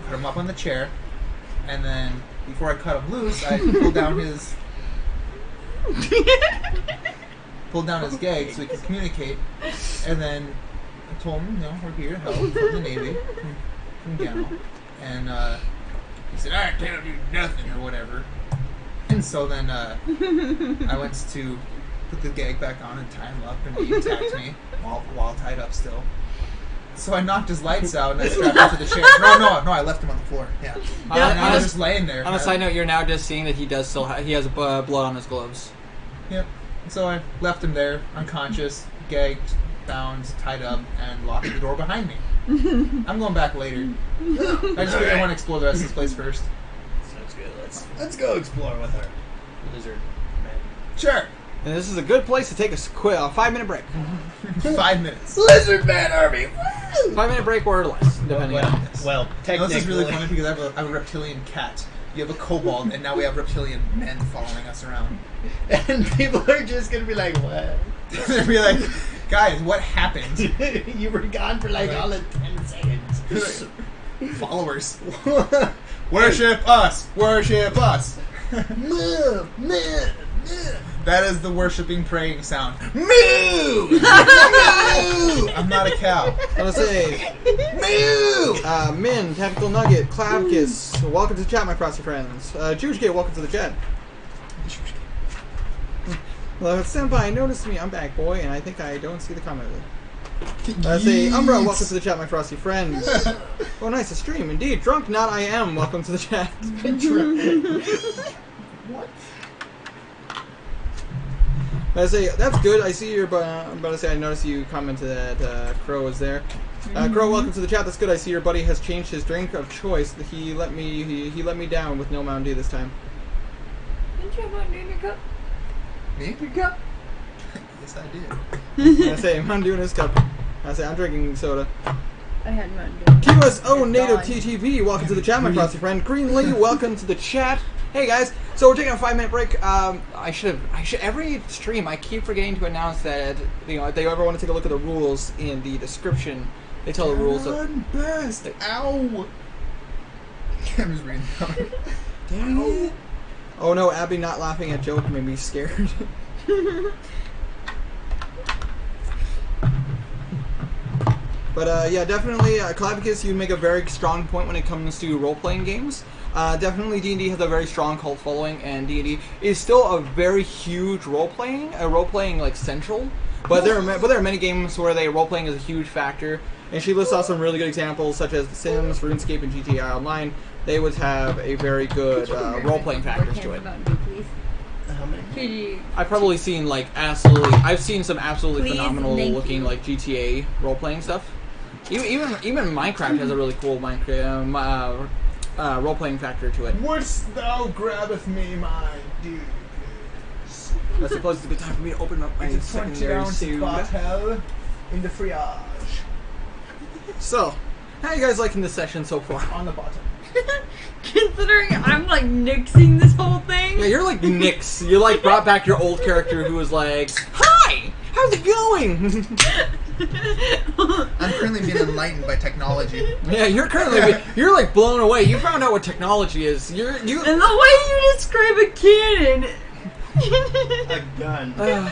put him up on the chair, and then before I cut him loose, I pulled down his gag so we could communicate, and then I told him, we're here to help from the Navy, from Gano, and he said, I can't do nothing, or whatever. And so then I went to put the gag back on and tie him up, and he attacked me while tied up still. So I knocked his lights out and I strapped him to the chair. No, I left him on the floor. Yeah. And I was just laying there. On a side note, you're now just seeing that he does he has blood on his gloves. Yep. So I left him there, unconscious, gagged, bound, tied up, and locked the door behind me. I'm going back later. I just figured I want to explore the rest of this place first. Sounds good. Let's go explore with our lizard men. Sure. And this is a good place to take a 5-minute break. 5 minutes. Lizard Man Army. 5-minute break or less, depending on. Well, No, technically, this is really funny because I have a reptilian cat. You have a kobold, and now we have reptilian men following us around. and people are just gonna be like, "What? They'll be like, guys, what happened? You were gone for like all of 10 seconds." Followers. Worship us! Worship us! That is the worshipping, praying sound. Moo! Moo! I'm not a cow. I was gonna say, Moo! Min, Tactical Nugget, Clavkiss, welcome to the chat, my frosty friends. Jujke, welcome to the chat. Well, Senpai noticed me, I'm back, boy, and I think I don't see the comment. I say, Umbra, welcome to the chat, my frosty friends. Oh, nice, a stream, indeed. Drunk, not I am, welcome to the chat. What? I say, that's good, I see your, I'm about to say, I noticed you commented that Crow was there. Crow, welcome to the chat, that's good, I see your buddy has changed his drink of choice. He let me down with no Mountain Dew this time. Didn't you have Mountain Dew in your cup? Me? Your cup? Yes, I did. I say, Mountain Dew in his cup. I say, I'm drinking soda. I had Mountain Dew. QSO It's Native gone. TTV, welcome to the chat, my frosty friend. Green Lee, welcome to the chat. Hey guys, so we're taking a 5-minute break. I should every stream I keep forgetting to announce that if they ever want to take a look at the rules in the description. They tell the rules. Best. Ow. I'm just reading. Dang it. Oh no, Abby not laughing at joke made me scared. But yeah, definitely, Clavicus, you make a very strong point when it comes to role-playing games. Definitely D&D has a very strong cult following, and D&D is still a very huge role-playing like central. But there are many games where role-playing is a huge factor. And she lists off some really good examples, such as The Sims, RuneScape, and GTA Online. They would have a very good role-playing factors to it. I've probably seen I've seen some absolutely phenomenal looking like GTA role-playing stuff. Even Minecraft has a really cool role-playing factor to it. Wouldst thou grabbeth me, my dude? I suppose it's a good time for me to open up my It's a secondary 20-ounce suit. bottle in the friage. So, how are you guys liking this session so far? On the bottom. Considering I'm like nixing this whole thing. Yeah, you're like Nyx. You like brought back your old character who was like, "Hi, how's it going?" I'm currently being enlightened by technology. Yeah, you're like blown away. You found out what technology is. You And the way you describe a cannon. A gun. A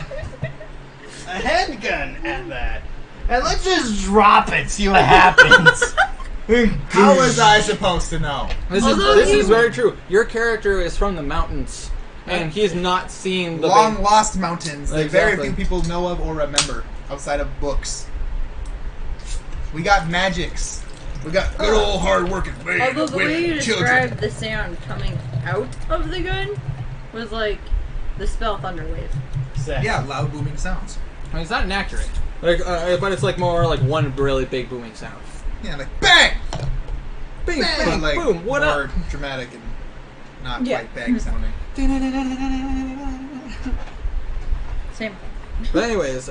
handgun at that. And let's just drop it, see what happens. How was I supposed to know? This is very true. Your character is from the mountains, and he's not seen the long lost mountains that Exactly. very few people know of or remember outside of books. We got magics. We got good old hard working men, Although the way women, you children. described the sound coming out of the gun was like the spell Thunderwave. Yeah, loud booming sounds. I mean, it's not inaccurate, but it's like more like one really big booming sound. Yeah, like bang, Bing, bang, bang, like boom. What more up? dramatic and not Yeah. quite bang sounding. Same thing. But anyways,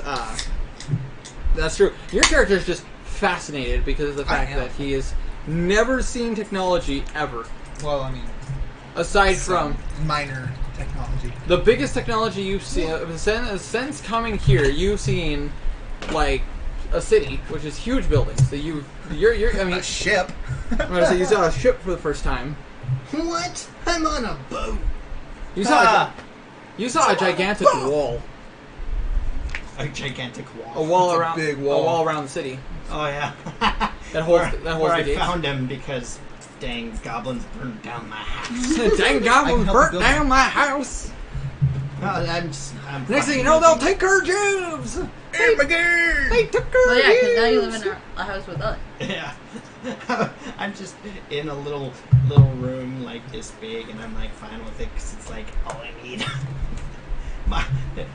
that's true. Your character is just fascinated because of the fact am. that he has never seen technology ever, Well, I mean, aside some from minor technology. the biggest technology you've seen. Since coming here, you've seen like a city, which is huge buildings. That I mean, A ship. so you saw a ship for the first time. What? I'm on a boat. You saw a gigantic wall. A gigantic wall. A wall It's a around big wall. A wall around the city. Oh yeah. That holds where the I gates. found him because dang goblins burned down my house. Dang goblins help burnt build down my house. I'm Next thing you know, they'll take our jobs. Hey, my girl! They took our Well, yeah, because now you jobs. live in a house with us. Yeah. I'm just in a little room like this big, and I'm like fine with it because it's like all I need.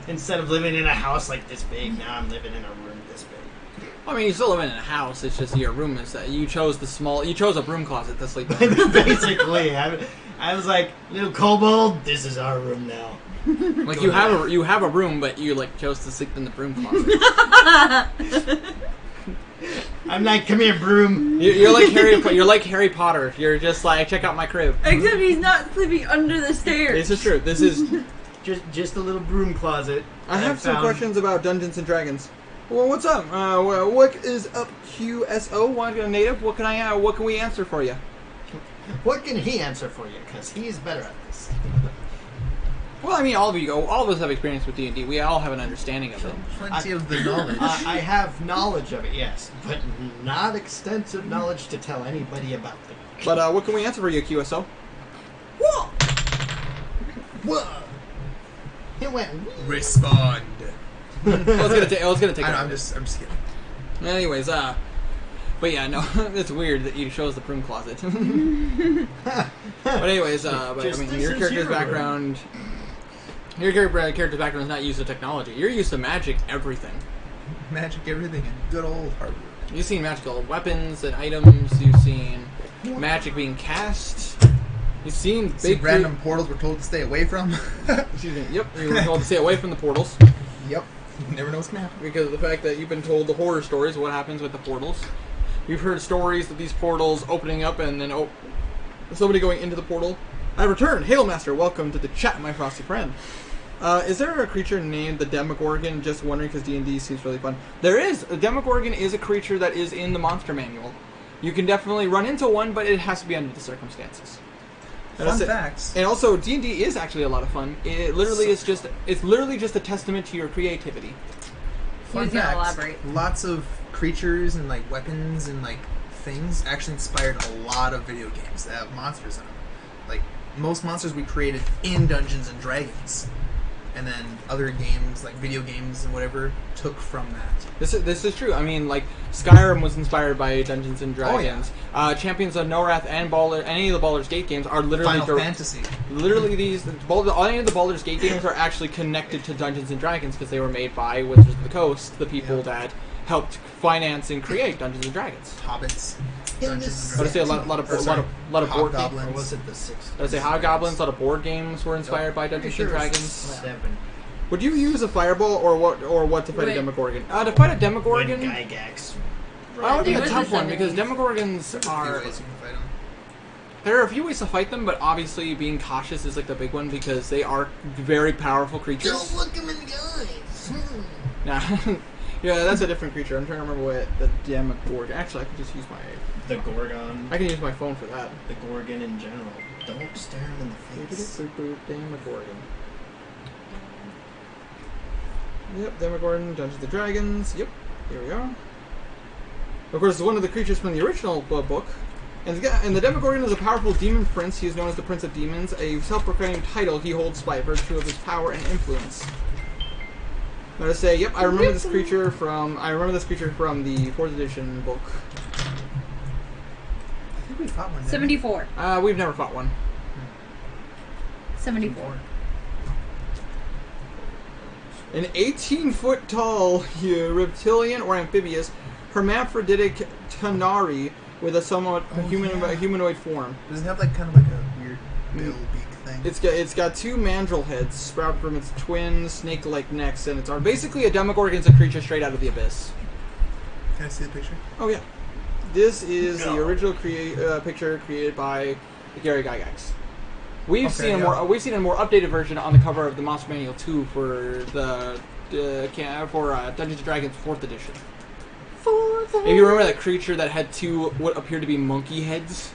Instead of living in a house like this big, now I'm living in a room this big. I mean, you still live in a house. It's just your room is that you chose a broom closet to sleep in. Basically, I was like, little kobold, this is our room now. Like you have a room, but you like chose to sleep in the broom closet. I'm like, come here, broom. You're like Harry Potter. You're just like, check out my crib. Except he's not sleeping under the stairs. This is true. This is. Just a little broom closet. I have some found. questions about Dungeons and Dragons. Well, what's up? What is up, QSO? What native? What can we answer for you? What can he answer for you? Because he's better at this. Well, I mean, all of us have experience with D&D. We all have an understanding of it. Plenty of the knowledge. I have knowledge of it, yes, but not extensive knowledge to tell anybody about it. But what can we answer for you, QSO? Whoa! Whoa! It went. Respond. It's gonna take. I'm just kidding. Anyways, but yeah, no, it's weird that you chose the broom closet. But anyways, but I Just mean, this your is character's your background. Your character's background is not used to technology. You're used to magic everything. Magic everything and good old hard work. You've seen magical weapons and items. You've seen magic being cast. You've seen See big random portals we're told to stay away from. Excuse me. Yep. You were told to stay away from the portals Yep. You never know what's gonna happen. because of the fact that you've been told the horror stories of what happens with the portals. You've heard stories of these portals opening up and then somebody going into the portal I returned. Hail, Master. Welcome to the chat, my frosty friend. Is there a creature named the Demogorgon? Just wondering because D&D seems really fun. There is. A Demogorgon is a creature that is in the monster manual. You can definitely run into one, but it has to be under the circumstances. Fun facts. And also, D&D is actually a lot of fun. It literally is just, it's literally just a testament to your creativity. Fun Who's gonna facts. elaborate? Lots of creatures and like weapons and like things actually inspired a lot of video games that have monsters in them. Like most monsters we created in Dungeons and Dragons, and then other games like video games and whatever took from that. This is true. I mean, like Skyrim was inspired by Dungeons and Dragons. Oh, yeah. Champions of Norath and any of the Baldur's Gate games are literally Final Fantasy. Literally, any of the Baldur's Gate games are actually connected to Dungeons and Dragons because they were made by Wizards of the Coast, the people that helped finance and create Dungeons and Dragons. Hobbits. In Dungeons the and I would say a lot of board Hobgoblins. Or was it the 6th? I would say Hobgoblins. A lot of board games were inspired by Dungeons and Dragons. 7. Would you use a fireball or what to fight a Wait. Demogorgon? To fight a When Demogorgon, Gygax. that would be It a was tough the one because 70s. Demogorgons There's a few are. ways you can fight 'em. There are a few ways to fight them, but obviously being cautious is like the big one because they are very powerful creatures. Don't look him in the eyes. Nah. Yeah, that's a different creature. I'm trying to remember what the Demogorgon. Actually, I can just use The Gorgon. I can use my phone for that. The Gorgon in general. Don't stare him in the face. Demogorgon. Yep, Demogorgon, Dungeons and Dragons. Yep, here we are. Of course, it's one of the creatures from the original book. And the Demogorgon is a powerful demon prince. He is known as the Prince of Demons, a self-proclaimed title he holds by virtue of his power and influence. I'm gonna say, yep, I remember this creature from the 4th edition book. I think we fought one. didn't we? 74. We've never fought one. 74. An 18-foot tall reptilian or amphibious hermaphroditic Tanari with a somewhat humanoid form. Does it have like kind of like a weird bill beak thing? It's got 2 mandrill heads sprouted from its twin snake-like necks, and it's basically a Demogorgon's a creature straight out of the abyss. Can I see the picture? Oh yeah, this is the original picture created by Gary Gygax. We've seen a more updated version on the cover of the Monster Manual 2 for the Dungeons and Dragons 4th edition. If you remember that creature that had 2 what appeared to be monkey heads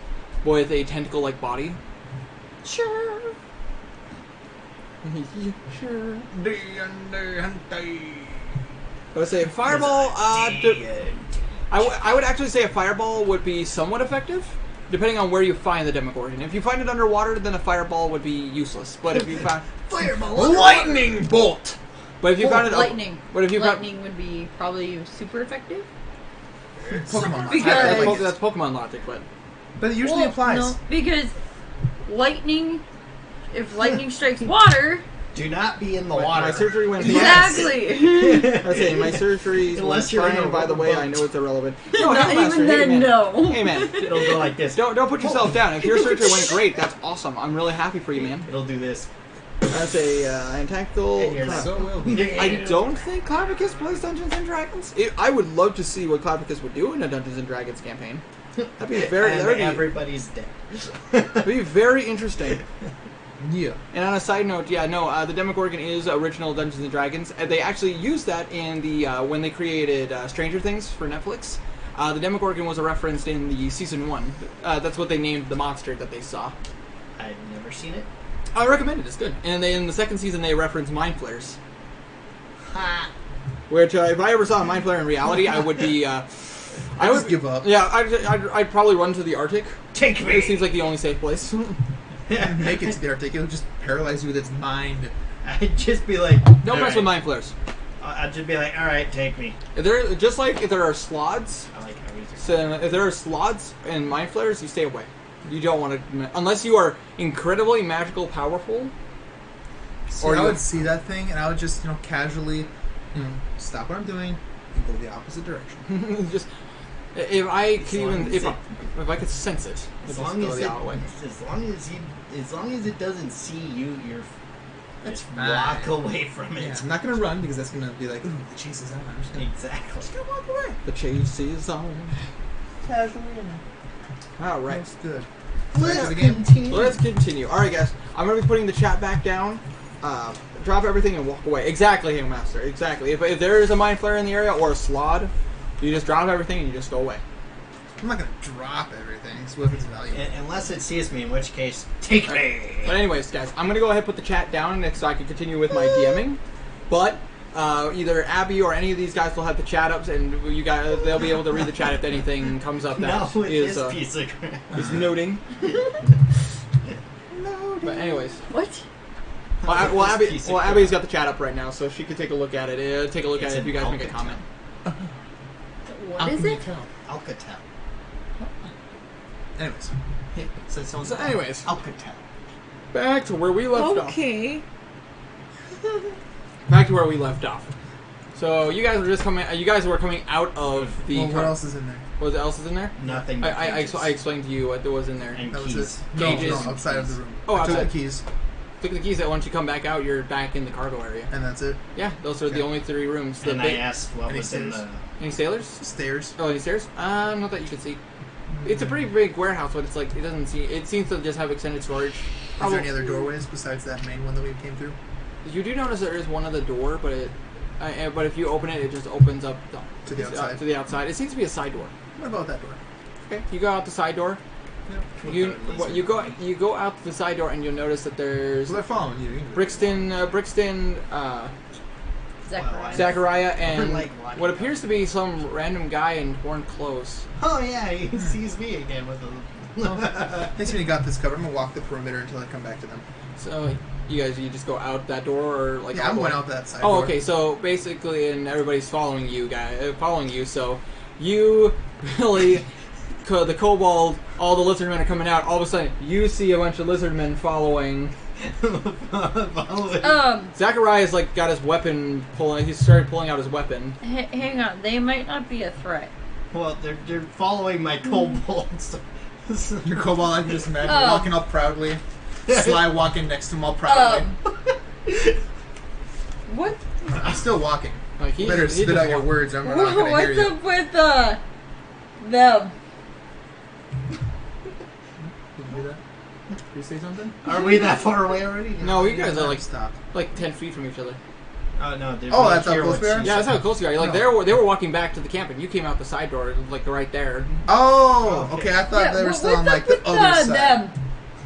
with a tentacle-like body. Sure. Sure. I would say fireball. I would actually say a fireball would be somewhat effective, depending on where you find the Demogorgon. If you find it underwater, then a fireball would be useless. But if you found Fireball. lightning bolt, but if you found it lightning. but if you found Lightning would be probably super effective. Pokemon. Because- that's Pokemon logic, but But it usually applies. No, because lightning, if lightning strikes water, Do not be in the my water. surgery went exactly. I say my surgery Unless went you're in fine. a By the way, rubber I boat. know it's irrelevant. Not Master, even then, man. no. Hey man, It'll go like this. don't put yourself down. If your surgery went great, that's awesome. I'm really happy for you, man. It'll do this. That's a tactical. And you're not. So will be. I don't think Clavicus plays Dungeons and Dragons. I would love to see what Clavicus would do in a Dungeons and Dragons campaign. That'd be Everybody's dead. that'd be very interesting. Yeah. And on a side note, the Demogorgon is original Dungeons and Dragons. They actually used that in the when they created Stranger Things for Netflix. The Demogorgon was referenced in the season 1. That's what they named the monster that they saw. I've never seen it. I recommend it. It's good. And in the second season, they reference mind flares. Ha! Which, if I ever saw a mind flare in reality, I would be. I would give up. Yeah, I'd probably run to the Arctic. Take It me! seems like the only safe place. Make it to the Arctic. It'll just paralyze you with its mind. I'd just be like, Don't mess with mind flares. I'd just be like, alright, take me. If there are sloths, I like how he's so if there are sloths and mind flares, you stay away. You don't want to, unless you are incredibly magical, powerful. Or I would see that thing and I would just, casually, stop what I'm doing and go the opposite direction. Just if I could long even as if I could sense it, I'd As just long go as the other way. as long as it doesn't see you, you're That's just fine. walk away from it. Yeah, I'm not gonna run because that's gonna be like, ooh, the chase is on. I'm just Exactly. gonna walk away. The chase is on. Casually. All right. That's good. Let's begin. continue. Let's continue. All right, guys. I'm gonna be putting the chat back down. Drop everything and walk away. Exactly, Hangmaster. Exactly. If there is a mind flare in the area or a slod, you just drop everything and you just go away. I'm not gonna drop everything. So if it's valuable. Unless it sees me, in which case, take me. But anyways, guys, I'm gonna go ahead and put the chat down so I can continue with my DMing. But either Abby or any of these guys will have the chat ups, and you guys they'll be able to read the chat if anything comes up that No, it is is piece of crap. is noting. But anyways, What? well, Piece of crap. Abby's got the chat up right now, so she can take a look at it. Take a look It's at it if an you guys make a Alcatel. comment. What is it? Alcatel. Anyways, So anyways, Alcatel. back to where we left off. Okay. Back to where we left off. So you guys were just coming. You guys were coming out of the. well, what else is in there? What else is in there? Nothing. I explained to you what there was in there. And That was keys. it. No, Cages. no, outside of the room. Oh, I took outside. the keys, Took the keys that once you come back out, you're back in the cargo area. and that's it. Yeah, those are the Okay. only 3 rooms. The And I big- asked what Any was in stairs? the. any sailors? Stairs. Oh, any stairs? Not that you can see. It's a pretty big warehouse, but it's like it doesn't see. It seems to just have extended storage. Is there any other doorways besides that main one that we came through? You do notice there is one other door, but but if you open it, it just opens up To the outside. to the outside. It seems to be a side door. What about that door? Okay, you go out the side door. You go out the side door and you'll notice that there's So they're following you. Brixton, Zachariah. Zachariah, and Like walking what up. appears to be some random guy in worn clothes. Oh yeah, he sees me again with a. Thanks when you got this covered. I'm gonna walk the perimeter until I come back to them. So you just go out that door, or like Yeah, all I'm the going way- out that side. Oh, door. okay. So basically, and everybody's following you, following you. So you, Billy, the kobold, all the lizard men are coming out. All of a sudden, you see a bunch of lizard men following. Zachariah's like got his weapon pulling. He started pulling out his weapon. Hang on, they might not be a threat. Well, they're following my kobolds. Your kobold, I can just imagine Oh. walking up proudly. Sly walking next to him all proudly. What? I'm still walking. Like he Better he spit just out your walked- words. I'm not gonna hear What's you. up with them? Did you do that? Did you say something? Are we that far away already? No, you guys are like Stop. 10 feet from each other. Oh no. they're Oh, right that's how here close when we are? she Yeah, that's said- how close you are. Like No. they were walking back to the camp, and you came out the side door, like right there. Oh, Okay. okay. I thought they were still on like what's the up other with side.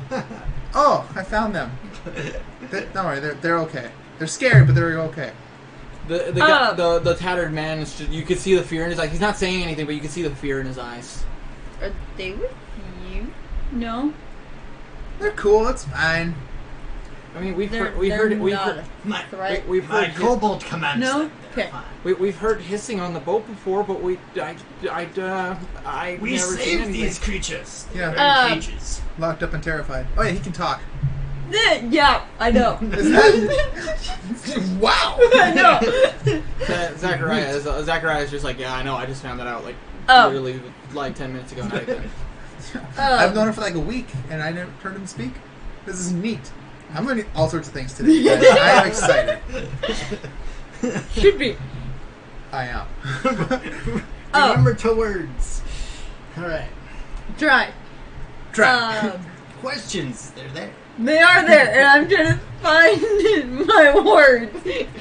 them? Oh, I found them. Don't worry, they're okay. They're scary, but they're okay. The tattered man is just, you can see the fear in his eyes. He's not saying anything, but you can see the fear in his eyes. Are they with you? No. They're cool. It's fine. I mean, we've They're heard not My, a threat. we've my heard kobold commands No? them. They're Okay. fine. we've heard hissing on the boat before, but We never seen saved anything. these creatures. Yeah. They're in cages. Locked up and terrified. Oh yeah, he can talk. Yeah, I know. Is that? Wow. I know. Zachariah is just like, yeah, I know. I just found that out like Oh. literally like 10 minutes ago. Not even. I've known him for like a week, and I never heard him speak. This is neat. I'm learning all sorts of things today, guys. I am excited. Should be. I am. Oh. Remember to words. All right. Try. Try. Questions. They're there. They are there, and I'm trying to find my words.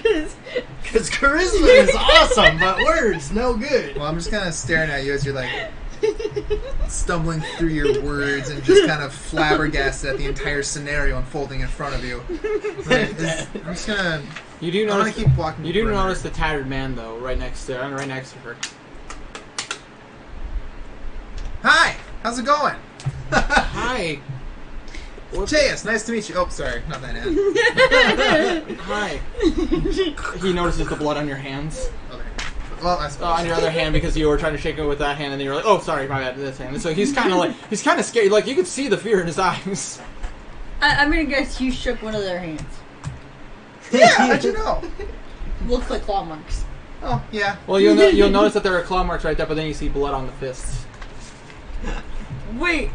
'Cause Because charisma is awesome, but words no good. Well, I'm just kind of staring at you as you're like stumbling through your words and just kind of flabbergasted at the entire scenario unfolding in front of you. I'm just gonna. You do I'm gonna notice. keep walking. You the do perimeter. notice the tattered man though, right next to her. Hi. How's it going? Hi. Chase, nice to meet you. Oh, sorry, not that hand. Hi. He notices the blood on your hands. Okay. Well, I suppose. On your other hand, because you were trying to shake it with that hand, and then you're like, "Oh, sorry, my bad." This hand. So he's kind of scared. Like you could see the fear in his eyes. I'm gonna guess you shook one of their hands. Yeah, how'd you know? Looks like claw marks. Oh, yeah. Well, you'll notice that there are claw marks right there, but then you see blood on the fists. Wait.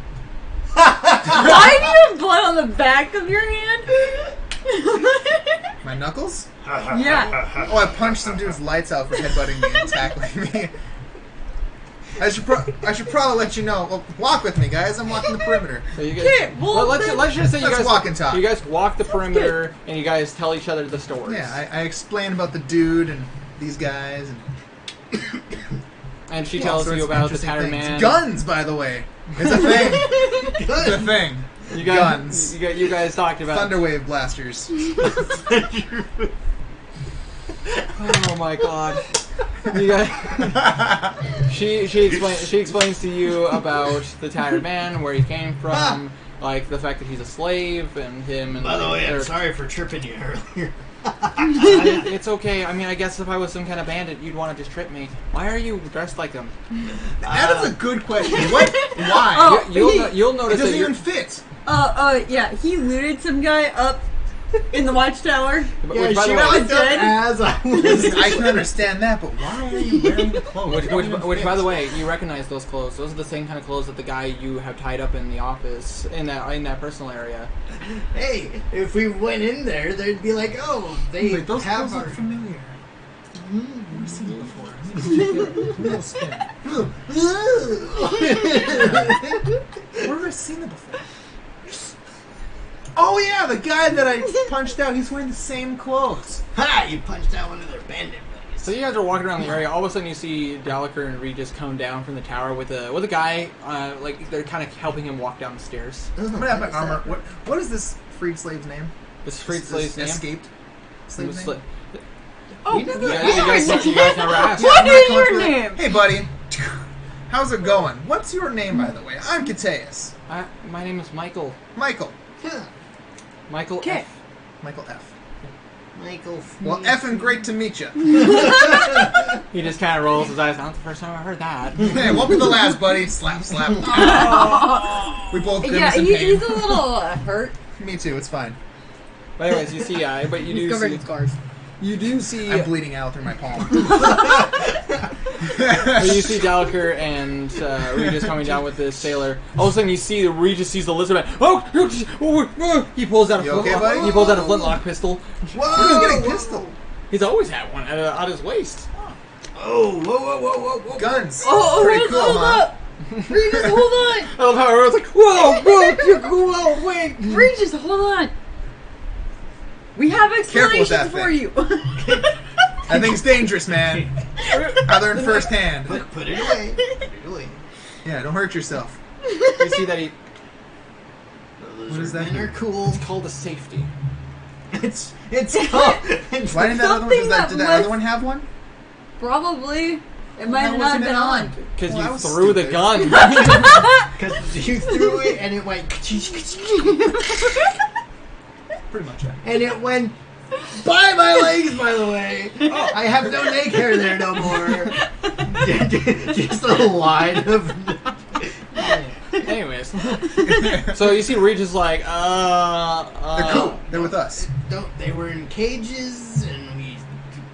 Why do you have blood on the back of your hand? My knuckles? Yeah. Oh, I punched some dude's lights out for headbutting me and tackling me. I should probably let you know. Well, walk with me, guys. I'm walking the perimeter. So you guys, Okay, well, let's just say you let's guys walk and talk. You guys walk the perimeter and you guys tell each other the stories. Yeah, I explain about the dude and these guys and she all tells sorts you of about the interesting tattered things. man. Guns, by the way, it's a thing. It's a thing. You guys, Guns. You guys talked about Thunderwave blasters. Oh my god. You guys, she explains to you about the tattered man, where he came from, like the fact that he's a slave, and him. And By the way, I'm sorry for tripping you earlier. It's okay. I mean, I guess if I was some kind of bandit, you'd want to just trip me. Why are you dressed like him? That is a good question. What? Why? Oh, You'll It notice that doesn't you're, even fit. Yeah, he looted some guy up in the watchtower. which, by the she way, walked up dead. as I was. I can understand that, but why are you wearing the clothes? which by the way, you recognize those clothes. Those are the same kind of clothes that the guy you have tied up in the office in that personal area. Hey, if we went in there, they'd be like, "Oh, they Wait, those have clothes our." look familiar. I've seen it before. Little spin. Where have I seen it before? Oh yeah, the guy that I punched out. He's wearing the same clothes. Ha! You punched out one of their bandit buddies. So you guys are walking around the area. All of a sudden, you see Dalaker and Regis come down from the tower with a guy. Like they're kind of helping him walk down the stairs. I'm gonna have my armor. What is this freed slave's name? This freed slave's name. Escaped slave's Sli- name. Oh, You never You guys never asked. What I'm not is going your through it. name? Hey, buddy. How's it going? What's your name, by the way? I'm Cateus. My name is Michael. Michael. Michael Okay. F. Michael F. Michael. Well, effing great to meet you. He just kind of rolls his eyes. Not the first time I heard that. Hey, won't be the last, buddy. Slap, slap. We both Yeah, grimace in he's pain. a little hurt. Me too. It's fine. But anyways, you see, but you He's do covered see. in scars. You do see. I'm bleeding out through my palm. But you see Dalaker and Regis coming down with this sailor. All of a sudden, you see Regis sees the lizard man. Oh! He pulls out a You okay, flintlock. buddy? He pulls out a flintlock pistol. Whoa! He's getting pistol. He's always had one out his waist. Oh, whoa. Guns. Oh, Pretty cool, hold huh? up! Regis, hold on! I love how everyone's like, "Whoa, whoa, wait!" Regis, hold on! We have Careful with that explanations for thing. you. That thing's dangerous, man. I learned firsthand. Put it away. Put it away. Yeah, don't hurt yourself. You see that he. What is that? Men are cool. It's called a safety. It's called. Why didn't that other one? Something Did that that other one have one? Probably. It might How have wasn't not it been on. Because Well, that you was threw the stupid. gun. Because you threw it and it went. Pretty much. Yeah. And it went by my legs, by the way. Oh, I have no neck hair there no more. Just a line of. Anyways. So you see Regis like, They're cool. They're with us. They were in cages and we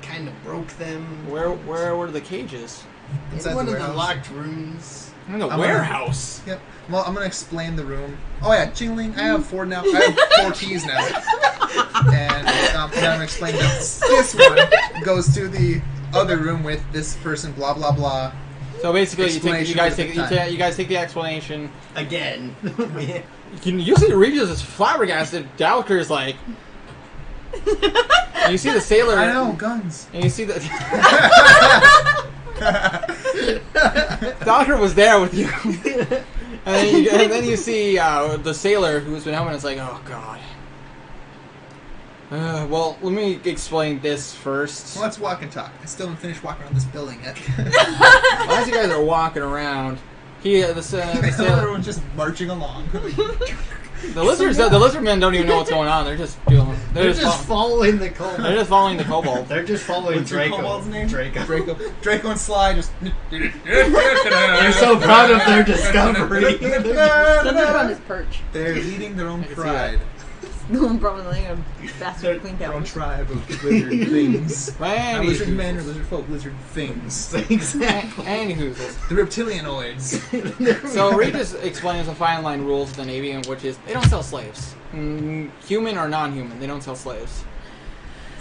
kind of broke them. Where were the cages? Inside In one the of the warehouse. locked rooms. In the I'm warehouse. Yep. Well, I'm gonna explain the room. Oh yeah, jingling. I have 4 now. I have 4 keys now. And I'm gonna explain that this one goes to the other room with this person. Blah blah blah. So basically, you Explanation guys for the time. take the explanation. Again. You see Regis is flabbergasted. Dalaker is like. And you see the sailor. I know guns. And you see the. Dalaker was there with you. And then you see the sailor who's been helping. It's like, oh god. Well, let me explain this first. Well, let's walk and talk. I still haven't finished walking around this building yet. As you guys are walking around, the sailor, Everyone's just marching along. the lizard men don't even know what's going on. They're just doing. They're just following the They're kobold. just following the kobold. They're just following What's your Draco. kobold's name? Draco. Draco and Sly just. They're so proud of their discovery. Something on his perch. They're leading their own can see pride. No one probably a bastard clean Their own cow. tribe of lizard things. Man, Not lizard men or lizard folk, lizard things. Exactly. Anywho, The reptilianoids. so Regis explains the fine line rules of the Navy, which is they don't sell slaves, human or non-human. They don't sell slaves.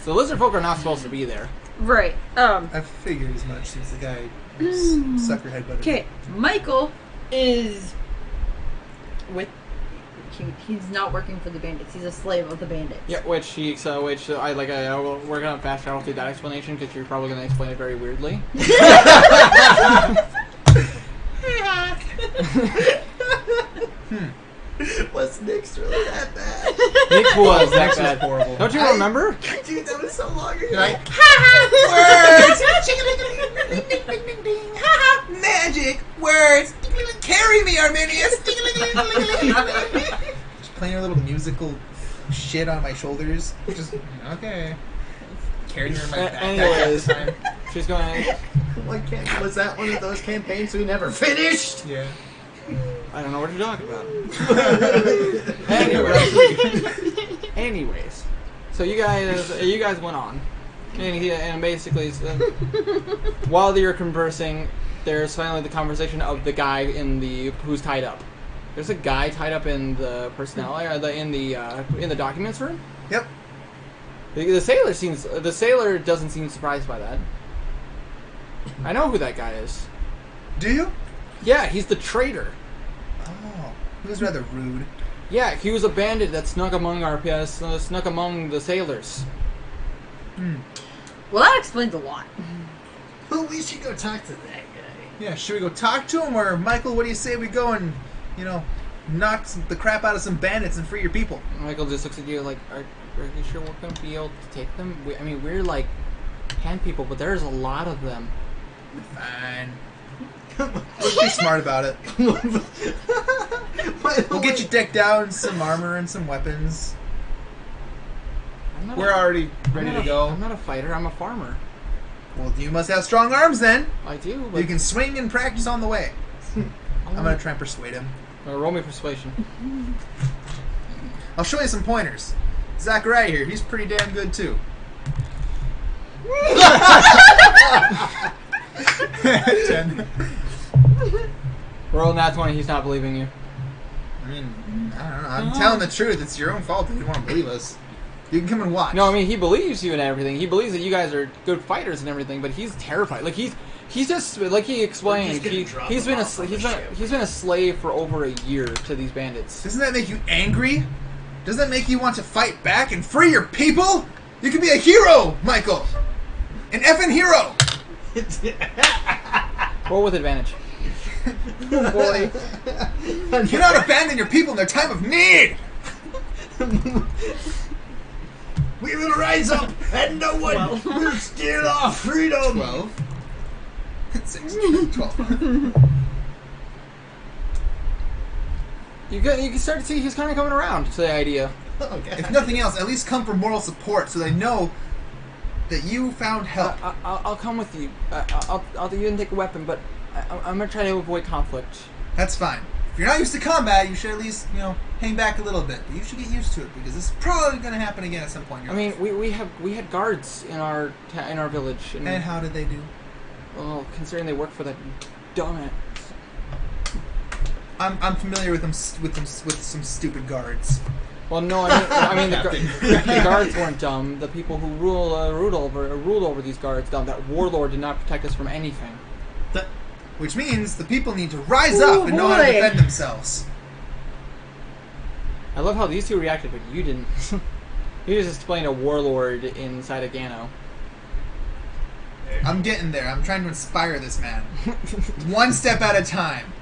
So lizard folk are not supposed to be there. Right. I figured as much since the guy was sucker headbutted. Okay, Michael is with. He's not working for the bandits. He's a slave of the bandits. Yeah, we're gonna fast travel through that explanation because you're probably gonna explain it very weirdly. Was Nick's really that bad? Nick was that Nick's was bad. horrible. Don't you remember? Dude, that was so long ago. Like, words! Magic words! Carry me, Arminius! Just playing a little musical shit on my shoulders. Just, okay. Carrying her in my backpack Anyways. all the time. She's going. Was that one of those campaigns we never finished? Yeah. I don't know what you're talking about. Anyways, so you guys went on, and basically, while you're conversing, there's finally the conversation of the guy who's tied up. There's a guy tied up in the personnel in the documents room. Yep. The sailor doesn't seem surprised by that. I know who that guy is. Do you? Yeah, he's the traitor. Oh, he was rather rude. Yeah, he was a bandit that snuck among the sailors. Well, that explains a lot. Well, we should go talk to that guy. Yeah, should we go talk to him, or Michael? What do you say we go and, knock the crap out of some bandits and free your people? Michael just looks at you like, are you sure we're going to be able to take them? We're like 10 people, but there's a lot of them. Fine. Let's be smart about it. We'll get you decked out in some armor and some weapons. We're already ready to go. I'm not a fighter, I'm a farmer. Well, you must have strong arms then. I do, but You can swing and practice on the way. I'm going to try and persuade him. roll me persuasion. I'll show you some pointers. Zachariah here, he's pretty damn good too. 10. Roll nat 20, he's not believing you. I mean, I don't know. I'm telling the truth. It's your own fault if you want to believe us. You can come and watch. No, he believes you and everything. He believes that you guys are good fighters and everything, but he's terrified. Like he's just like he explained. He's been a slave for over a year to these bandits. Doesn't that make you angry? Doesn't that make you want to fight back and free your people? You can be a hero, Michael. An effing hero. Roll with advantage. Oh boy. Do not abandon your people in their time of need. We will rise up, and no one will steal our freedom. 12. 16. 12. You can start to see he's kind of coming around to the idea. Okay. If nothing else, at least come for moral support so they know that you found help. I'll come with you. I'll even take a weapon, but I'm gonna try to avoid conflict. That's fine. If you're not used to combat, you should at least, hang back a little bit. But you should get used to it because this is probably going to happen again at some point in your life. We had guards in our village. And how did they do? Well, considering they work for that dumbass. I'm familiar with some stupid guards. Well, no, the guards weren't dumb. The people who ruled over these guards dumb. That warlord did not protect us from anything. Which means the people need to rise up and know how to defend themselves. I love how these two reacted, but you didn't. You just explained a warlord inside a Gano. I'm getting there. I'm trying to inspire this man. One step at a time.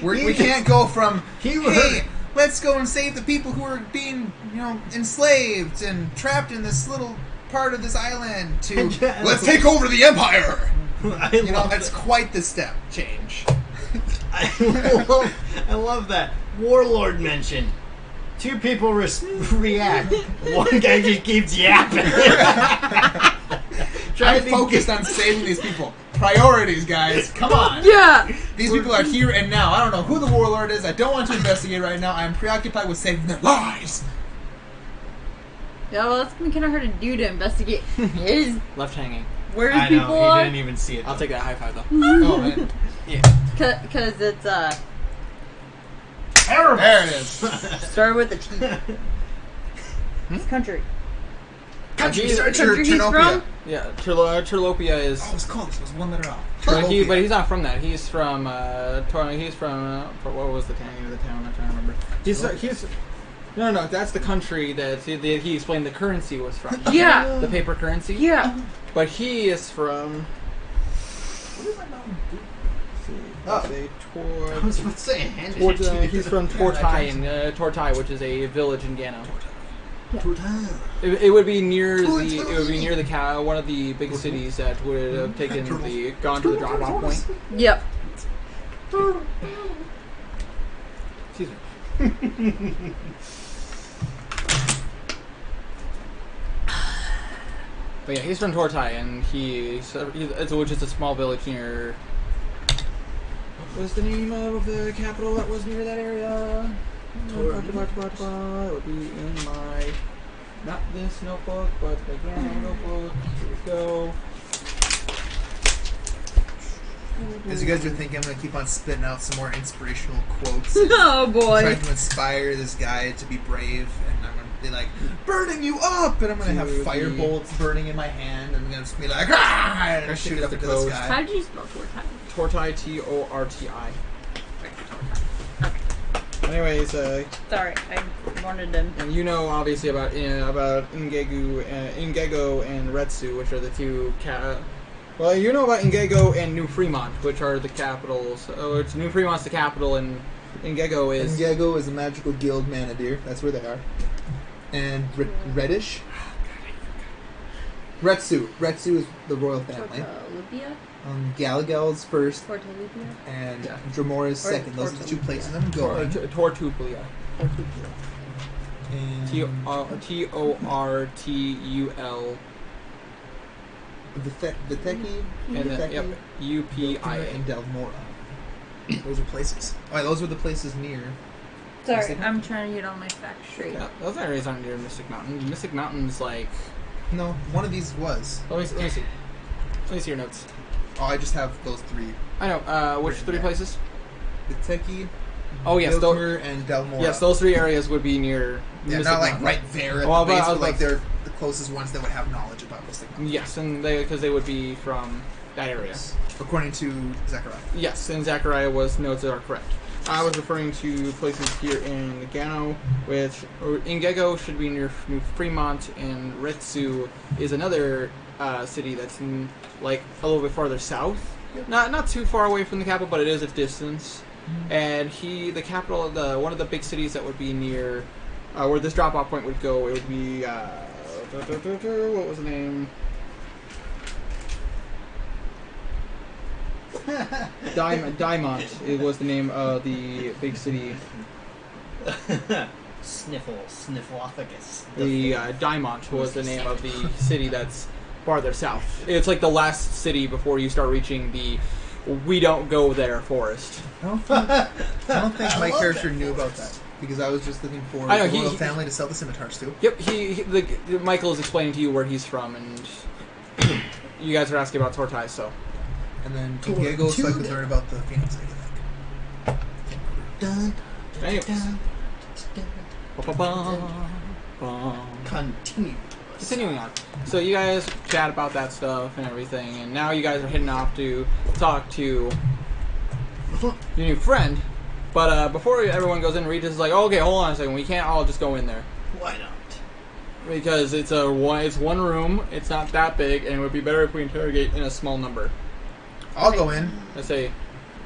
We can't go from, hey, let's go and save the people who are being, enslaved and trapped in this little part of this island to, let's take over the empire. That's quite the step change. I love that. Warlord mentioned. Two people react. One guy just keeps yapping. I'm focused on saving these people. Priorities, guys. Come on. Yeah. These people are here and now. I don't know who the warlord is. I don't want to investigate right now. I am preoccupied with saving their lives. Yeah, well, that's gonna be kind of hard to do to investigate his Left hanging. where I people know, are. he didn't even see it. I'll take that high five though. Oh, man. Yeah. Because it's Terrible. There it is. started with a T. It's country. Country he's, searcher, country he's Trinopia. from? yeah, Trilopia is. Oh, it's close. It was one letter off. But, Trilopia. he's not from that. He's from. What was the name of the town? I'm trying to remember. He's. No. That's the country that he explained the currency was from. Yeah. The paper currency. Yeah. But he is from. What is my mountain? I was about to say, handed it to you. He's from Tortai, which is a village in Ghana. Total. It would be near one of the big cities that would have gone to the drop-off point. Yep. Excuse me. But yeah, he's from Tortai, and which is a small village near. What was the name of the capital that was near that area? It would be in my, not this notebook, but the Ghana notebook. Here we go. As you guys are thinking, I'm going to keep on spitting out some more inspirational quotes. Oh boy. Trying to inspire this guy to be brave, and I'm going to be like, burning you up! And I'm going to have fire bolts burning in my hand, and I'm going to be like, ah! And I'm shoot it up into the How sky. did you spell Tortai? Tortai, Torti. Anyways, Sorry, I wanted them. and you know obviously about Ingego and Retsu, which are the two well, you know about Ingego and New Fremont, which are the capitals. Oh, it's New Fremont's the capital, and Ingego is. Ingego is a magical guild manadir. That's where they are. And Reddish? Retsu. Retsu is the royal family. Tortalupia? Galagal's first, Tortalupia? and Dramora's second. Those are the two places I'm going. Tortuplia. And Tortul. Viteki, And then, yep, Upia. and Delmora. Those are places. Oh, those were the places near. Sorry, Mystic I'm trying to get all my facts straight. Yeah, those areas aren't near Mystic Mountain. Mystic Mountain's like. No, one of these was. Let me see. Let me see your notes. Oh, I just have those three. I know. Which three places? Viteki, Oh yes, Biltmer, and Delmora. yes, those three areas would be near. Yeah, Mystic not like Mountain. right there at Well, the base, but I was but like about- they're the closest ones that would have knowledge about Mystic Mountain. Yes, and because they would be from that area. According to Zechariah. Yes, and Zachariah was notes that are correct. I was referring to places here in Gano, which Ingego should be near New Fremont, and Retsu is another city that's like a little bit farther south. Not too far away from the capital, but it is a distance. And the capital, one of the big cities that would be near where this drop-off point would go, it would be what was the name? Diamond. It was the name of the big city. Sniffleophagus. The Diamond was the name of the city that's farther south. It's like the last city before you start reaching the we don't go there forest. I don't think my character knew about that because I was just looking for I know, the royal family to sell the scimitars to. Yep, Michael is explaining to you where he's from, and you guys are asking about Tortai, so. And then Ingego so I could learn about the Phoenix, I think. Anyways. Continue. Continuing on. So you guys chat about that stuff and everything, and now you guys are heading off to talk to your new friend. But before everyone goes in, Regis is like, oh, okay, hold on a second. We can't all just go in there. Why not? Because it's one room, it's not that big, and it would be better if we interrogate in a small number. I'll go in. Let's say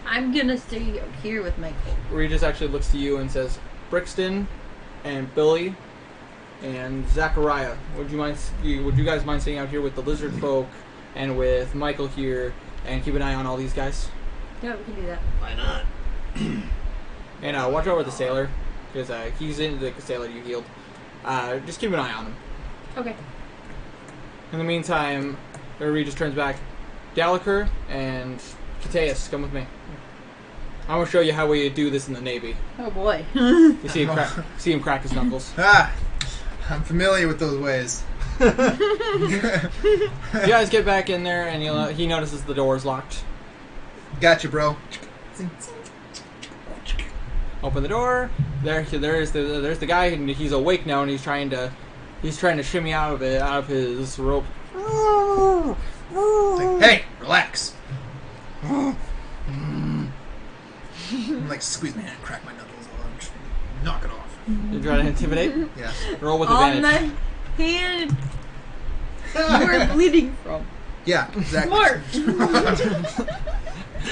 I'm gonna stay here with Michael. Regis actually looks to you and says, Brixton and Billy and Zachariah, would you guys mind staying out here with the lizard folk and with Michael here and keep an eye on all these guys? Yeah, we can do that. Why not? And watch over the sailor, because he's in the sailor you healed. Just keep an eye on him. Okay. In the meantime, Regis turns back. Gallagher and Cateus, come with me. I'm going to show you how we do this in the Navy. Oh boy. You see him crack his knuckles. Ah, I'm familiar with those ways. You guys get back in there, and he notices the door is locked. Gotcha, bro. Open the door. There's the guy, and he's awake now, and he's trying to He's trying to shimmy out of his rope. Like, hey, relax. I'm like, squeeze my hand, crack my knuckles, just knock it off. You're trying to intimidate? Yeah. Roll with On advantage. the hand you are bleeding from. Yeah, exactly. Smart.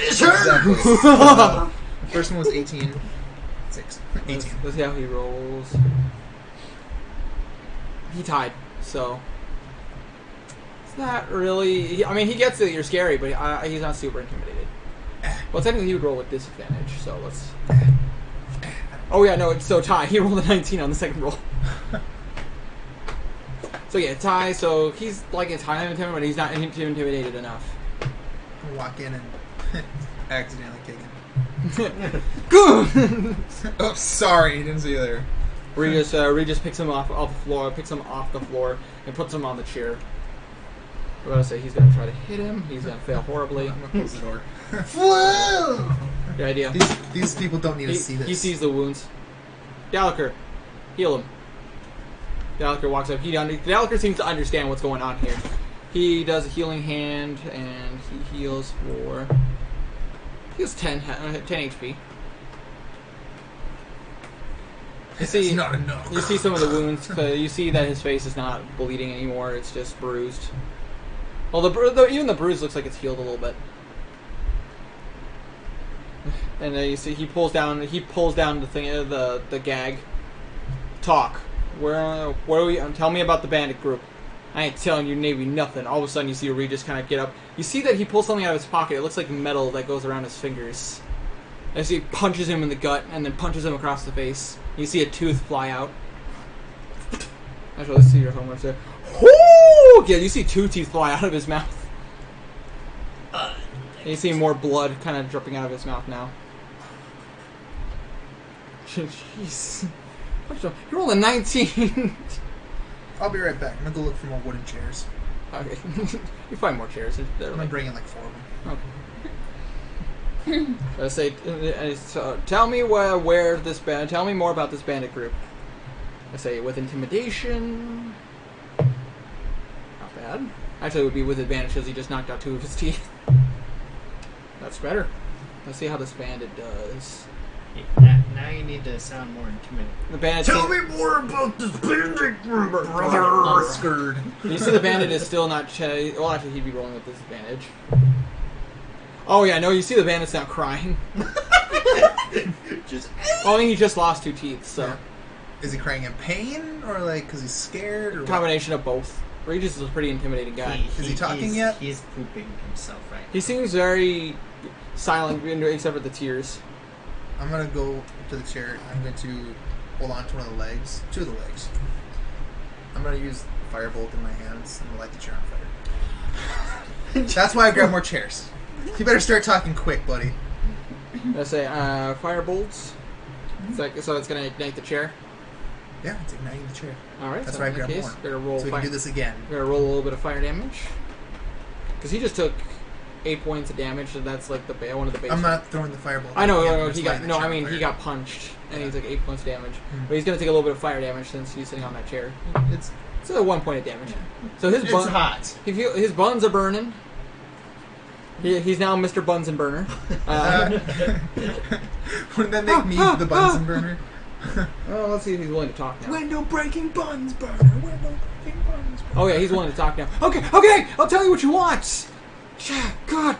Exactly. The first one was 18. 6. 18. Let's see how he rolls. He tied, so it's not really. I mean, he gets that you're scary, but he's not super intimidated. Well, technically, he would roll with disadvantage. So let's. Oh yeah, no, it's so tie. He rolled a 19 on the second roll. So yeah, tie. So he's like it's high intimidated, but he's not intimidated enough. I'll walk in and accidentally kick him. Good. Oh, sorry, didn't see you there. Regis picks him off the floor, and puts him on the chair. I'm gonna say he's gonna try to hit him. He's gonna fail horribly. I'm gonna close the door. Whoa! Good idea. These people don't need to see this. He sees the wounds. Gallagher, heal him. Gallagher walks up. Gallagher seems to understand what's going on here. He does a healing hand, and he heals for... He has 10 HP. That's not enough. You see some of the wounds. You see that his face is not bleeding anymore. It's just bruised. Well, even the bruise looks like it's healed a little bit. And you see he pulls down the thing, the gag. Talk. Where are we? Tell me about the bandit group. I ain't telling you Navy nothing. All of a sudden you see Regis kind of get up. You see that he pulls something out of his pocket. It looks like metal that goes around his fingers. And so he punches him in the gut and then punches him across the face. You see a tooth fly out. Actually, let's see your homework there. Whoo! Yeah, you see 2 teeth fly out of his mouth. And you see more blood kind of dripping out of his mouth now. Jeez. You rolled a 19. I'll be right back. I'm gonna go look for more wooden chairs. Okay. You find more chairs. They're I'm gonna like, bring in like 4 of them. okay. Tell me tell me more about this bandit group. I say with intimidation. Not bad. Actually, it would be with advantage because he just knocked out 2 of his teeth. That's better. Let's see how this bandit does. Now you need to sound more intimidating. The bandit. Tell me more about this bandit group, brother. Scared. You see, the bandit is still not. Well, actually, he'd be rolling with disadvantage. Oh yeah, no. You see, the bandit's now crying. Well, I mean, he just lost 2 teeth, so. Yeah. Is he crying in pain or like because he's scared or Combination of both. Regis is a pretty intimidating guy. Is he talking yet? He's pooping himself right He seems very silent, except for the tears. I'm gonna go to the chair. I'm going to hold on to one of the legs, 2 of the legs. I'm gonna use firebolt in my hands and light the chair on fire. That's why I grab more chairs. You better start talking quick, buddy. Let's say fire bolts. So it's gonna ignite the chair. Yeah, it's igniting the chair. All right. That's so why I in that grab case, more. Gotta roll So we fire. can do this again. We're gonna roll a little bit of fire damage. Because he just took 8 points of damage, so that's like one of the base. I'm not throwing the firebolt. I know. Yeah, No, I'm he just got. lighting the No, chair I on mean fire. he got punched, and he took 8 points of damage. Mm. But he's gonna take a little bit of fire damage since he's sitting on that chair. It's It's a 1 point of damage. So his It's bun, hot. his buns are burning. He's now Mr. Bunsen Burner. Wouldn't that make me the Bunsen burner? Well, let's see if he's willing to talk now. Window breaking buns burner. Window breaking buns burner. Oh yeah, he's willing to talk now. Okay, I'll tell you what you want. God.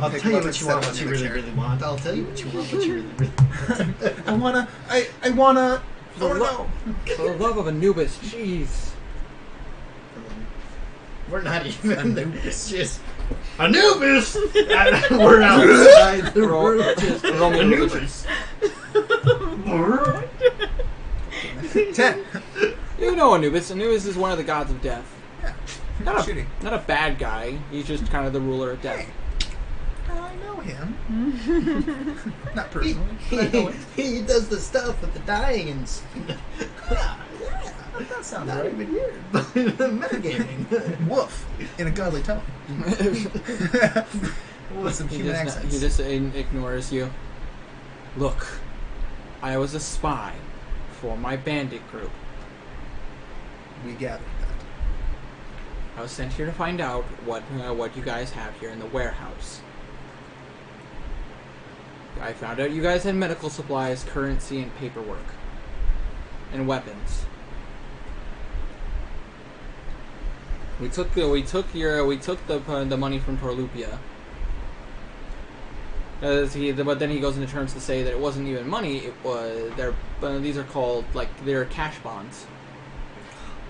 I'll tell you what you want, what you really, really want. I'll tell you what you want, what you really, really want. I wanna For the love of Anubis, jeez. We're not even. It's just Anubis. We're outside the Roll- room. Just roll me a Anubis. 10. You know Anubis. Anubis is one of the gods of death. Yeah. Not Shooting. a bad guy. He's just kind of the ruler of death. Hey. I know him. Not personally. but I know him. He does the stuff with the dying and. That sounds not even weird. Metagaming. Woof. In a godly tone. With some human accents. He just ignores you. Look, I was a spy for my bandit group. We gathered that. I was sent here to find out what you guys have here in the warehouse. I found out you guys had medical supplies, currency, and paperwork, and weapons. We took the money from Torlupia. But then he goes into terms to say that it wasn't even money. It was these are called they're cash bonds,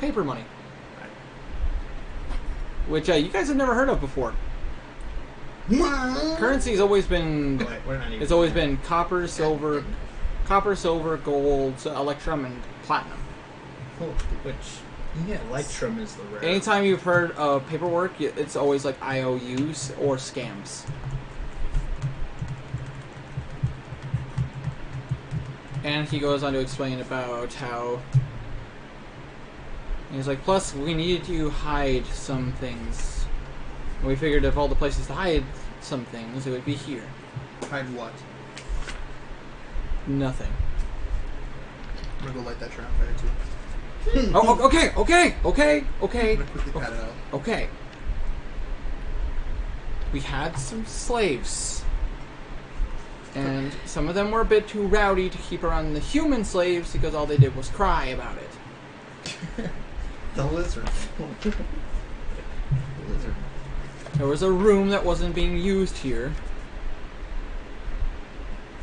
paper money, which you guys have never heard of before. Currency's always been been copper, silver, gold, electrum, and platinum. Which electrum is the rare. Anytime you've heard of paperwork, it's always like IOUs or scams. And he goes on to explain about how he's like, plus we needed to hide some things. And we figured if all the places to hide some things, it would be here. Hide what? Nothing. I'm gonna go light that shrine fire too. Oh, okay. I'm gonna quickly pat it out. Okay. We had some slaves. And some of them were a bit too rowdy to keep around the human slaves because all they did was cry about it. The lizard. The lizard. There was a room that wasn't being used here.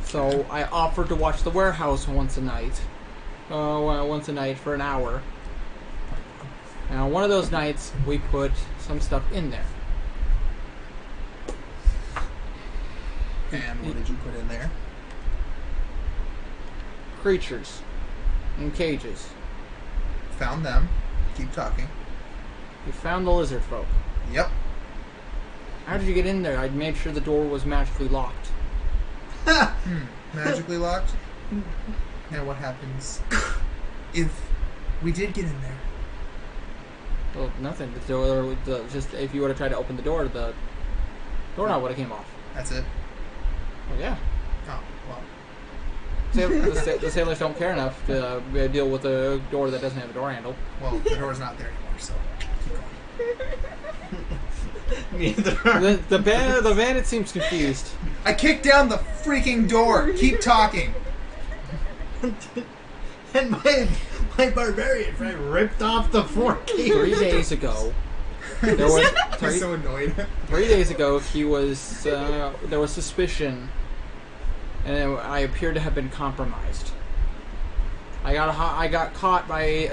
So I offered to watch the warehouse once a night. Once a night for an hour. And on one of those nights, we put some stuff in there. And what did you put in there? Creatures. In cages. Found them. Keep talking. We found the lizard folk. Yep. How did you get in there? I made sure the door was magically locked. Magically locked? And what happens if we did get in there? Well, nothing. The door, just if you would have tried to open the doorknob would have came off. That's it? Well, yeah. Oh, well. The sailors don't care enough to deal with a door that doesn't have a door handle. Well, the door's not there anymore, so keep Neither. The bandit seems confused. I kicked down the freaking door! Keep talking! And my barbarian friend ripped off the 4 keys. 3 days ago, there was I'm so annoyed. 3 days ago he was there was suspicion, and I appeared to have been compromised. I got caught by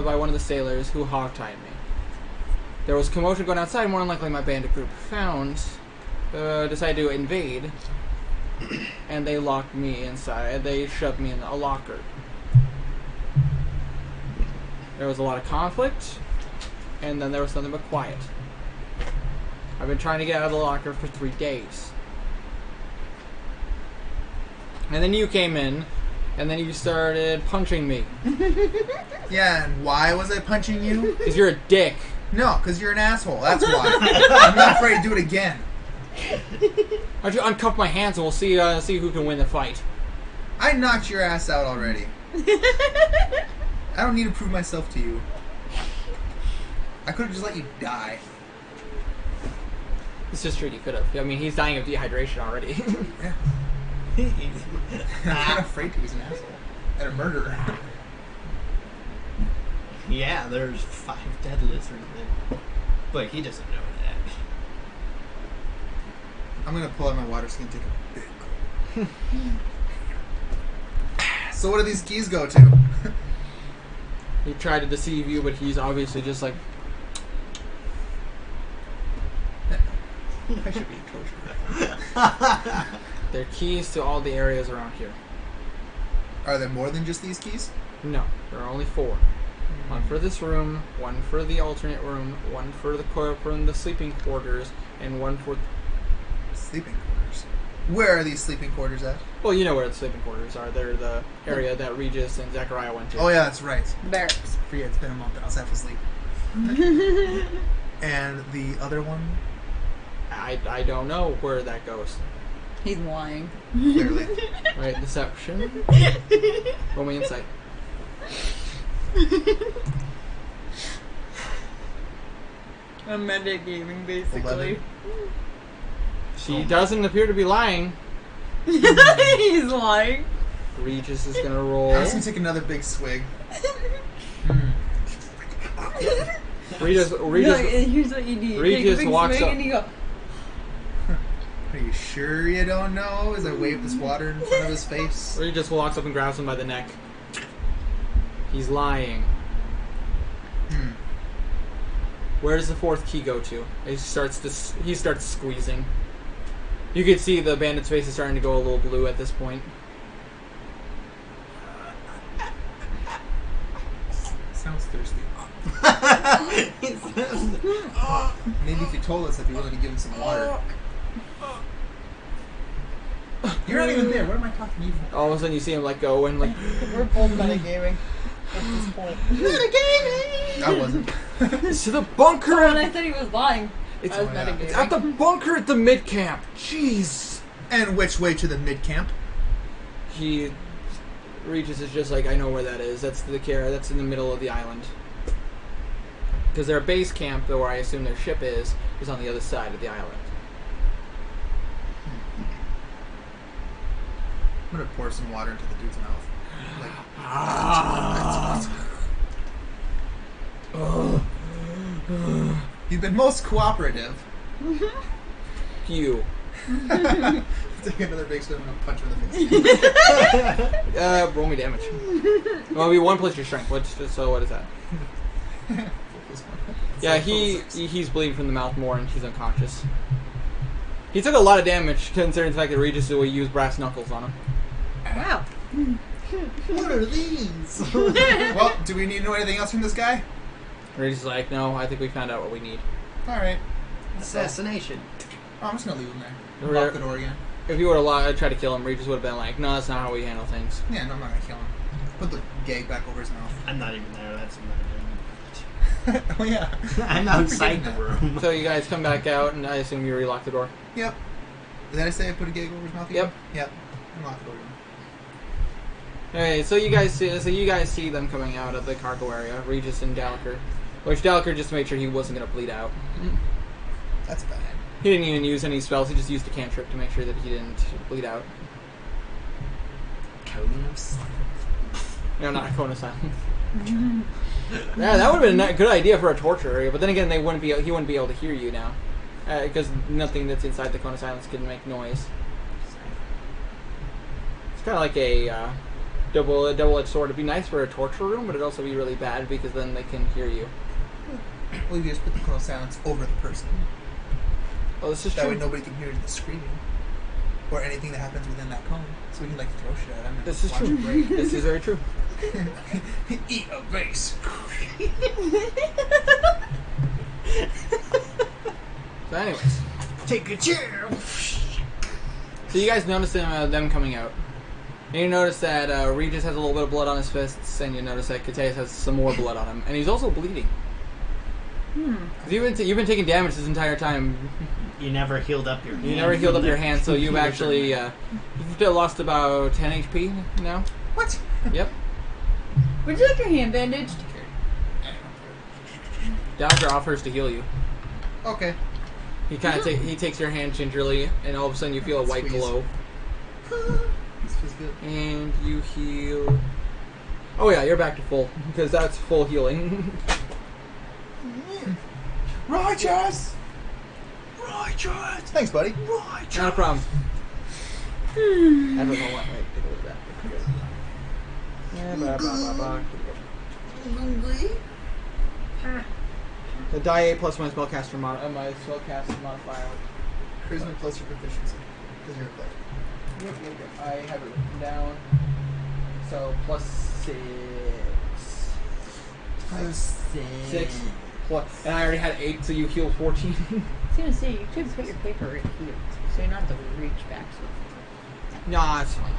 by one of the sailors who hogtied me. There was commotion going outside. More than likely, my bandit group decided to invade, and they locked me inside. They shoved me in a locker. There was a lot of conflict, and then there was nothing but quiet. I've been trying to get out of the locker for 3 days. And then you came in, and then you started punching me. Yeah, and why was I punching you? Because you're a dick. No, because you're an asshole. That's why. I'm not afraid to do it again. Why don't you uncuff my hands and we'll see who can win the fight. I knocked your ass out already. I don't need to prove myself to you. I could have just let you die. It's just true, you could have. I mean, he's dying of dehydration already. Yeah. I'm not afraid to. He's an asshole. And a murderer. Yeah, there's 5 dead lizards then. But he doesn't know that. I'm going to pull out my water skin and take a big gulp. So what do these keys go to? He tried to deceive you, but he's obviously just like... I should be kosher. They're keys to all the areas around here. Are there more than just these keys? No, there are only 4. One for this room, one for the alternate room, one for the sleeping quarters, and one for... Sleeping quarters. Where are these sleeping quarters at? Well, you know where the sleeping quarters are. They're the area that Regis and Zachariah went to. Oh yeah, that's right. Barracks. I forget, it's been a month. I was half asleep. And the other one? I don't know where that goes. He's lying. Clearly. Right, deception. Roll me insight. I'm metagaming, basically. 11. She doesn't appear to be lying. He's lying. Regis is gonna roll. I'm just gonna take another big swig. Regis, No, here's what you do. You take a Regis big walks swig up. and you go, Are you sure you don't know? As I wave this water in front of his face. Regis walks up and grabs him by the neck. He's lying. Where does the fourth key go to? He starts squeezing. You can see the bandit's face is starting to go a little blue at this point. Sounds thirsty. Maybe if you told us, I'd be willing to give him some water. You're not even there. What am I talking to you for? All of a sudden, you see him let go and like. we're both metagaming at this point. Metagaming! I wasn't. It's to the bunker. Oh, and I said he was lying. It's, I was yeah. metagaming. it's at the bunker at the mid camp. Jeez. And which way to the mid camp? Regis is just like, I know where that is. That's that's in the middle of the island. Because their base camp, where I assume their ship is on the other side of the island. I'm gonna pour some water into the dude's mouth. Like, you've been most cooperative. You. Take another big swim and I'll punch him in the face. Roll me damage. Well, it'll be 1 plus your strength. So what is that? Yeah, he's bleeding from the mouth more and he's unconscious. He took a lot of damage considering the fact that Regis used brass knuckles on him. Wow. What are these? Well, do we need to know anything else from this guy? Regis is like, no, I think we found out what we need. Alright. Assassination. Oh, I'm just gonna leave him there. Right. Lock the door again. If you would have tried to kill him, Regis would have been like, no, that's not how we handle things. Yeah, no, I'm not gonna kill him. Put the gag back over his mouth. I'm not even there. That's Oh yeah. I'm outside the room. So you guys come back out, and I assume you relock the door. Yep. Did I say I put a gag over his mouth again? Yep. Yep. Unlock the door again. Okay, so you guys see them coming out of the cargo area, Regis and Dalaker. Which Dalaker just made sure he wasn't gonna bleed out. That's bad. He didn't even use any spells. He just used a cantrip to make sure that he didn't bleed out. Cones. No, not a cone of silence. Yeah, that would have been a good idea for a torture area, but then again, he wouldn't be able to hear you now, because nothing that's inside the cone of silence can make noise. It's kind of like a double-edged sword. It'd be nice for a torture room, but it'd also be really bad because then they can hear you. Well, you just put the cone of silence over the person. Oh, this is That way true. nobody can hear the screaming. Or anything that happens within that cone. So we can like throw shit at him and This is watch true. him break. This is very true. Eat a vase. So, anyways, Take a chair. so you guys notice them coming out. And you notice that Regis has a little bit of blood on his fists, and you notice that Kateas has some more blood on him, and he's also bleeding. 'Cause you've been taking damage this entire time. You never healed up your hand. You never healed up your hand, so you've actually you've lost about 10 HP now. What? Yep. Would you like your hand bandaged? Doctor offers to heal you. Okay. He kind of he takes your hand gingerly, and all of a sudden you feel a white Squeeze. glow, This feels good. and you heal. Oh yeah, you're back to full because that's full healing. Righteous! Righteous! Thanks, buddy. Righteous! Not a problem. I don't know what. Wait, take a look at that. Yeah, blah, blah, blah, blah. The die 8 plus my spellcaster my spellcast modifier. Charisma plus your proficiency. Because you're a player. Yep. I have it written down. So plus 6. Plus 6 plus, and I already had 8, so you heal 14. I was gonna say, you could put your paper right here, so you don't have to reach back so Nah, it's fine.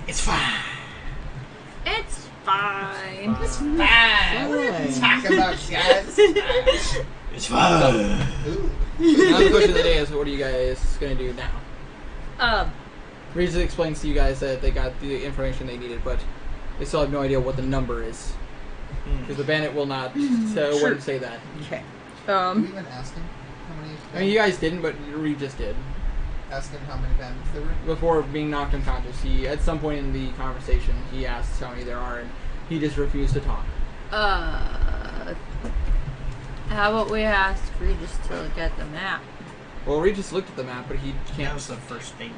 It's fine. It's fine. It's fine. Talk about guys. It's fine. Ooh. Now the question of the day is, what are you guys gonna do now? Regis explains to you guys that they got the information they needed, but they still have no idea what the number is. Because the bandit will not wouldn't say that. Okay. Did we even ask him how many? I mean, you guys didn't, but Reed just did. Ask him how many bandits there were. Before being knocked unconscious, he at some point in the conversation he asked how many there are, and he just refused to talk. How about we ask Regis to look at the map? Well, Reed just looked at the map, but he That can't. was the first thing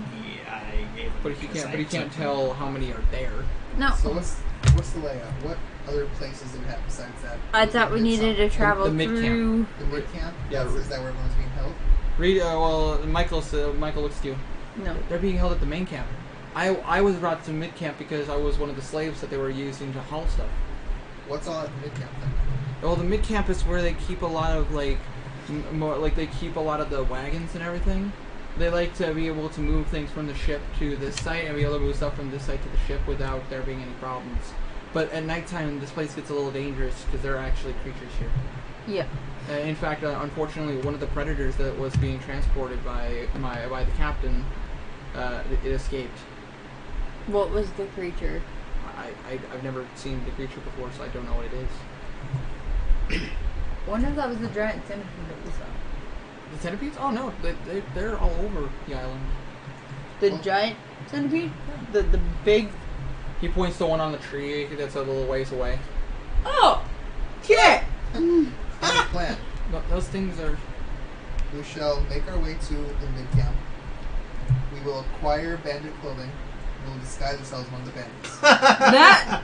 I gave him. But he because can't. I But he can't took tell how many are there. No. So what's the layout? What other places do we have besides that? I thought we needed to travel the mid-camp. through. The mid camp. Yeah. Is that where everyone's being held? Reed. Well, Michael looks at you. No. They're being held at the main camp. I was brought to mid camp because I was one of the slaves that they were using to haul stuff. What's all at the mid camp then? Well, the mid camp is where they keep a lot of like, more like they keep a lot of the wagons and everything. They like to be able to move things from the ship to this site and be able to move stuff from this site to the ship without there being any problems. But at nighttime, this place gets a little dangerous because there are actually creatures here. Yeah. In fact, unfortunately, one of the predators that was being transported by the captain, it escaped. What was the creature? I've never seen the creature before, so I don't know what it is. I wonder if that was the giant centipede that we saw. The centipedes? Oh no, they're all over the island. The giant centipede? The big. He points to one on the tree that's a little ways away. Oh! Yeah! Here's the plan. Those things are. We shall make our way to the mid camp. We will acquire bandit clothing. We will disguise ourselves among the bandits. That!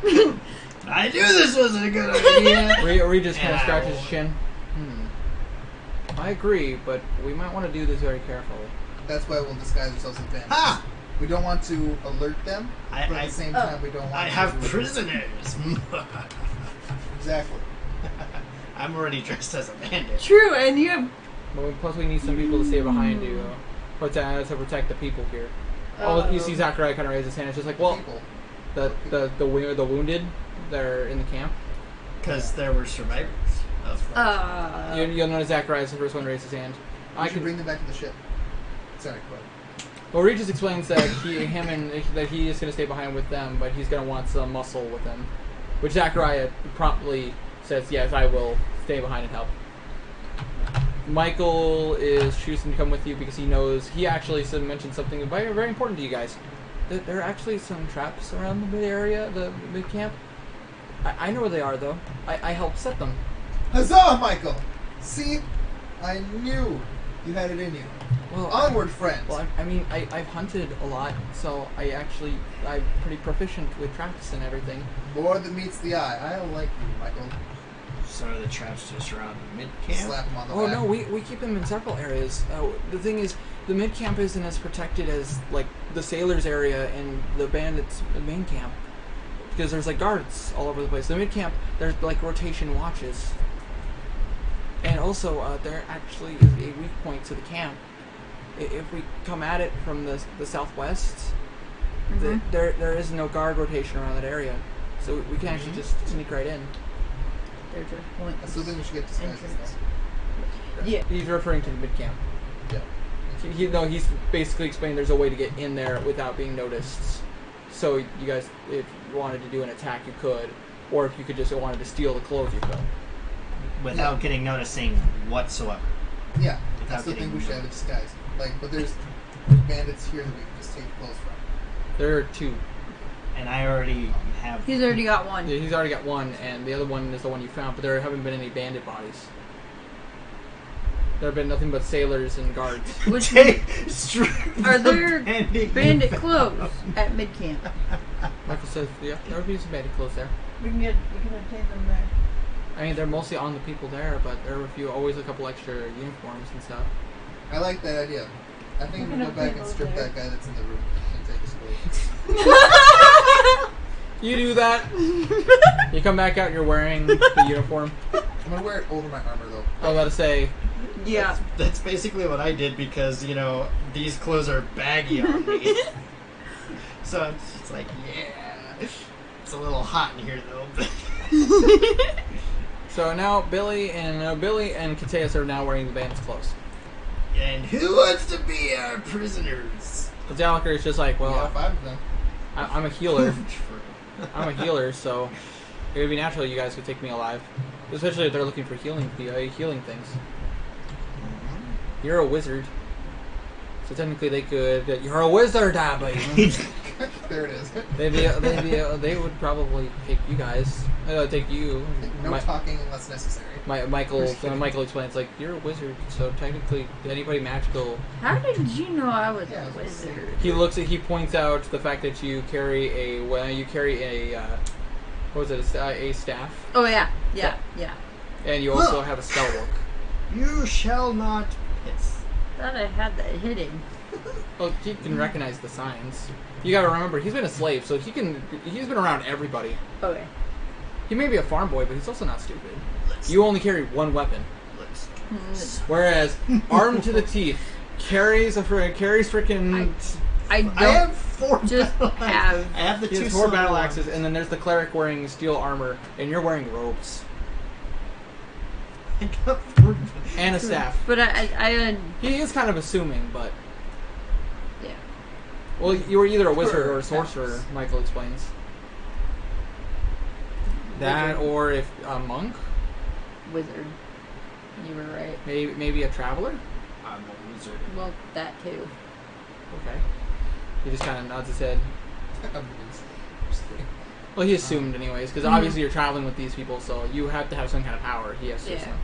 I knew this wasn't a good idea. Reed just kind of Ow. scratches his chin. I agree, but we might want to do this very carefully. That's why we'll disguise ourselves as bandits. Ha! We don't want to alert them, but at I- the same time, we don't want I to have alert them. prisoners. Exactly. I'm already dressed as a bandit. True, and you have. But plus, we need some people to stay behind you to protect the people here. Oh, you see Zachariah kind of raise his hand. It's just like, well, People. the wounded that are in the camp. Because there were survivors. You'll notice Zachariah is the first one to raise his hand. I can bring them back to the ship. Sorry, go ahead. Well, Regis explains that he is going to stay behind with them, but he's going to want some muscle with them. Which Zachariah promptly says, yes, I will stay behind and help. Michael is choosing to come with you because he knows, he actually mentioned something very, very important to you guys. There are actually some traps around the mid area, the mid camp. I know where they are, though. I helped set them. Huzzah, Michael! See? I knew you had it in you. Well, Onward, friends! Well, I mean, I've hunted a lot, so I'm pretty proficient with traps and everything. More than meets the eye. I like you, Michael. So are the traps just around the mid-camp? Slap him on the Oh back. no, we keep them in several areas. The thing is, the mid camp isn't as protected as like the sailors area and the bandits main camp, because there's like guards all over the place. The mid camp, there's like rotation watches, and also there actually is a weak point to the camp. If we come at it from the southwest, there is no guard rotation around that area, so we can actually just sneak right in. There's a point. I still think we should get disguises, Entrance. though. Yeah. He's referring to the mid camp. Yeah. He's basically explaining there's a way to get in there without being noticed. So you guys, if you wanted to do an attack, you could, or if you could just wanted to steal the clothes, you could. Without getting noticing whatsoever. Yeah. I Without still think getting we should have a disguise. Like, but there's bandits here that we can just take clothes from. There are two. And I already have... He's already got one. Yeah, he's already got one, and the other one is the one you found. But there haven't been any bandit bodies. There have been nothing but sailors and guards. Which are there bandit clothes at mid camp? Michael says, "Yeah, there would be some bandit clothes there. We can obtain them there. I mean, they're mostly on the people there, but there are always a couple extra uniforms and stuff." I like that idea. I think We we'll can go back upgrade and strip those that guy that's in the room and take his clothes. You do that. You come back out, you're wearing the uniform. I'm gonna wear it over my armor, though. I was about to say, Yeah. That's basically what I did because, these clothes are baggy on me. So it's like, yeah. It's a little hot in here, though. so now Billy and Kateas are now wearing the bandit's clothes. And who wants to be our prisoners? The Gallagher is just like, We got well, 5 of them. I'm a healer. True. I'm a healer, so It would be natural you guys could take me alive. Especially if they're looking for healing things. You're a wizard. So technically they could... You're a wizard, baby! There it is. They would probably take you guys. Take you. No talking unless necessary. Michael explains, like, you're a wizard, so technically anybody magical... How did you know I was Yeah, a wizard? He points out the fact that you carry a... what was it? A staff? Oh, yeah. And you also have a spell book. You shall not piss. Thought I had that hidden. Well, he can recognize the signs. You gotta remember, he's been a slave, so he's been around everybody. Okay. He may be a farm boy, but he's also not stupid. You only carry one weapon. Whereas, armed to the teeth, carries freaking... I don't I have 4 just battle axes. have... I have the He 2 has 4 silver battle ones. axes, and then there's the cleric wearing steel armor, and you're wearing robes. I got 4 And a staff. But I He is kind of assuming, but... yeah. Well, you were either a wizard or a sorcerer, Michael explains. That, or if a monk, Wizard. You were right. maybe a traveler. I'm a wizard. Well, that too. Okay. He just kind of nods his head. Well, he assumed anyways, because obviously you're traveling with these people, so you have to have some kind of power. He has to. Yeah.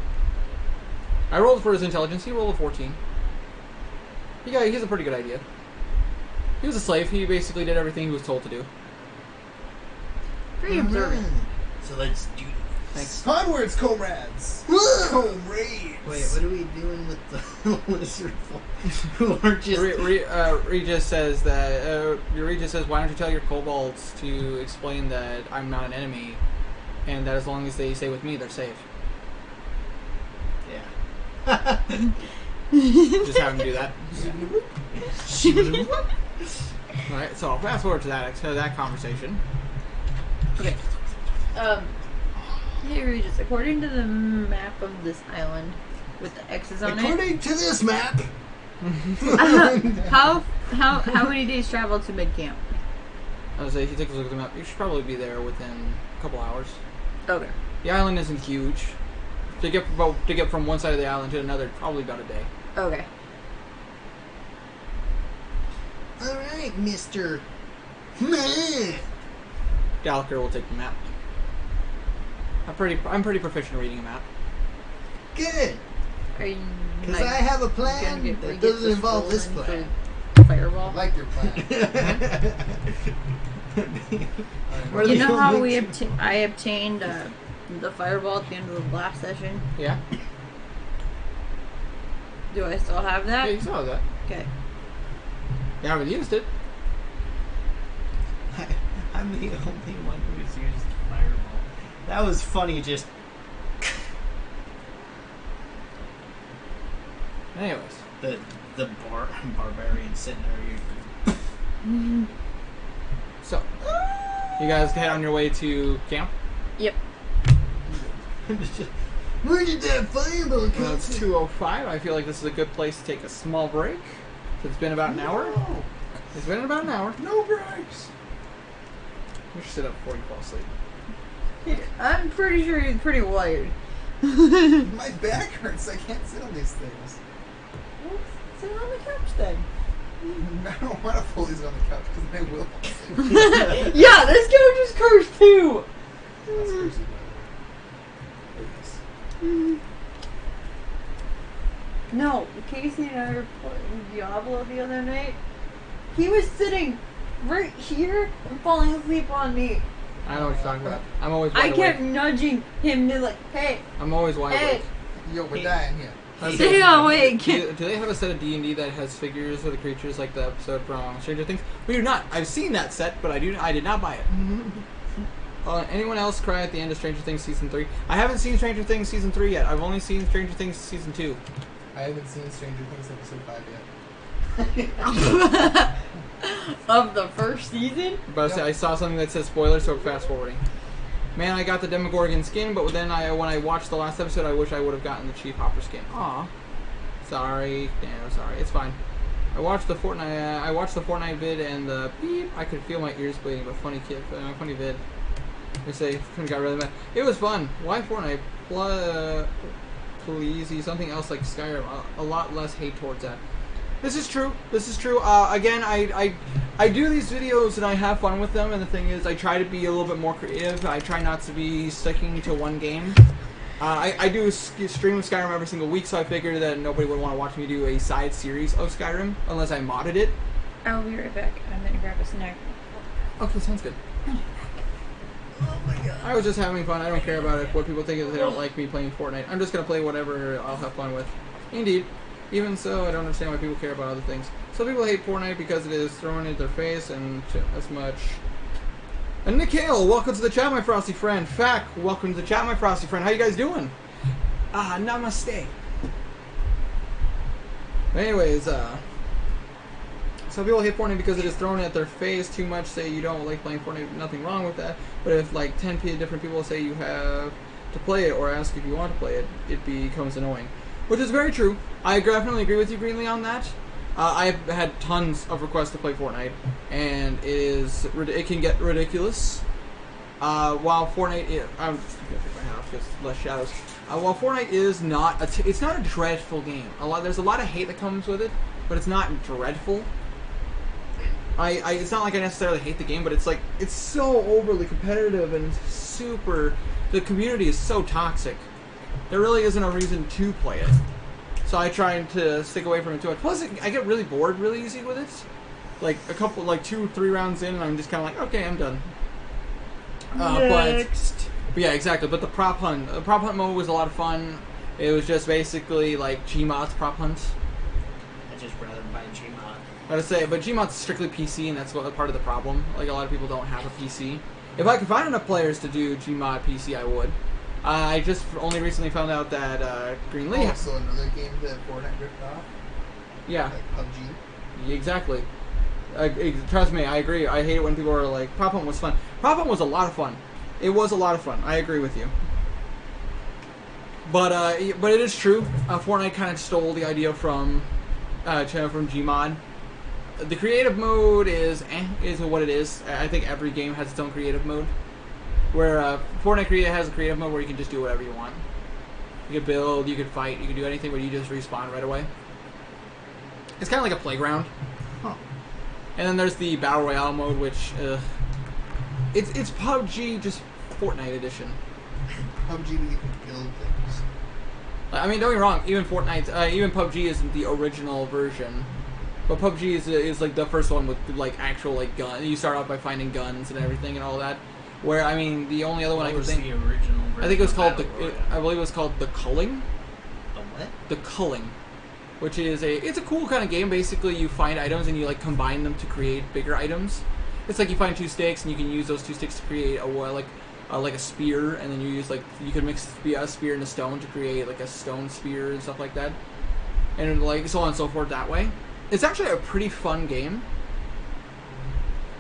I rolled for his intelligence. He rolled a 14. He has a pretty good idea. He was a slave. He basically did everything he was told to do. Pretty observant. So let's do this. Thanks. Onwards, comrades! Comrades! Wait, what are we doing with the lizard folk who are just... Regis says that Regis says, why don't you tell your kobolds to explain that I'm not an enemy, and that as long as they stay with me, they're safe. Yeah. Just have them do that. Alright, so I'll fast forward to that conversation. Okay. Hey Regis, according to the map of this island with the X's on According to this map, it, how many days travel to mid camp? I was say, if you take a look at the map, you should probably be there within a couple hours. Okay. The island isn't huge. To get from one side of the island to another, probably about a day. Okay. alright, Mr. Man. Gallagher will take the map. I'm pretty proficient at reading a map. Good. Are you Because like, I have a gonna plan get that Regis doesn't to involve scroll this in plan. for Fireball. I like your plan. You know how I obtained the Fireball at the end of the last session? Yeah? Do I still have Yeah, that? you saw that. Okay. You haven't used it. I'm the only one who's used Fireball. That was funny, just... Anyways. The barbarian sitting there. So, you guys head on your way to camp. Yep. Where did that fireball come Well, it's from? 2:05. I feel like this is a good place to take a small break. It's been about an hour. No, It's been about an hour. no breaks. You should sit up before you fall asleep. I'm pretty sure he's pretty wired. My back hurts. I can't sit on these things. Well, sit on the couch then. I don't want to fully sit on the couch because I will fall asleep. Yeah, this couch is cursed too. That's crazy. No, Casey and I were playing Diablo the other night. He was sitting right here and falling asleep on me. I know what you're talking about. I'm always wide I kept awake. nudging him to like, hey, I'm always wide hey, awake. Yo, we're dying here. stay awake. Do they have a set of D&D that has figures of the creatures like the episode from Stranger Things? We do not. I've seen that set, but I did not buy it. Anyone else cry at the end of Stranger Things Season 3? I haven't seen Stranger Things Season 3 yet. I've only seen Stranger Things Season 2. I haven't seen Stranger Things episode 5 yet. Of the first season? But I saw something that says spoilers, so fast forwarding. Man, I got the Demogorgon skin, but then when I watched the last episode, I wish I would have gotten the Chief Hopper skin. Aw. Sorry. No, sorry. It's fine. I watched the Fortnite vid and the beep. I could feel my ears bleeding, but funny vid. They say got really mad. It was fun. Why Fortnite? Please, something else like Skyrim. A lot less hate towards that. This is true. This is true. Again, I do these videos and I have fun with them. And the thing is, I try to be a little bit more creative. I try not to be sticking to one game. I do stream Skyrim every single week, so I figured that nobody would want to watch me do a side series of Skyrim unless I modded it. I'll be right back. I'm gonna grab a snack. Okay, sounds good. Oh my god. I was just having fun. I don't care about it. What people think if they don't like me playing Fortnite. I'm just gonna play whatever I'll have fun with. Indeed. Even so, I don't understand why people care about other things. Some people hate Fortnite because it is thrown in their face and as much. And Nikhil, welcome to the chat, my frosty friend. Fack, welcome to the chat, my frosty friend. How you guys doing? Namaste. Anyways, some people hate Fortnite because it is thrown at their face too much. Say you don't like playing Fortnite, nothing wrong with that. But if like 10 different people say you have to play it or ask if you want to play it, it becomes annoying. Which is very true. I definitely agree with you, Greenlee, on that. I've had tons of requests to play Fortnite, and it can get ridiculous. While Fortnite, I'm just gonna take my hat off because less shadows. While Fortnite is not, it's not a dreadful game. There's a lot of hate that comes with it, but it's not dreadful. It's not like I necessarily hate the game, but it's like it's so overly competitive and super. The community is so toxic. There really isn't a reason to play it. So I try to stick away from it too much. Plus, I get really bored really easy with it. Like a couple, like 2-3 rounds in, and I'm just kind of like, okay, I'm done. Next. But yeah, exactly. But the prop hunt mode was a lot of fun. It was just basically like Gmod's prop hunt. I just rather buy Gmod. I gotta say, but Gmod's strictly PC, and that's part of the problem. Like a lot of people don't have a PC. If I could find enough players to do Gmod PC, I would. I just only recently found out that Greenlee. Also, another game that Fortnite ripped off. Yeah. Like PUBG. Exactly. Trust me, I agree. I hate it when people are like, Prop Hunt was fun. Prop Hunt was a lot of fun. It was a lot of fun. I agree with you. But it is true. Fortnite kind of stole the idea from Gmod. The creative mode is what it is. I think every game has its own creative mode. Where Fortnite has a creative mode where you can just do whatever you want. You can build, you can fight, you can do anything, but you just respawn right away. It's kind of like a playground. Huh. And then there's the Battle Royale mode, which it's PUBG, just Fortnite edition. PUBG, you can build things. I mean, don't get me wrong. Even Fortnite, even PUBG isn't the original version, but PUBG is like the first one with like actual like gun. You start off by finding guns and everything and all that. Where I mean, the only other one I can think. The original version? I think it was called I believe it was called the Culling. The what? The Culling, which is it's a cool kind of game. Basically, you find items and you like combine them to create bigger items. It's like you find 2 sticks and you can use those 2 sticks to create like a spear, and then you can mix a spear and a stone to create like a stone spear and stuff like that, and like so on and so forth that way. It's actually a pretty fun game.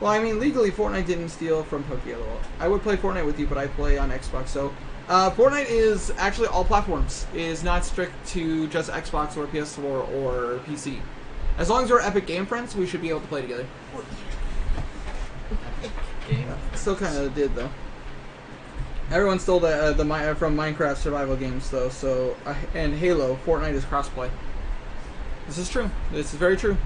Well, I mean, legally, Fortnite didn't steal from PUBG at all. I would play Fortnite with you, but I play on Xbox, so... Fortnite is actually all platforms. It is not strict to just Xbox or PS4 or PC. As long as we're Epic Game Friends, we should be able to play together. Still kind of did, though. Everyone stole from Minecraft survival games, though, so... and Halo, Fortnite is crossplay. This is true. This is very true.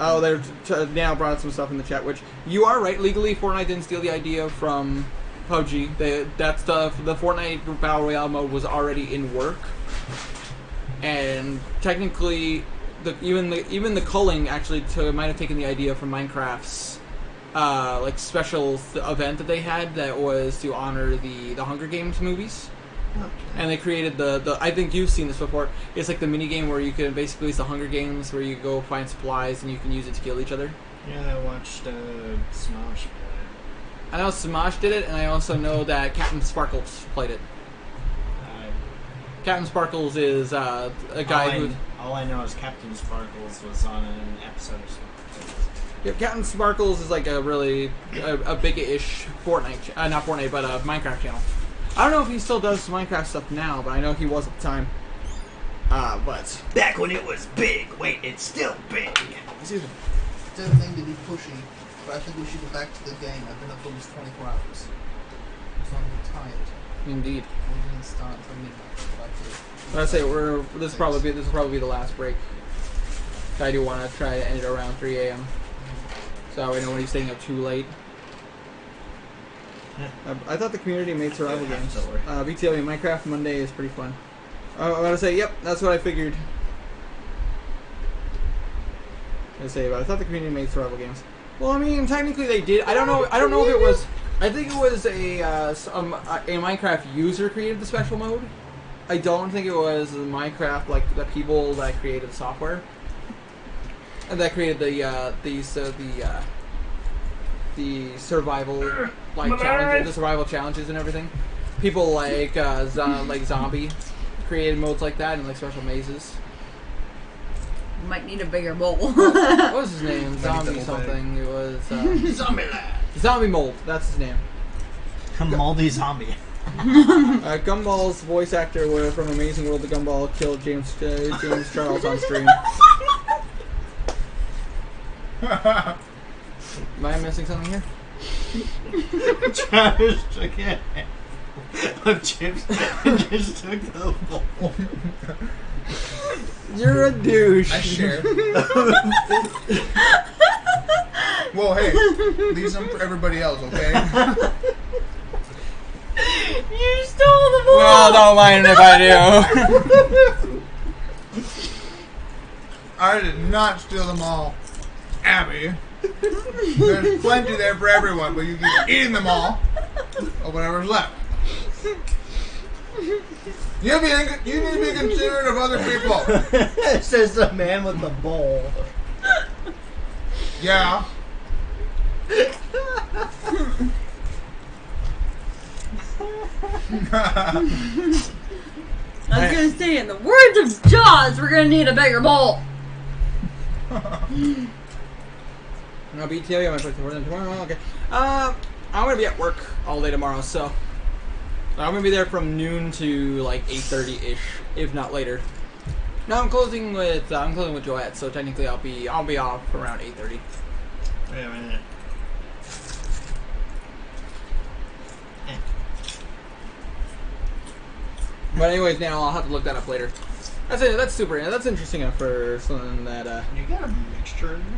Oh, they're now brought some stuff in the chat, which you are right. Legally, Fortnite didn't steal the idea from PUBG. The Fortnite Battle Royale mode was already in work, and technically, even the culling actually might have taken the idea from Minecraft's like special event that they had that was to honor the Hunger Games movies. Okay. And they created the I think you've seen this before. It's like the mini game where you can basically, it's the Hunger Games where you go find supplies and you can use it to kill each other. Yeah, I watched Smosh play. I know Smosh did it, and I also know that Captain Sparkles played it. Captain Sparkles is a guy who... All I know is Captain Sparkles was on an episode of Sparkles. Yeah, Captain Sparkles is like a really a big-ish Fortnite, not Fortnite, but a Minecraft channel. I don't know if he still does Minecraft stuff now, but I know he was at the time. But back when it was big. Wait, it's still big. excuse me. It's everything to be pushy. But I think we should go back to the game. I've been up almost 24 hours. So I'm tired. Indeed. We didn't start until midnight. But I say this will probably be the last break. I do want to try to end it around 3 a.m. So I know when he's staying up too late. I thought the community made survival games. BTW Minecraft Monday is pretty fun. I want to say, yep, that's what I figured. I thought the community made survival games. Well, I mean, technically they did. I don't know if it was. I think it was a Minecraft user created the special mode. I don't think it was Minecraft like the people that created the software and that created the survival challenges, the survival challenges and everything. People like Zombie created modes like that and like special mazes. Might need a bigger bowl. What was his name? Zombie something. It was Zombie lad. Zombie Mold. That's his name. Moldy zombie. Gumball's voice actor from Amazing World of Gumball killed James Charles on stream. Am I missing something here? Travis took it of chips and just took the bowl. You're a douche. I share. Well, hey, leave some for everybody else, okay? You stole the bowl. Well, don't mind if I do. I did not steal them all, Abby. There's plenty there for everyone, but you keep eating them all, or whatever's left. You need to be considerate of other people. Says the man with the bowl. Yeah. I was gonna say, in the words of Jaws, we're gonna need a bigger bowl. No, BTW, I'm going to play tomorrow. Okay. I'm going to be at work all day tomorrow, so I'm going to be there from noon to like 8:30-ish, if not later. No, I'm closing with Joette, so technically I'll be off around 8:30. Wait a minute. But anyways, now I'll have to look that up later. That's it. That's that's interesting enough for something that. You got a mixture in there?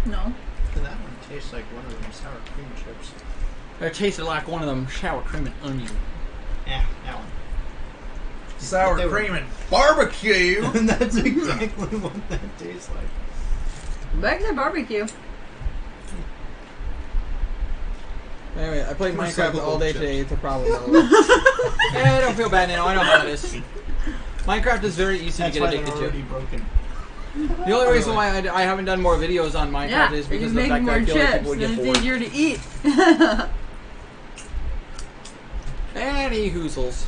No. That one tastes like one of them sour cream chips. It tasted like one of them sour cream and onion. Yeah, that one. Sour cream and barbecue. And that's exactly what that tastes like. Back to barbecue. Anyway, I played Recyclable Minecraft all day chips. today. It's a problem. I don't feel bad now. I know how it is. Minecraft is very easy That's to why get they're addicted already to. broken. The only reason why I haven't done more videos on Minecraft Yeah, is you because of the make fact that more I feel like chips, people would and get it's bored. easier to eat. Any hoozles.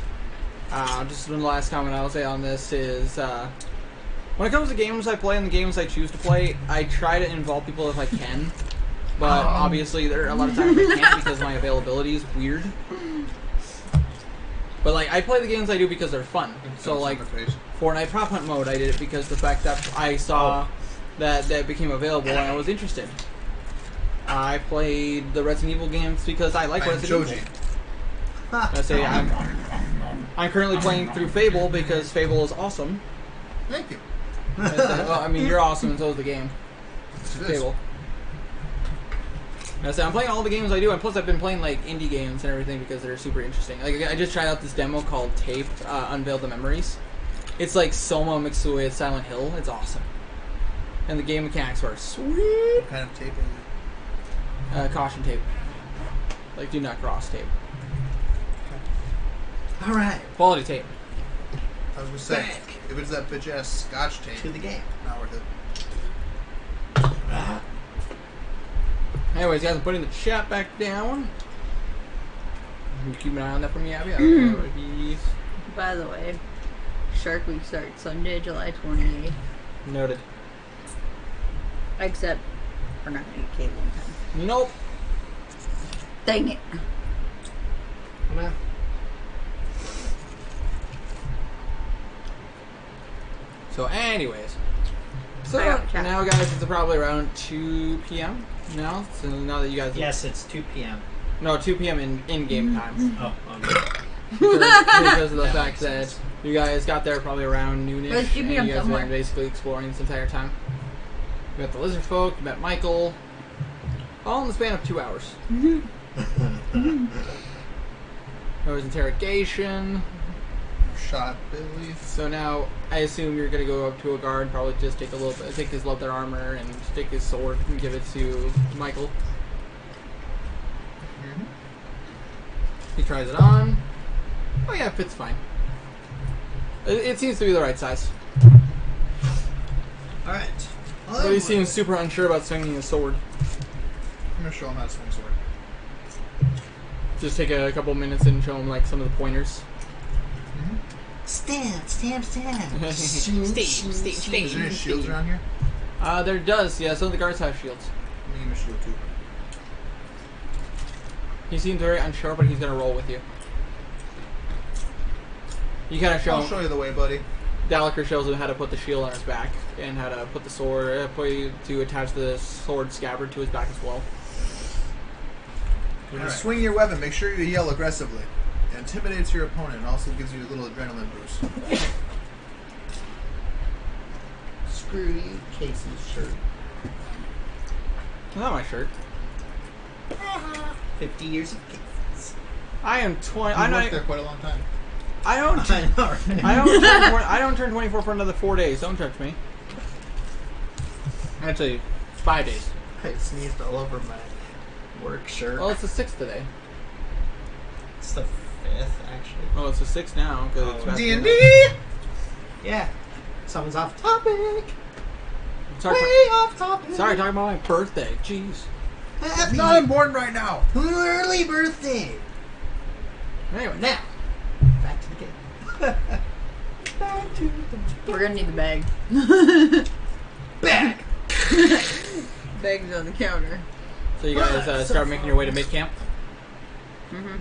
Just one last comment I'll say on this is, when it comes to games I play and the games I choose to play, I try to involve people if I can. But obviously there are a lot of times I can't because my availability is weird. But like, I play the games I do because they're fun. So like, Fortnite Prop Hunt mode, I did it because the fact that I saw that became available and I was interested. I played the Resident Evil games because I like Resident Evil. I say I'm currently playing through Fable because Fable is awesome. Thank you. Well, I mean, you're awesome and so is the game. Fable. I say I'm playing all the games I do, and plus I've been playing like indie games and everything because they're super interesting. Like I just tried out this demo called Tape, Unveil the Memories. It's like Soma mixed with Silent Hill. It's awesome, and the game mechanics are sweet. What kind of tape is it? Caution tape, like do not cross tape. All right. Quality tape. I was gonna say, if it's that bitch ass Scotch tape, To the game. not worth it. Anyways, guys, I'm putting the chat back down. You keep an eye on that for me, Abby. By the way, Shark Week starts Sunday, July 28th. Noted. Except we're not going to get cable in time. Nope. Dang it. Well, So, anyways, So I got chat. now, guys, it's probably around 2 p.m. now. So now that you guys, Yes, it's 2 p.m. no, 2 p.m. in game time. Oh, okay. Because of the That fact makes that sense. you guys got there probably around noonish, But it's 2 and p.m. you guys have somewhere. been basically exploring this entire time. You met the lizard folk, you met Michael, all in the span of 2 hours. There was interrogation. Shot Billy. So now I assume you're gonna go up to a guard, probably just take a little bit, take his leather armor and take his sword and give it to Michael. Mhm. He tries it on. Oh yeah, it fits fine. It seems to be the right size. Alright. But he seems super unsure about swinging his sword. I'm gonna show him how to swing sword. Just take a couple minutes and show him like some of the pointers. Stamp. Is there any shields around here? There does, yeah, some of the guards have shields. Let me give him a shield too. He seems very unsure, but he's gonna roll with you. You kind of show I'll him. show you the way, buddy. Dalaker shows him how to put the shield on his back and how to put the sword, to attach the sword scabbard to his back as well. When you Alright. swing your weapon, make sure you yell aggressively. It intimidates your opponent and also gives you a little adrenaline boost. Screw you, Casey's shirt. Not my shirt. 50 years of Casey's. I am 20. You've I'm worked not. there quite a long time. I don't. I know, right? I don't turn 24 for another 4 days. Don't touch me. Actually, 5 days. I sneezed all over my work shirt. Well, it's the 6th today. It's the 5th, actually. Oh, it's the 6th now because it's Oh. past D&D! midnight. Yeah. Someone's off topic. Sorry, Way off topic. sorry, talking about my birthday. Jeez. It's Happy not important right now. early birthday. Anyway, Now, back to the game. Back to the We're gonna need the bag. back. Bag's on the counter. so you guys start making your way to mid camp. Mm-hmm.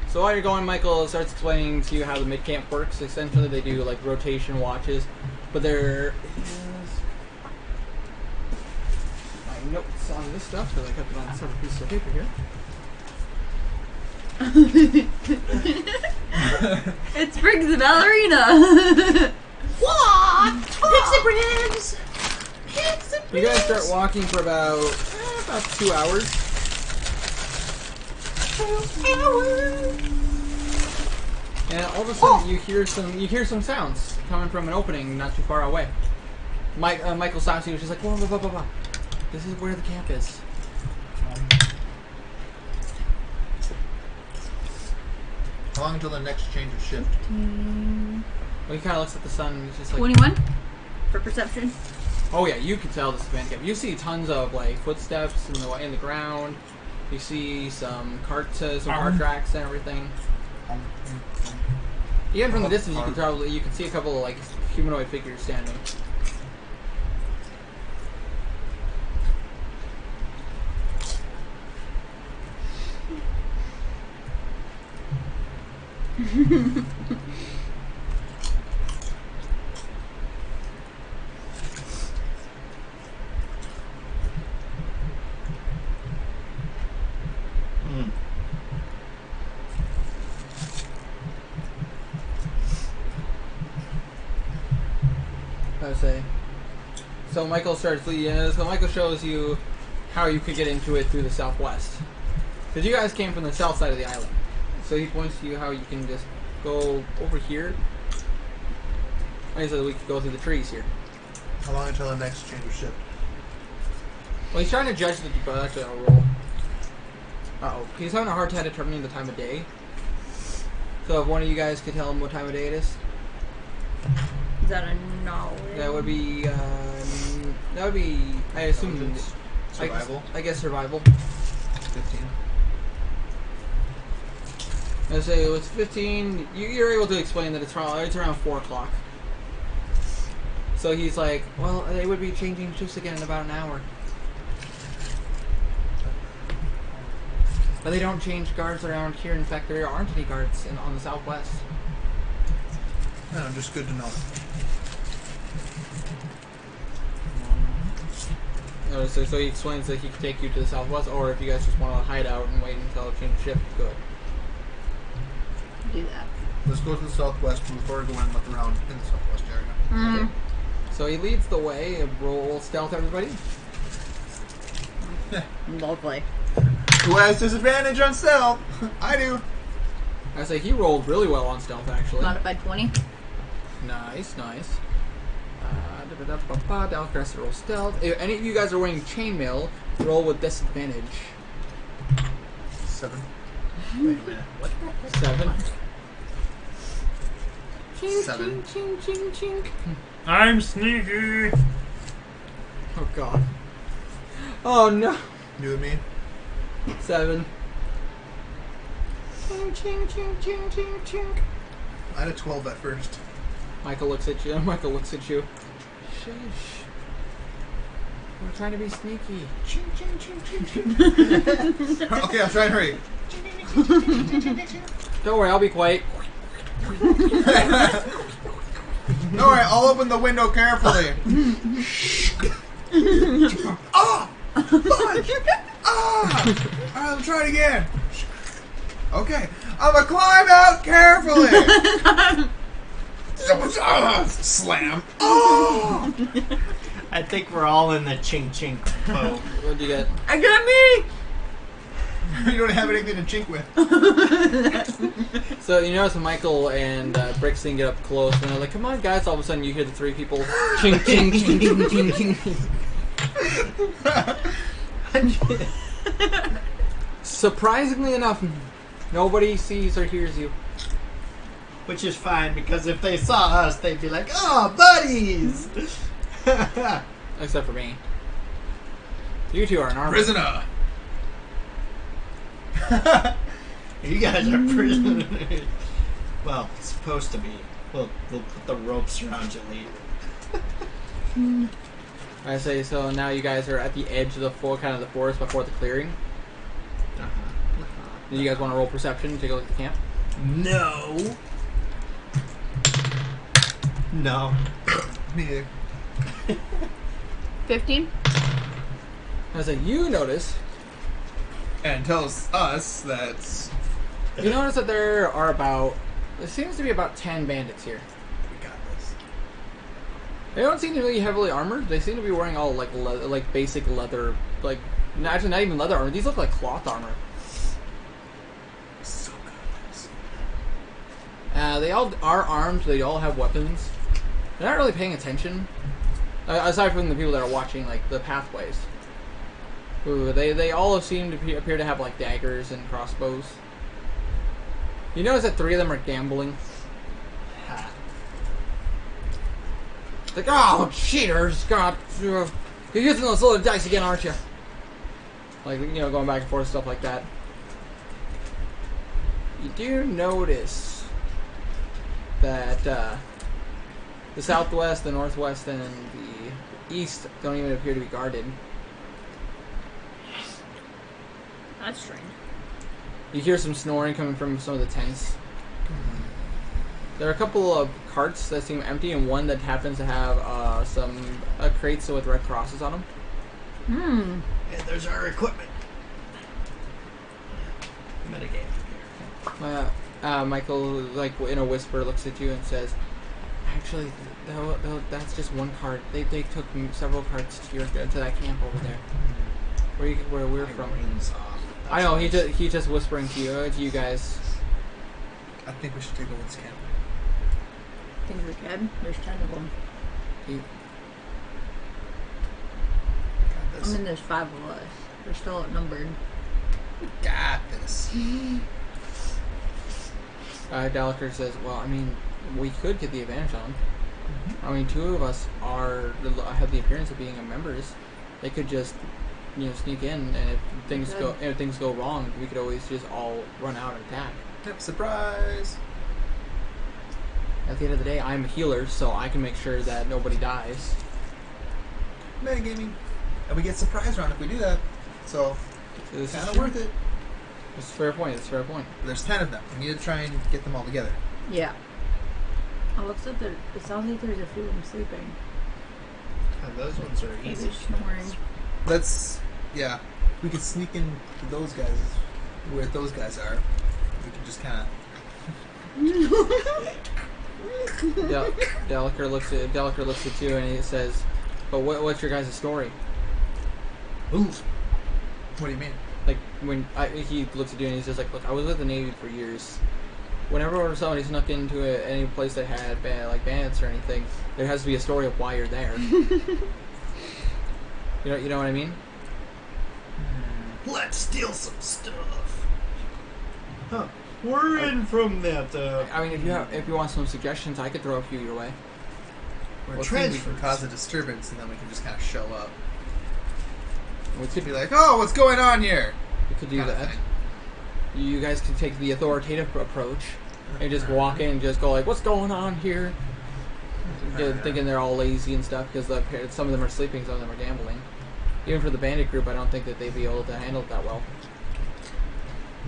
So while you're going, Michael starts explaining to you how the mid camp works. Essentially, they do like rotation watches, but there is my notes on this stuff because I kept it on several pieces of paper here. It's Briggs the ballerina. What? Pixie Briggs! You guys start walking for about 2 hours. And all of a sudden, you hear some sounds coming from an opening not too far away. Michael stops you. She's like, whoa, whoa, whoa, whoa, whoa. This is where the camp is. How long until the next change of shift? Well, he kind of looks at the sun and he's just like, 21 for perception. oh yeah, you can tell this is band camp. You see tons of like footsteps in the ground. You see some cart tracks and everything. Even from the distance, you can see a couple of like humanoid figures standing. I would say. So Michael starts leading. So Michael shows you how you could get into it through the southwest. Because you guys came from the south side of the island. So he points to you how you can just go over here. Like I said, we could go through the trees here. How long until the next change of shift? Well, he's trying to judge the. Actually, I'll roll. Uh-oh. He's having a hard time determining the time of day. So if one of you guys could tell him what time of day it is. Is that a knowledge? That would be, I assume, Survival? I guess survival. 15. I say it's 15. You're able to explain that it's around 4 o'clock. So he's like, well, they would be changing shifts again in about an hour. But they don't change guards around here. In fact, there aren't any guards on the southwest. No, just good to know. So he explains that he can take you to the southwest, or if you guys just want to hide out and wait until it changes shift, go ahead. Do that. Let's go to the southwest before we go and look around in the southwest area. Okay. So he leads the way. Roll stealth, everybody. Lovely. Who has disadvantage on stealth? I do. I say he rolled really well on stealth, actually. Modified 20. Nice. Dallas has to roll stealth. If any of you guys are wearing chainmail, roll with disadvantage. 7. Wait a minute. What? 7. Chink, 7. chink, chink, chink. I'm sneaky. Oh god. Oh no. You and me. 7. Chink. I had a 12 at first. Michael looks at you. Shush. We're trying to be sneaky. Okay, I'll try and hurry. Don't worry, I'll be quiet. Alright, I'll open the window carefully. Ah! Fudge! Ah! Alright, I'll try it again. Okay, I'm gonna climb out carefully. Slam. Oh! I think we're all in the chink chink boat. What'd you get? I got me! You don't have anything to chink with. So you notice Michael and Brixton get up close, and they're like, "Come on, guys!" All of a sudden, you hear the three people ching, ching, ching, ching, ching, ching. Surprisingly enough, nobody sees or hears you. Which is fine, because if they saw us, they'd be like, "Oh, buddies!" Except for me. You two are an army. Prisoner. You guys are prisoners. Well, supposed to be. We'll put the ropes around you later. I say so. Now you guys are at the edge of the the forest before the clearing. Do you guys want to roll perception? Take a look at the camp. No. No. Me either. 15. I say you notice. And tells us that You notice that there seems to be about 10 bandits here. we got this. They don't seem to be heavily armored. They seem to be wearing all like basic leather, like actually not even leather armor. These look like cloth armor. So good. They all are armed. They all have weapons. They're not really paying attention, aside from the people that are watching like the pathways. Ooh, they all seem to appear to have like daggers and crossbows. You notice that 3 of them are gambling. Like, oh, cheaters! God, you're using those little dice again, aren't you? Like, going back and forth, stuff like that. You do notice that the southwest, the northwest, and the east don't even appear to be guarded. That's strange. You hear some snoring coming from some of the tents. There are a couple of carts that seem empty, and one that happens to have some crates with red crosses on them. Hmm. And there's our equipment. Metagame here. Michael, like in a whisper, looks at you and says, "Actually, that's just one cart. They took several carts to that camp over there, where we're from." Rings off. I know he's just whispering to you guys. I think we should take over this camp. Think we can? There's 10 of them. Got I this. mean, there's 5 of us. We're still outnumbered. Got this. Gallagher says, "Well, I mean, we could get the advantage on them. I mean, 2 of us have the appearance of being members. They could just, sneak in, and if things go wrong, we could always just all run out and attack. Yep, surprise. At the end of the day, I'm a healer, so I can make sure that nobody dies." Metagaming. And we get surprise round if we do that. So, This kind is of true. worth it. It's a fair point. It's a fair point. There's 10 of them. We need to try and get them all together. Yeah. Oh, looks like it sounds like there's a few of them sleeping. And those ones are Maybe easy. snoring. Yeah. We could sneak into those guys, where those guys are. We can just kind of... Deliker looks at you and he says, "But what's your guys' story?" Ooh. What do you mean? Like when he looks at you and he's just like, "Look, I was with the Navy for years. Whenever somebody snuck into any place that had bandits or anything, there has to be a story of why you're there." You know what I mean? Let's steal some stuff. Huh. We're in from that. I mean, if you want some suggestions, I could throw a few your way. Or Well, transfer transfers. can cause a disturbance, and then we can just kind of show up. We could Be like, oh, what's going on here? We could do Kinda that. thing. You guys could take the authoritative approach and just walk in and just go like, "What's going on here?" Thinking they're all lazy and stuff because some of them are sleeping, some of them are gambling. Even for the bandit group, I don't think that they'd be able to handle it that well.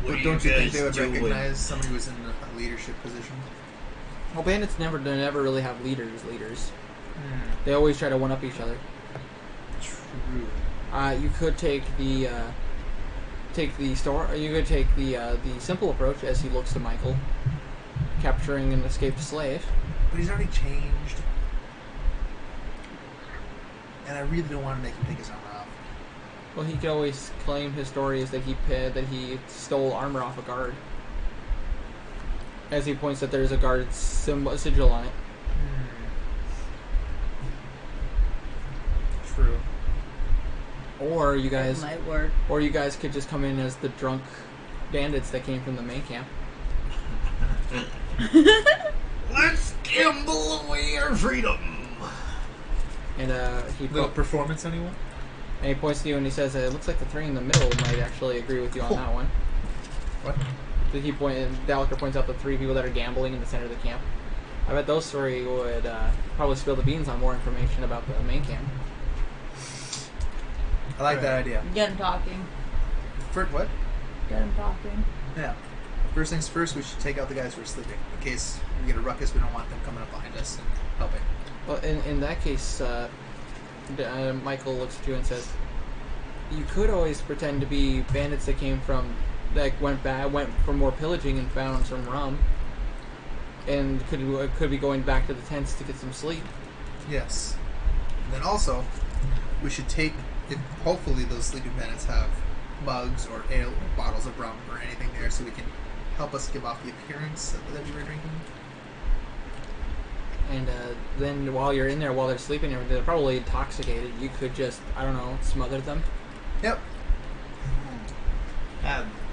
But don't you think they would recognize somebody who's in a leadership position? Well, bandits never really have leaders. They always try to one up each other. True. You could take the simple approach as he looks to Michael, capturing an escaped slave. But he's already changed. And I really don't want to make him take his armor off. Well, he could always claim his story is that he stole armor off a guard. As he points that there's a guard sigil on it. True. Or you guys, That might work. or you guys could just come in as the drunk bandits that came from the main camp. Let's gamble away our freedom. And Little performance, anyone? he points to you and he says, "It looks like the three in the middle might actually agree with you on that one." What? Daliker points out the three people that are gambling in the center of the camp. I bet those three would probably spill the beans on more information about the main camp. I like that idea. Get him talking. First, what? Get him talking. Yeah. First things first, we should take out the guys who are sleeping. In case we get a ruckus, we don't want them coming up behind us and helping. Well, in that case, Michael looks at you and says, "You could always pretend to be bandits that came from, went for more pillaging and found some rum, and could be going back to the tents to get some sleep." Yes. And then also, we should take, hopefully those sleeping bandits have mugs or ale or bottles of rum or anything there so we can help us give off the appearance that we were drinking. And then while you're in there, while they're sleeping, they're probably intoxicated. You could just, I don't know, smother them. Yep.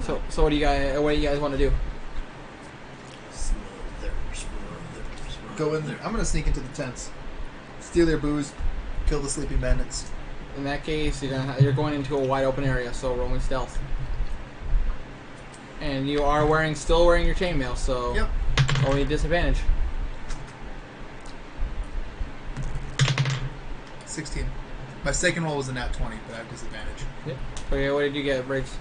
So what do you guys want to do? Go in there. I'm gonna sneak into the tents, steal their booze, kill the sleeping bandits. In that case, you're going into a wide open area, so rolling stealth. And you are still wearing your chainmail, so Yep. only disadvantage. 16. My second roll was a nat 20, but I have disadvantage. Yep. Okay, what did you get, Briggs?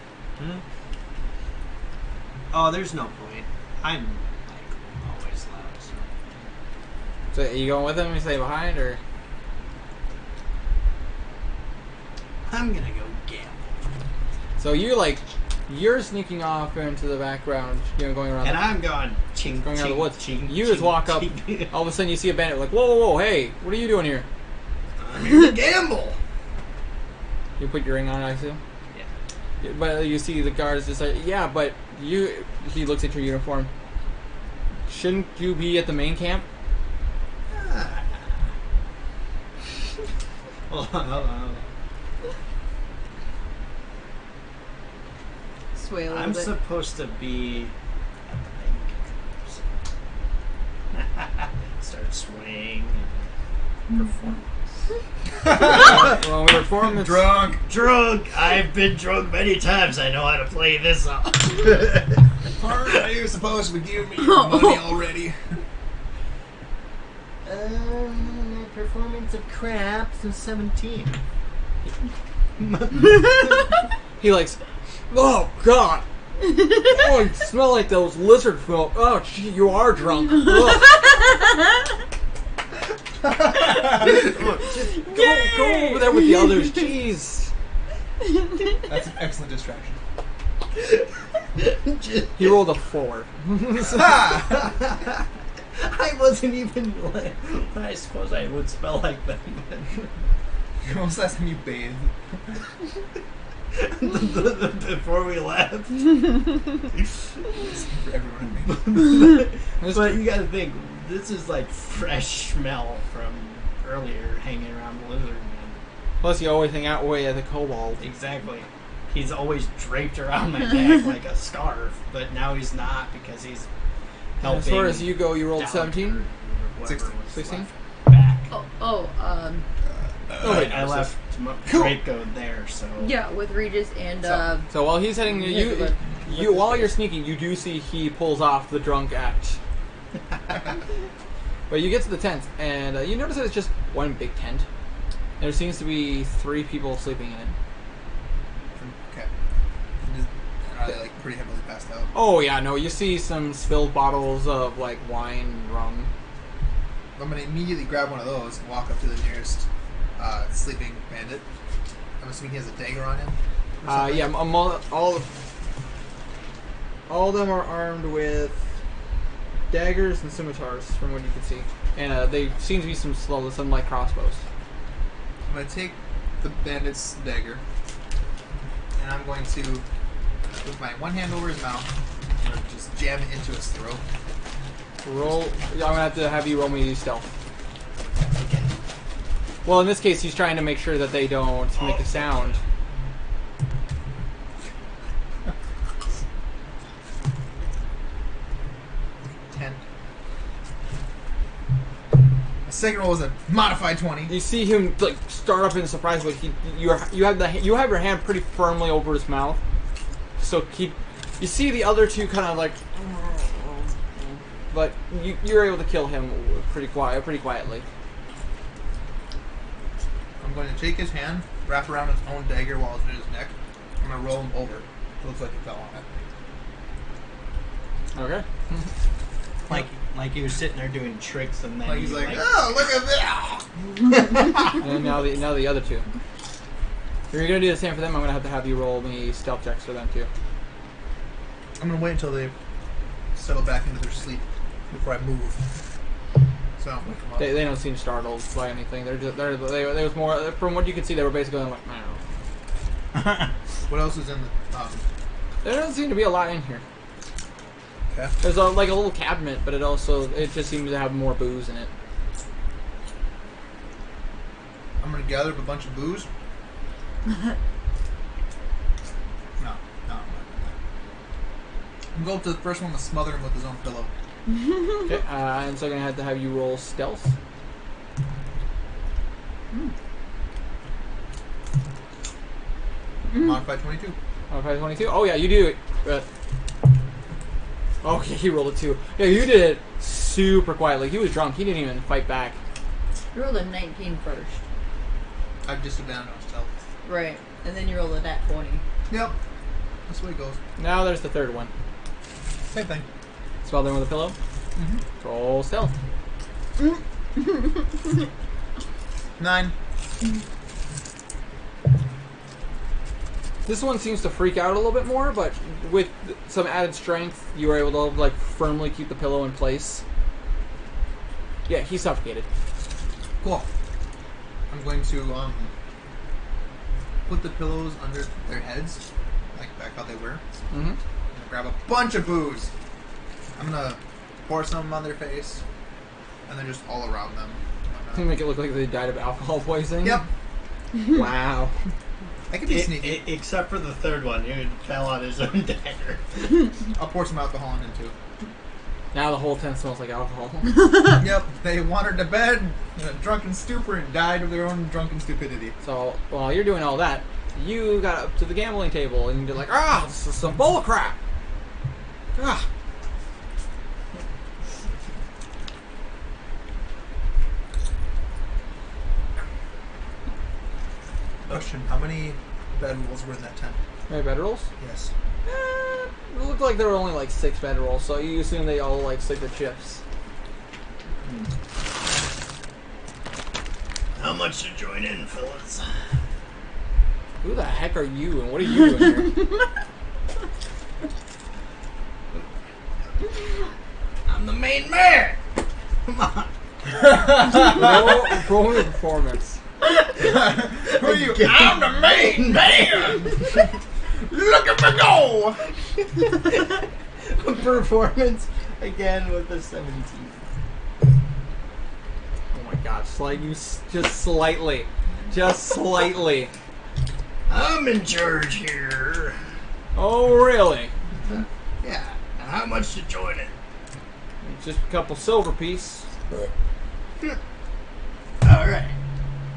Oh, there's no point. I'm always loud. So. So are you going with him? You stay behind, or? I'm gonna go gamble. So you're sneaking off into the background, going around. And I'm going ching, going ching, around the woods. ching, You ching, just walk up. ching. All of a sudden, you see a bandit. Like, whoa, hey, what are you doing here? I'm here to gamble. You put your ring on, I assume. Yeah. But you see the guards just like, yeah, but you. He looks at your uniform. Shouldn't you be at the main camp? Hold on. Sway a little I'm bit. supposed to be at the main camp. Start swaying and performance. Well, we perform this. Drunk. I've been drunk many times. I know how to play this up. Aren't you supposed to give me your money already? Performance of craps of 17. He likes. Oh God! Oh, you smell like those lizard folk. Oh, gee, you are drunk. Ugh. Go over there with the others. Jeez. That's an excellent distraction. He rolled a 4. Ha! I wasn't even. I suppose I would smell like that. When was the last time you bathed? Before we left. For everyone and me. But you gotta think, this is like fresh smell from earlier hanging around the lizard man. Plus, you always hang out way at the kobold. Exactly. He's always draped around my neck like a scarf, but now he's not because he's helping. As far as you go, you rolled 17? 16? Back. Oh, wait, I left Cool. Draco there, so. Yeah, with Regis and So while he's heading, while you're sneaking, you do see he pulls off the drunk act. But you get to the tent, and you notice that it's just one big tent. There seems to be 3 people sleeping in it. Okay. And are they like pretty heavily passed out? Oh yeah, no, you see some spilled bottles of like wine and rum. I'm gonna immediately grab one of those and walk up to the nearest sleeping bandit. I'm assuming he has a dagger on him. or something? Yeah, all of them are armed with daggers and scimitars, from what you can see, and they seem to be some light crossbows. I'm gonna take the bandit's dagger, and I'm going to, with my one hand over his mouth, I'm gonna just jam it into his throat. Roll. I'm gonna have you roll me stealth. Well, in this case, he's trying to make sure that they don't make a sound. Second roll was a modified 20. You see him like start up in surprise, but you have your hand pretty firmly over his mouth. So you see the other 2 kind of like, but you're able to kill him pretty quietly. I'm going to take his hand, wrap around his own dagger while it's in his neck. I'm going to roll him over. It looks like he fell on it. Okay. Like he was sitting there doing tricks, and then Like he's like, oh, look at that! And now the other 2. If you're gonna do the same for them, I'm gonna have to have you roll me stealth checks for them too. I'm going to wait until they settle back into their sleep before I move. So I don't wake them up. They don't seem startled by anything. They was more, from what you can see, they were basically like, meow. What else is in the... There doesn't seem to be a lot in here. Okay. There's like a little cabinet, but it just seems to have more booze in it. I'm going to gather up a bunch of booze. No. I'm going to the first one to smother him with his own pillow. Okay, and so I'm gonna have to have you roll stealth. Modified 22. Okay, 22. Oh yeah, you do it. Okay, he rolled a 2. Yeah, you did it super quietly. He was drunk. He didn't even fight back. you rolled a 19 first. I've disadvantaged on stealth. Right. And then you rolled a nat 20. Yep. That's the way it goes. Now there's the third one. Same thing. Spell them with a pillow. Mm-hmm. Roll stealth. 9. This one seems to freak out a little bit more, but with some added strength, you were able to like firmly keep the pillow in place. Yeah, he's suffocated. Cool. I'm going to put the pillows under their heads, like back how they were. Mm-hmm. I'm gonna grab a bunch of booze. I'm gonna pour some on their face, and then just all around them. To make it look like they died of alcohol poisoning. Yep. Wow. I can be sneaky. Except for the third one, who fell on his own dagger. I'll pour some alcohol in it too. Now the whole tent smells like alcohol. Yep. They wandered to bed in a drunken stupor and died of their own drunken stupidity. So while you're doing all that, you got up to the gambling table and you're like, this is some bull crap. Ah. Question: how many bedrolls were in that tent? Maybe bedrolls? Yes. It looked like there were only like 6 bedrolls, so you assume they all like stick to chips. How much to join in, fellas? Who the heck are you, and what are you doing here? I'm the main man. Come on. Roll me performance. Who are you? I'm the main man. Look at me go. Performance again with the 17. Oh my god, just slightly. Just slightly. I'm in charge here. Oh, really? Yeah. And how much to join it? Just a couple silver piece. All right.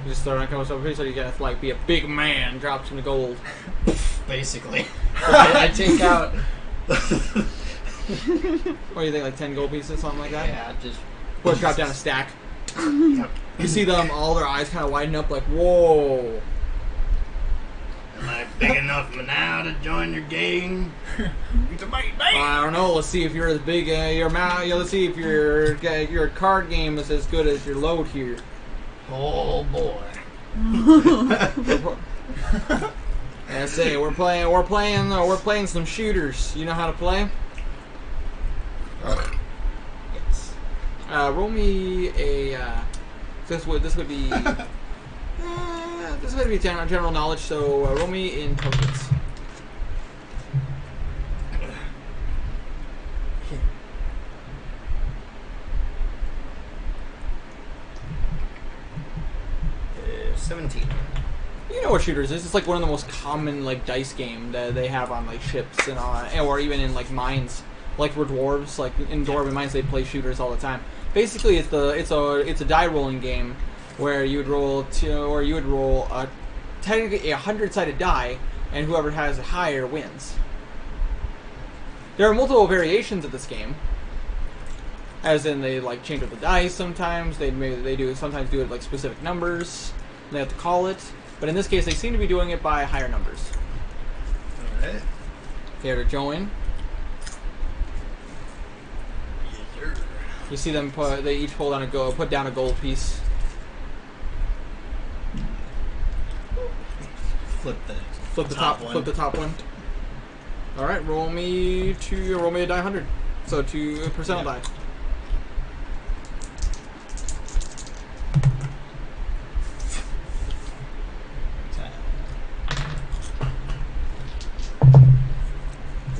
You just throw in a couple silver piece so you gotta like be a big man, drop some gold. Basically. I take out. What do you think, like 10 gold pieces, something like that? Yeah, just. Or drop down a stack. Yep. You see them, all their eyes kind of widen up like, whoa. Am I big enough now to join your gang? It's a main man. I don't know. Let's see if you're as big. Let's see if your card game is as good as your load here. Oh boy. I say we're playing some shooters. You know how to play? Yes. Roll me a. This would be. This would be general knowledge. So roll me intelligence. Uh, 17. You know what shooters is? It's like one of the most common like dice game that they have on like ships and or even in like mines. Like for dwarves, like in dwarven mines, they play shooters all the time. Basically, it's a die rolling game where you would roll technically a 100-sided die, and whoever has it higher wins. There are multiple variations of this game, as in they like change up the dice sometimes. Sometimes do it like specific numbers. They have to call it, but in this case, they seem to be doing it by higher numbers. All right. Here to join. Yes, sir. You see them they each put down a gold piece. Flip the Flip the top one. All right, roll me a die 100. So 2% die.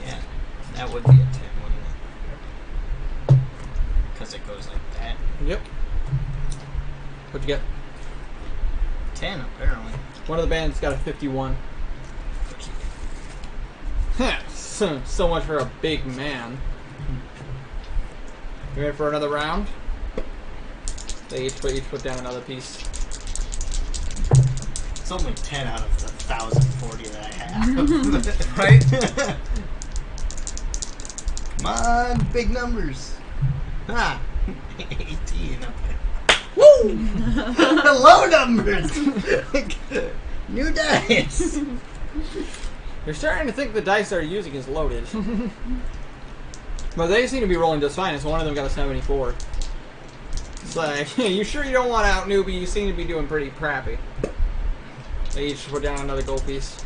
Yeah, that would be a 10, wouldn't it? Because it goes like that. Yep. What'd you get? 10, apparently. One of the bands got a 51. So much for a big man. You ready for another round? They each put down another piece. It's only 10 out of the 1,040 that I have. Right? Come on, big numbers. Ah, 18 up there. Woo! Low numbers. New dice. You're starting to think the dice they're using is loaded. But they seem to be rolling just fine, so one of them got a 74. It's like, you sure you don't want out, newbie? You seem to be doing pretty crappy. They each put down another gold piece.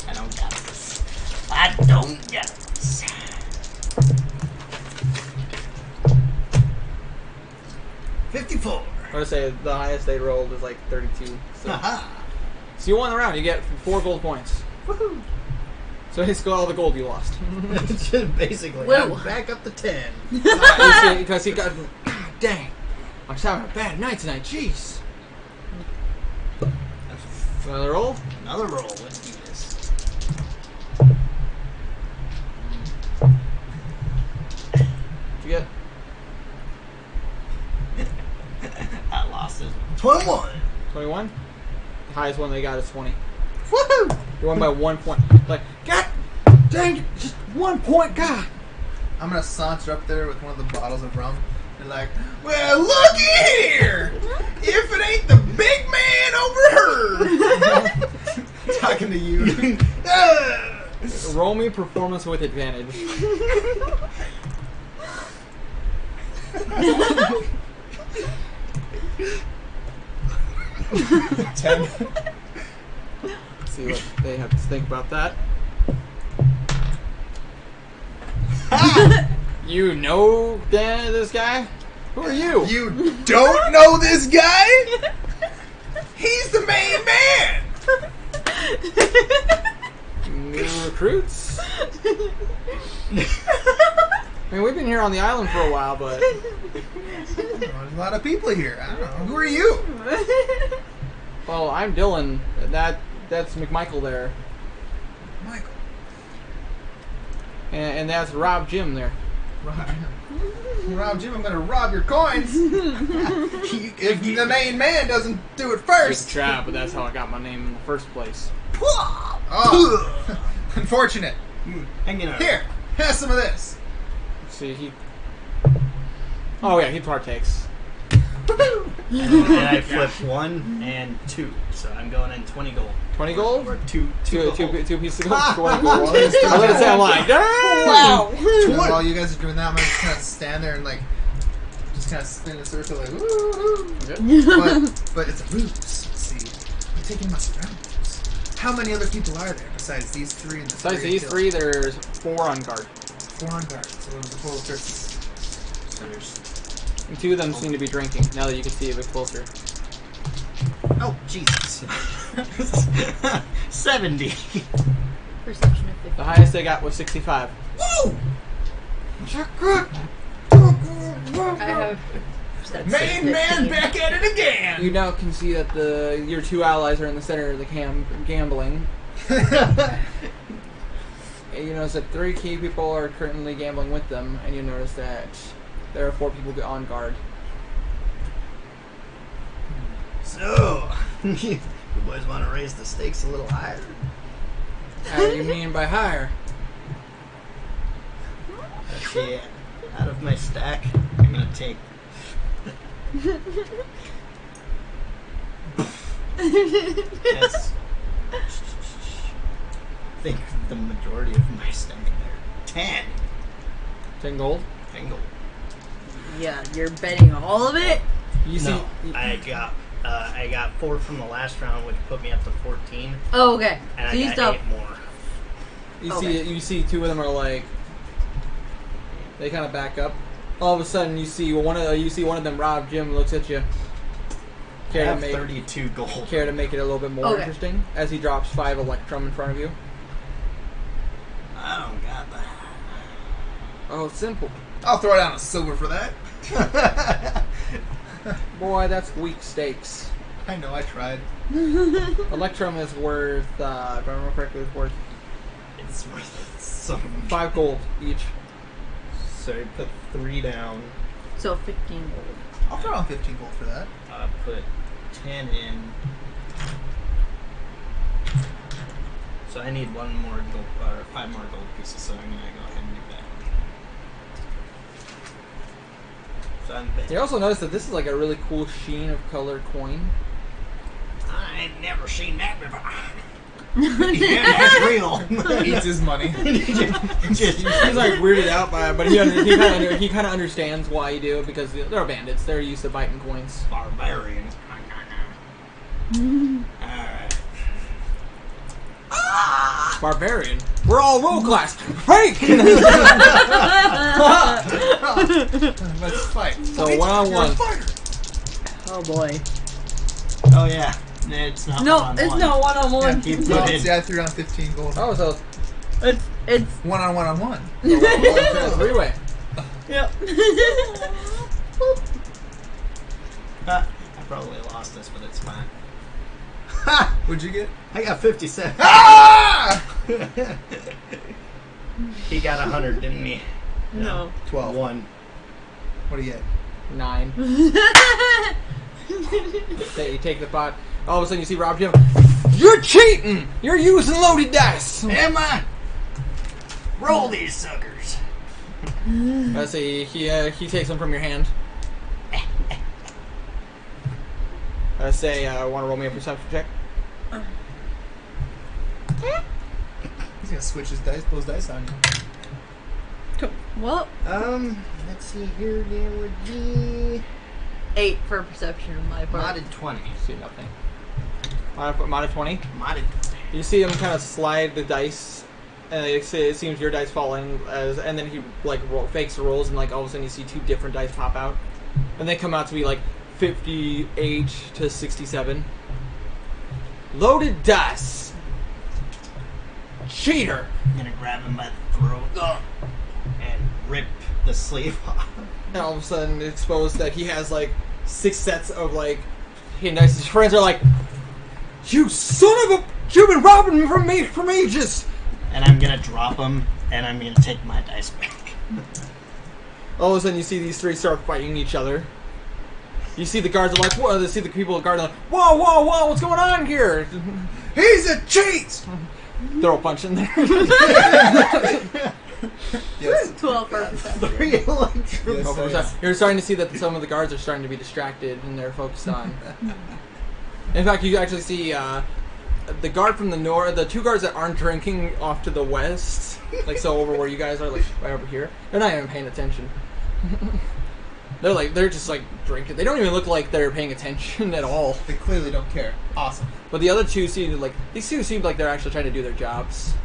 I don't got this. I don't get this. $54. I would say the highest they rolled is like 32. So, Haha. so you won the round. You get 4 gold points. Woohoo. So basically all the gold you lost. Basically, Whoa. I'm back up to 10. Because he got... God dang. I was having a bad night tonight. Jeez. Another roll? Another roll. Let's do this. What'd you get? I lost this 21. 21? The highest one they got is 20. Woohoo! You won by 1 point. Like, God dang it, just 1 point, God. I'm gonna saunter up there with one of the bottles of rum and like, well, looky here! If it ain't the big man over her! Talking to you. Roll me performance with advantage. 10. see what they have to think about that. You know this guy? Who are you? You don't know this guy? He's the main man! New recruits? I mean, we've been here on the island for a while, but... There's a lot of people here. I don't know. Who are you? Well, I'm Dylan. That's McMichael there. Michael. And that's Rob Jim there. Rob Jim, I'm gonna rob your coins. If the main man doesn't do it Good first. job, but that's how I got my name in the first place. Oh, unfortunate. Hanging out. Here, have some of this. See, he... Oh yeah, he partakes. And I flipped 1 and 2, so I'm going in 20 gold. 20 gold? Or two Two gold. pieces of gold. 20 gold. I was gonna say, I'm like, damn! Wow. While you guys are doing that, I'm gonna just kind of stand there and like, just kind of spin in a circle like, woo. But it's a ruse. See, I'm taking my surroundings. How many other people are there besides these three and the Besides three these killed? three, there's 4 on guard. 4 on guard, so it was a total of 13. So there's... And 2 of them seem to be drinking, now that you can see a bit closer. Oh, Jesus. 70. Perception of 50. The highest they got was 65. Woo! I have perception of Main man 15. back at it again! You now can see that your 2 allies are in the center of the gambling. And you notice that 3 key people are currently gambling with them, and you notice that there are 4 people on guard. So, you boys want to raise the stakes a little higher? How do you mean by higher? Okay, out of my stack, I'm going to take... That's... I think the majority of my stack there. 10. 10 gold? 10 gold. Yeah, you're betting all of it? You see, No, I got 4 from the last round, which put me up to 14, Oh, okay. and So I you got still 8 more. Okay. you see 2 of them are like, they kind of back up. All of a sudden, you see one of them. Rob Jim looks at you. I have 32 gold. Care to make it a little bit more Okay. interesting as he drops 5 electrum in front of you. I don't got that. Oh, it's simple. I'll throw down a silver for that. Boy, that's weak stakes. I know, I tried. Electrum is worth, if I remember correctly, it's worth It's worth some. 5 gold each. So I put 3 down. So 15 gold. I'll throw down 15 gold for that. Put 10 in. So I need 1 more gold, or 5 more gold pieces. So I'm gonna go ahead and do that. So I'm betting. You also notice that this is like a really cool sheen of colored coin. I ain't never seen that before. Yeah, that's real. Eats his money. Just- He's like weirded out by it, but he kind of understands why you do it because they're bandits. They're used to biting coins. Barbarians. Alright. Barbarian. We're all roll class. Fake. Let's fight. So 1-on-1. Oh boy. Oh yeah. It's not No, one-on-one. it's not one-on-one. Keep No, it. see, I threw down 15 gold. Oh, so It's 1-on-1-on-1. it's 3-way. yep. I probably lost this, but it's fine. What'd you get? I got 57. Ah! He got 100, didn't he? No. 12. 1. What do you get? 9. You take the pot. All of a sudden, you see Rob Jim. You're cheating. You're using loaded dice. Am I? Roll these suckers. Let's see. He takes them from your hand. Let's say, want to roll me a perception check? He's gonna switch his dice, those dice on you. Well, Let's see here. There would be 8 for perception on my part. modded 20. See nothing. Modded 20. Modded. You see him kind of slide the dice, and it seems your dice falling, and then he like fakes the rolls, and like all of a sudden you see 2 different dice pop out, and they come out to be like 58 to 67. Loaded dice. Cheater. I'm gonna grab him by the throat and rip the sleeve off. And all of a sudden it's exposed that he has like 6 sets of like hidden dice. His friends are like, "You son of a! You've been robbing me from ages." And I'm gonna drop him, and I'm gonna take my dice back. All of a sudden you see these 3 start fighting each other. You see the guards are like, whoa, they see the people at the guard are like, whoa, whoa, whoa, what's going on here? He's a cheat! Throw a punch in there. Yes. 12%. 3 electro. Yes, Oh, yes. You're starting to see that some of the guards are starting to be distracted and they're focused on. In fact, you actually see the guard from the north, the 2 guards that aren't drinking off to the west, like so over where you guys are, like right over here. They're not even paying attention. They're just like drinking. They don't even look like they're paying attention at all. They clearly don't care. Awesome. But the other 2 seem like they're actually trying to do their jobs.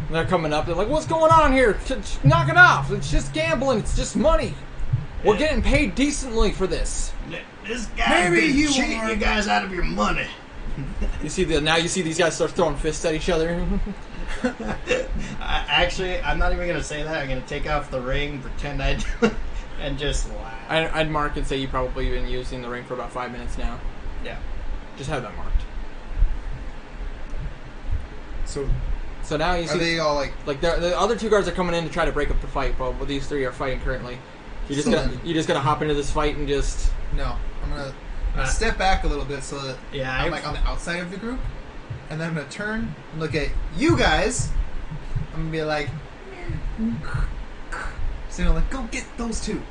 And they're coming up. They're like, "What's going on here? Knock it off! It's just gambling. It's just money. We're getting paid decently for this." This guy's Maybe been you cheating are- you guys out of your money. You see these guys start throwing fists at each other. I'm not even gonna say that. I'm gonna take off the ring, pretend I do it, and just laugh. I'd mark and say you probably been using the ring for about 5 minutes now. Yeah. Just have that marked. So now you are see they all like? the other 2 guards are coming in to try to break up the fight, but these 3 are fighting currently. You just gonna hop into this fight and just No, I'm gonna step back a little bit so that Yeah, I'm like on the outside of the group, and then I'm gonna turn and look at you guys. I'm gonna be like, so like, go get those 2.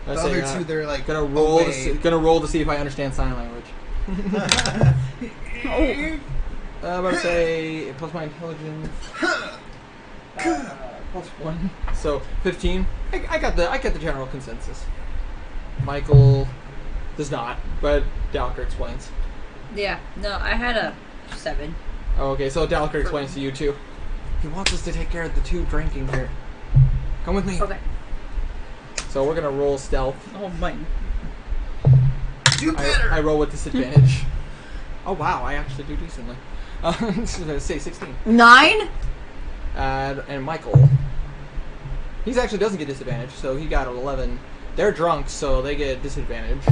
The other 2, they're like gonna roll away. gonna roll to see if I understand sign language. I'm about to say plus my intelligence. Plus 1, so 15. I got the general consensus. Michael does not, but Dalker explains. Yeah, no, I had a 7. Oh, okay, so Dalker explains to you too. He wants us to take care of the 2 drinking here. Come with me. Okay. So we're gonna roll stealth. Oh my. Do better. I roll with disadvantage. Oh wow, I actually do decently. Say 16. 9? And Michael, he actually doesn't get disadvantage, so he got an 11. They're drunk, so they get disadvantage.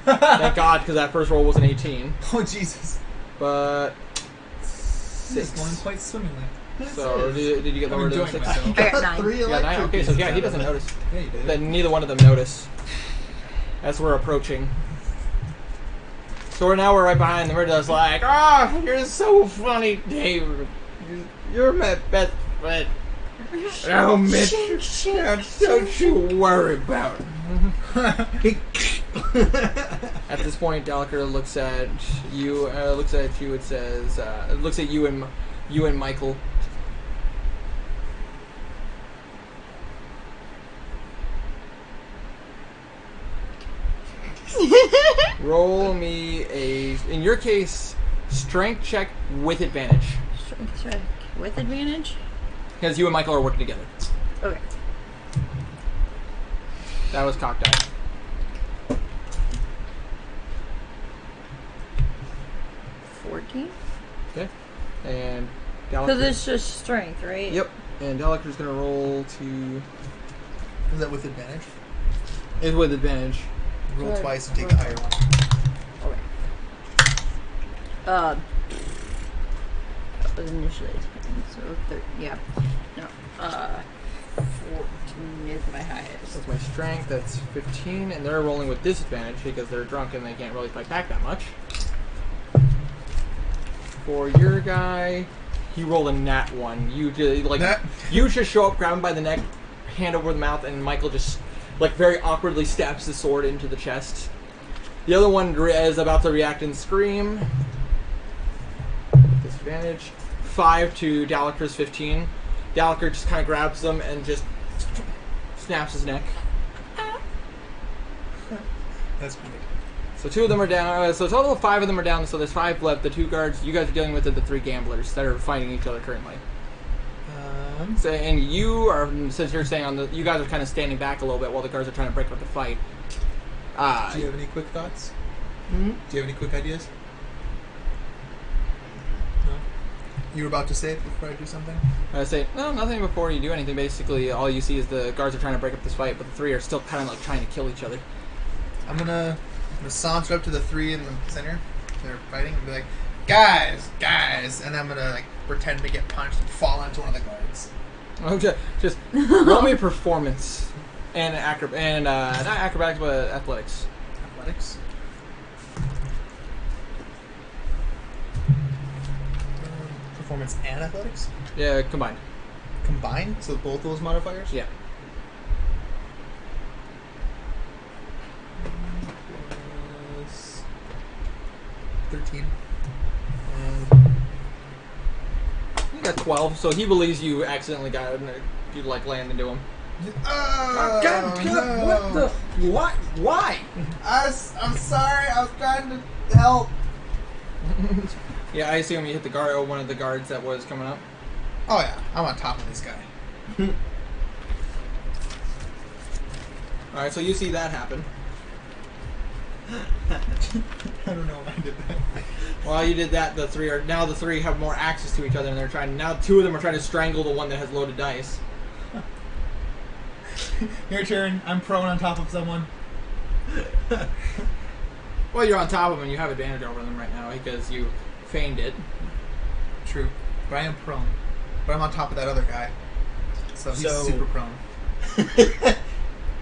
Thank God, because that first roll was an 18. Oh Jesus! But This is 6. going quite swimmingly. So did you get I'm lower than enjoying 6? myself. I got 9. 3 Yeah, 9. electro. Okay, so yeah, he doesn't notice. Yeah, you did. Then neither one of them notice as we're approaching. So we're right behind them. We're just like, "Ah, you're so funny, Dave. You're my best friend. Oh, Mitch, don't you worry about it." At this point, Dalker looks at you. It says, looks at you and Michael. Roll me in your case, strength check with advantage. Strength check with advantage? Because you and Michael are working together. Okay. That was cocked eye. 14? Okay. And So Dalker. this is just strength, right? Yep. And Dalker's gonna roll to. Is that with advantage? Is with advantage. Roll Good. twice and take the higher one. Okay. That was initially 10, so 13. Yeah. No. 14 is my highest. That's my strength. That's 15, and they're rolling with disadvantage because they're drunk and they can't really fight back that much. For your guy, he rolled a nat 1. You just you just show up, grab him by the neck, hand over the mouth, and Michael just very awkwardly stabs his sword into the chest. The other one is about to react and scream. Disadvantage. 5 to Dalker's 15. Dalker just kind of grabs them and just snaps his neck. That's great. So 2 of them are down. So a total of 5 of them are down. So there's 5 left. The 2 guards you guys are dealing with are the 3 gamblers that are fighting each other currently. So, and you are, since you're staying on the, you guys are kind of standing back a little bit while the guards are trying to break up the fight. Do you have any quick thoughts? Hmm? Do you have any quick ideas? No. You were about to say it before I do something? I say, no, nothing before you do anything. Basically, all you see is the guards are trying to break up this fight, but the 3 are still kind of like trying to kill each other. I'm gonna saunter up to the 3 in the center. They're fighting and be like, guys, and I'm gonna like pretend to get punched and fall onto one of the guards. Okay, just roll me performance and not acrobatics, but athletics. Athletics. Performance and athletics Yeah, combined. combined, so both those modifiers. Yeah. Plus 13. You got 12, so he believes you accidentally got it, and you like land into him. What? Why? I'm sorry. I was trying to help. Yeah, I assume you hit the guard, one of the guards that was coming up. Oh yeah, I'm on top of this guy. All right, so you see that happen. I don't know why I did that. While you did that, the 3 have more access to each other, and they're trying. Now 2 of them are trying to strangle the one that has loaded dice. Your turn. I'm prone on top of someone. Well, you're on top of them. You have advantage over them right now because you feigned it. True, but I am prone. But I'm on top of that other guy, so he's So- super prone.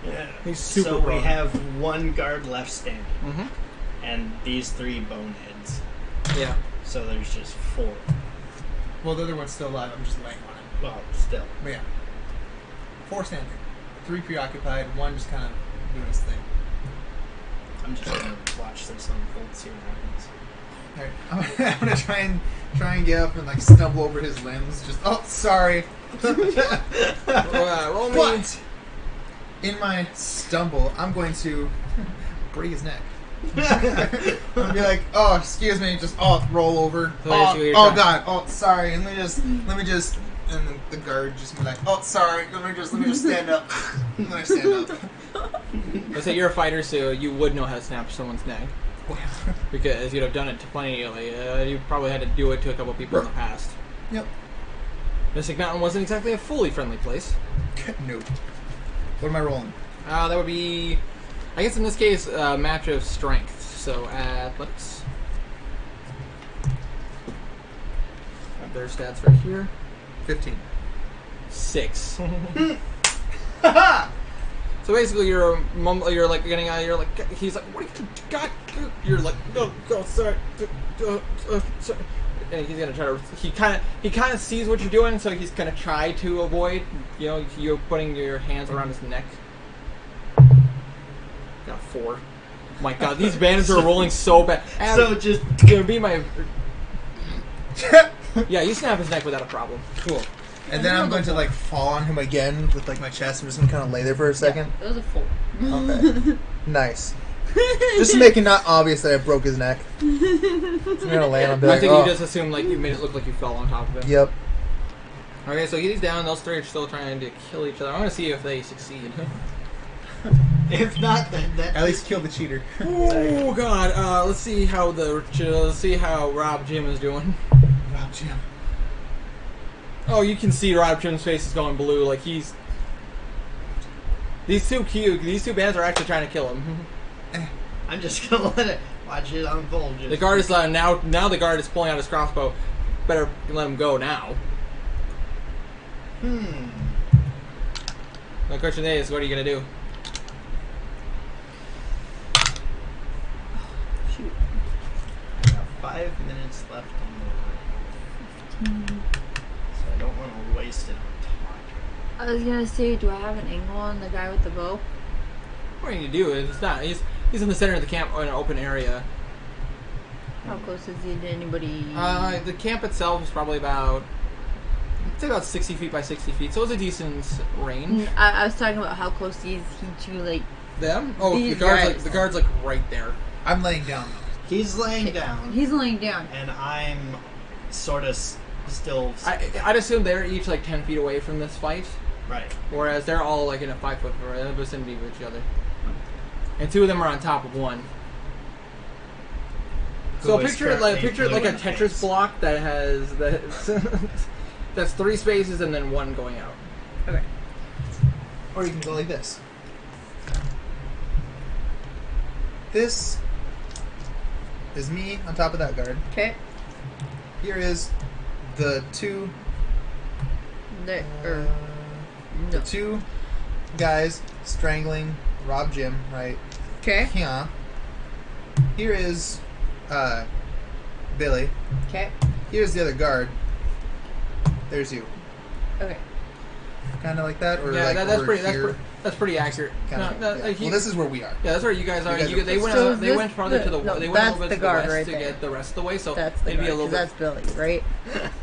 Yeah. He's super So we prone. have 1 guard left standing, Mm-hmm. and these 3 boneheads. Yeah. So there's just 4. Well, the other one's still alive. I'm just laying on him. Well, still. But yeah, 4 standing, 3 preoccupied, 1 just kind of doing his thing. I'm just gonna watch this unfold, see what happens. Alright, I'm gonna try and get up and like stumble over his limbs. Just sorry. Roll me. But in my stumble, I'm going to break his neck. I'm gonna be like, oh, excuse me, just roll over. So basically you're Oh trying- God, sorry. And let me just, and then the guard just be like, oh, sorry. Let me just stand up. And then I stand up. Let's say you're a fighter, so you would know how to snap someone's neck because you'd have done it to plenty. You probably had to do it to a couple people in the past. Yep. Mystic Mountain wasn't exactly a fully friendly place. Nope. What am I rolling? That would be, I guess in this case, a match of strength. So athletics. Have their stats right here. 15. 6. So basically, you're like getting out. You're like, he's like, what are you got? You're like, no, sorry, sorry. And he's gonna try to. He kind of sees what you're doing, so he's gonna try to avoid. You putting your hands around his neck. Got 4. My God, these bandits are rolling so bad. So just gonna be my. Yeah, you snap his neck without a problem. Cool. And then I'm going to like fall on him again with like my chest. I'm just gonna kind of lay there for a second. It was a 4. Okay. Nice. Just to make it not obvious that I broke his neck. So I'm gonna land and be I like, think oh. you just assumed like you made it look like you fell on top of him. Yep. Okay, so he's down. Those 3 are still trying to kill each other. I want to see if they succeed. if not, then that At least kill the cheater. Oh God! Let's see how Rob Jim is doing. Rob Jim. Oh, you can see Rob Jim's face is going blue. Like he's. These two bands are actually trying to kill him. I'm just gonna let it watch it unfold. Just The guard is now the guard is pulling out his crossbow. Better let him go now. The question is, what are you gonna do? Shoot. I got 5 minutes left on the line, so I don't want to waste it on talking. I was gonna say, do I have an angle on the guy with the bow? What are you gonna do? It's not. He's in the center of the camp in an open area. How close is he to anybody? The camp itself is probably about, I'd say about 60 feet by 60 feet, so it's a decent range. I was talking about how close is he to like. Them? Oh, These the guard's guys. the guard's like right there. I'm laying down though. He's laying down, He's laying down. and I'm sort of still. I'd assume they're each like 10 feet away from this fight, Right. whereas they're all like in a 5 foot vicinity of each other, and 2 of them are on top of one. So Who is picture it like currently a blue in the Tetris face. block that has that's 3 spaces and then 1 going out. Okay. Or you can go like this. This is me on top of that guard. Okay. Here is the 2 There. the No. 2 guys strangling Rob Jim right Okay. here. Here is Billy. Okay. Here's the other guard. There's you. Okay. Kind of like that, or Yeah, like that's over pretty. here. That's pretty accurate. Kinda, No, yeah. like Well, this is where we are. yeah, that's where you guys are. You guys They are went. So They this- went farther to the. no, They went that's over the to guard the west right to there. get the rest of the way. So That's the it'd be a guard, little 'cause bit. that's Billy,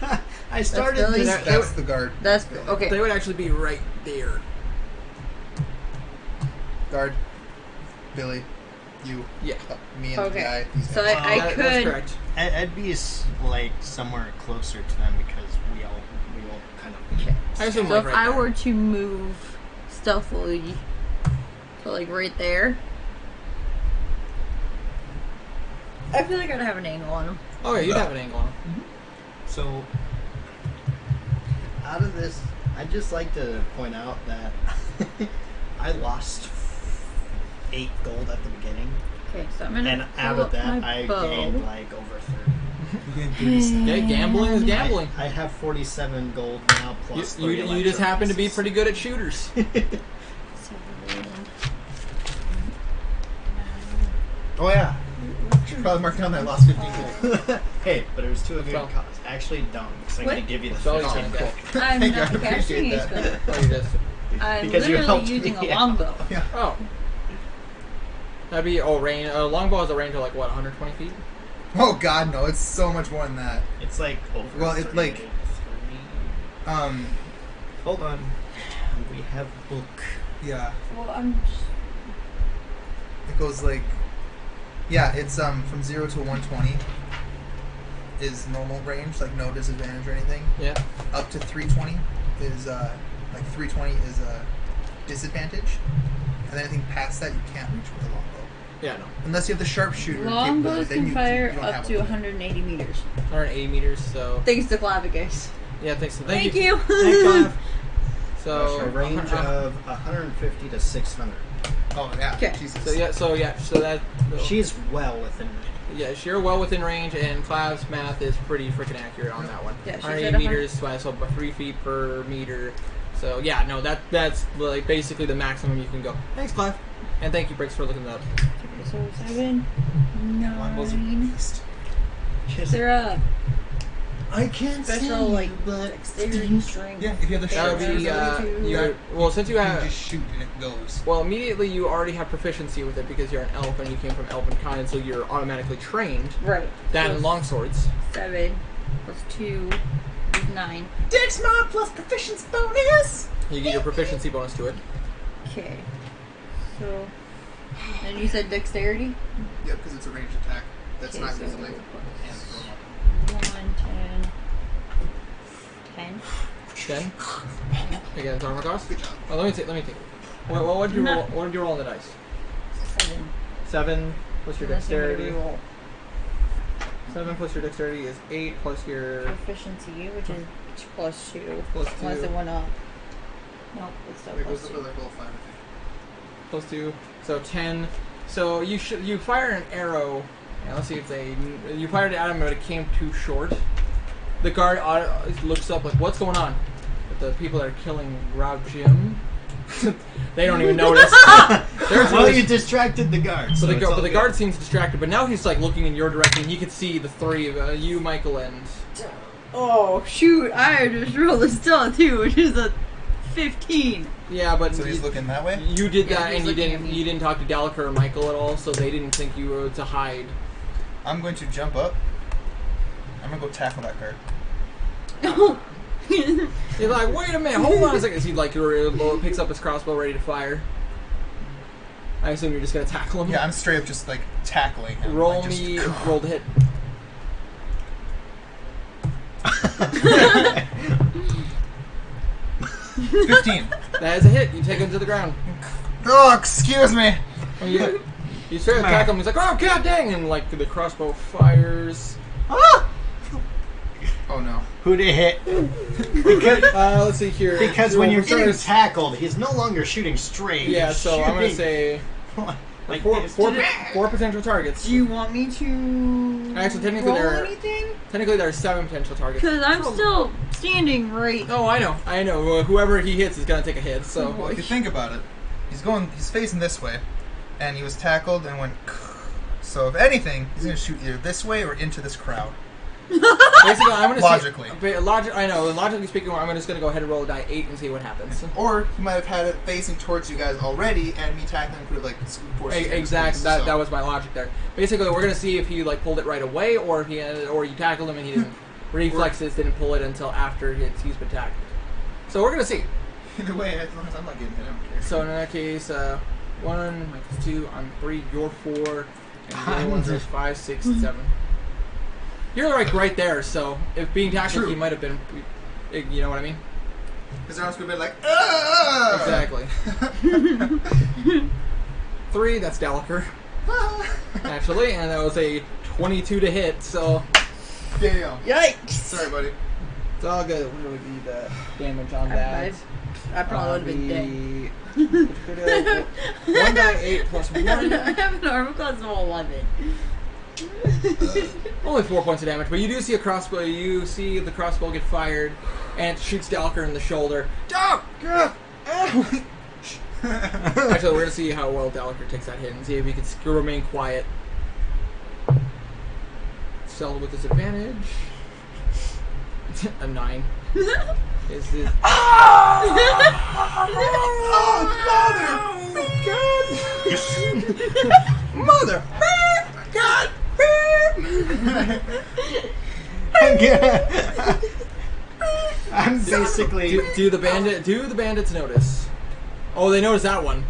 right? I started Billy. this. That's the guard. That's okay. They would actually be right there. Guard. Billy. You. Yeah. Me and Okay. the guy. These So guys. I That's could. correct. I'd be like somewhere closer to them because we all kind of. Okay. I assume So like if right I there. were to move stealthily to like right there, I feel like I'd have an angle on him. Oh yeah, you'd have an angle on him. So, out of this, I'd just like to point out that I lost 8 gold at the beginning, Okay, so I'm gonna. and out pull of that, up my I bow. gained like over 30. Okay, gambling is gambling. I have 47 gold now plus. You 30 just happen to be electro pretty good at shooters. Oh yeah. Should probably mark down that lost 15 gold. Hey, but it was to a good Well. cause. Actually, don't. Because I'm What? going to give you the Well, 15 okay. gold. I'm Thank you, I not casting appreciate a that. spell. Oh, you just. I'm Because you literally helped using me a out. longbow. Yeah. Oh. That'd be range. Longbow has a range of like what, 120 feet? Oh god, no! It's so much more than that. It's like over. Well, it's 30. like- Hold on. We have book. Yeah. Well, I'm. It goes like, yeah, it's from 0 to 120 is normal range, like no disadvantage or anything. Yeah. Up to 320 is like 320 is a disadvantage, and anything past that you can't reach with a longbow Yeah, no. unless you have the sharpshooter. Longbows then can you fire don't up have to a limit. 180 meters. 180 meters. So Thanks to Clavigus. yeah, thanks. Thank you. Thanks, Clive. So A range of 150 to 600. Oh yeah. Okay. Jesus. So that. She's well within range. Yeah, you're well within range, and Clav's math is pretty freaking accurate on that one. Yeah, she 180 said 100. meters, so about 3 feet per meter. So yeah, no, that's like basically the maximum you can go. Thanks, Clav, and thank you, Briggs, for looking that up. Okay, so 7, Longbows are 9. beast. Is there a I can't special like dexterity string? Yeah, if you have the That would be sharpshooter, since you you have. just shoot and it goes. Well, immediately you already have proficiency with it because you're an elf and you came from elven kind, so you're automatically trained. Right. That So and longswords. 7 plus 2 is 9. Dex mod plus proficiency bonus. You get your proficiency bonus to it. Okay. So. And you said dexterity? Yep, because it's a ranged attack. That's Okay, not so using like plus hands 1, 10. 10. 10. Again, it's armor cost. Good job. Oh, let me take. What did you roll? What did you roll on the dice? 7. 7 plus your Unless you want to dexterity. reroll 7 plus your dexterity is 8 plus your proficiency, which is plus 2. Plus Unless 2. it went up. Nope, it's still It plus goes 2. up to level 5, I think. plus 2, so 10. So you fire an arrow. Yeah, let's see if you fired it at him, but it came too short. The guard looks up like, what's going on? But the people that are killing Rob Jim, they don't even notice. Well, you distracted the guard. So But it's all the good. guard seems distracted. But now he's like looking in your direction. He can see the three of you, Michael, and Oh, shoot. I just rolled a stealth too, which is a 15. yeah. But So he's looking that way? you did Yeah, that, he's and you looking at didn't me. you didn't talk to Dalika or Michael at all, so they didn't think you were to hide. I'm going to jump up. I'm going to go tackle that guard. He's like, wait a minute, hold on a second. He like picks up his crossbow, ready to fire. I assume you're just gonna tackle him. Yeah, I'm straight up just like tackling him. Roll like, just, me. Roll to hit. 15. That is a hit. You take him to the ground. Oh, excuse me. And you straight up tackle him. He's like, oh god dang! And like the crossbow fires. Ah! Oh no. Who to hit? Because, Let's see here. because Roll when you're for getting starters. tackled, he's no longer shooting straight. Yeah, He's so I'm gonna shooting say like four, this. four potential targets. Do you want me to Actually, technically roll there- anything? Technically, there are 7 potential targets. Because I'm still standing right. Oh, I know. Whoever he hits is gonna take a hit. So Well, if you think about it, he's facing this way, and he was tackled and went. So if anything, he's gonna shoot either this way or into this crowd. basically, I'm gonna Logically. I know. Logically speaking, I'm just gonna go ahead and roll a die 8 and see what happens. Or he might have had it facing towards you guys already, and me tackling could have like forced you to Exactly. face, That so. was my logic there. Basically, we're gonna see if he like pulled it right away, or if he or you tackled him and he didn't. Reflexes didn't pull it until after he's been tackled. So we're gonna see. Either way, as long as I'm not getting hit, I don't care. So in that case, 1, Mike's 2, I'm 3, you're 4, and the other ones are 5, 6, 7. You're like right there. So if being tackled, True. he might have been. You know what I mean? His arms could have been like, ah! Exactly. 3, that's Dalaker. Actually, and that was a 22 to hit, so Damn. Yikes! Sorry, buddy. it's all good. What would be the damage on that? I probably would have been dead. 1 die 8 plus 1. I have an armor class of 11. Only 4 points of damage, but you do see a crossbow. You see the crossbow get fired, and it shoots Dalaker in the shoulder. Actually, we're gonna see how well Dalaker takes that hit and see if he can remain quiet. Sell with disadvantage. A 9. Is this? Mother! God! I'm basically Do the bandits notice? Oh, they notice that one.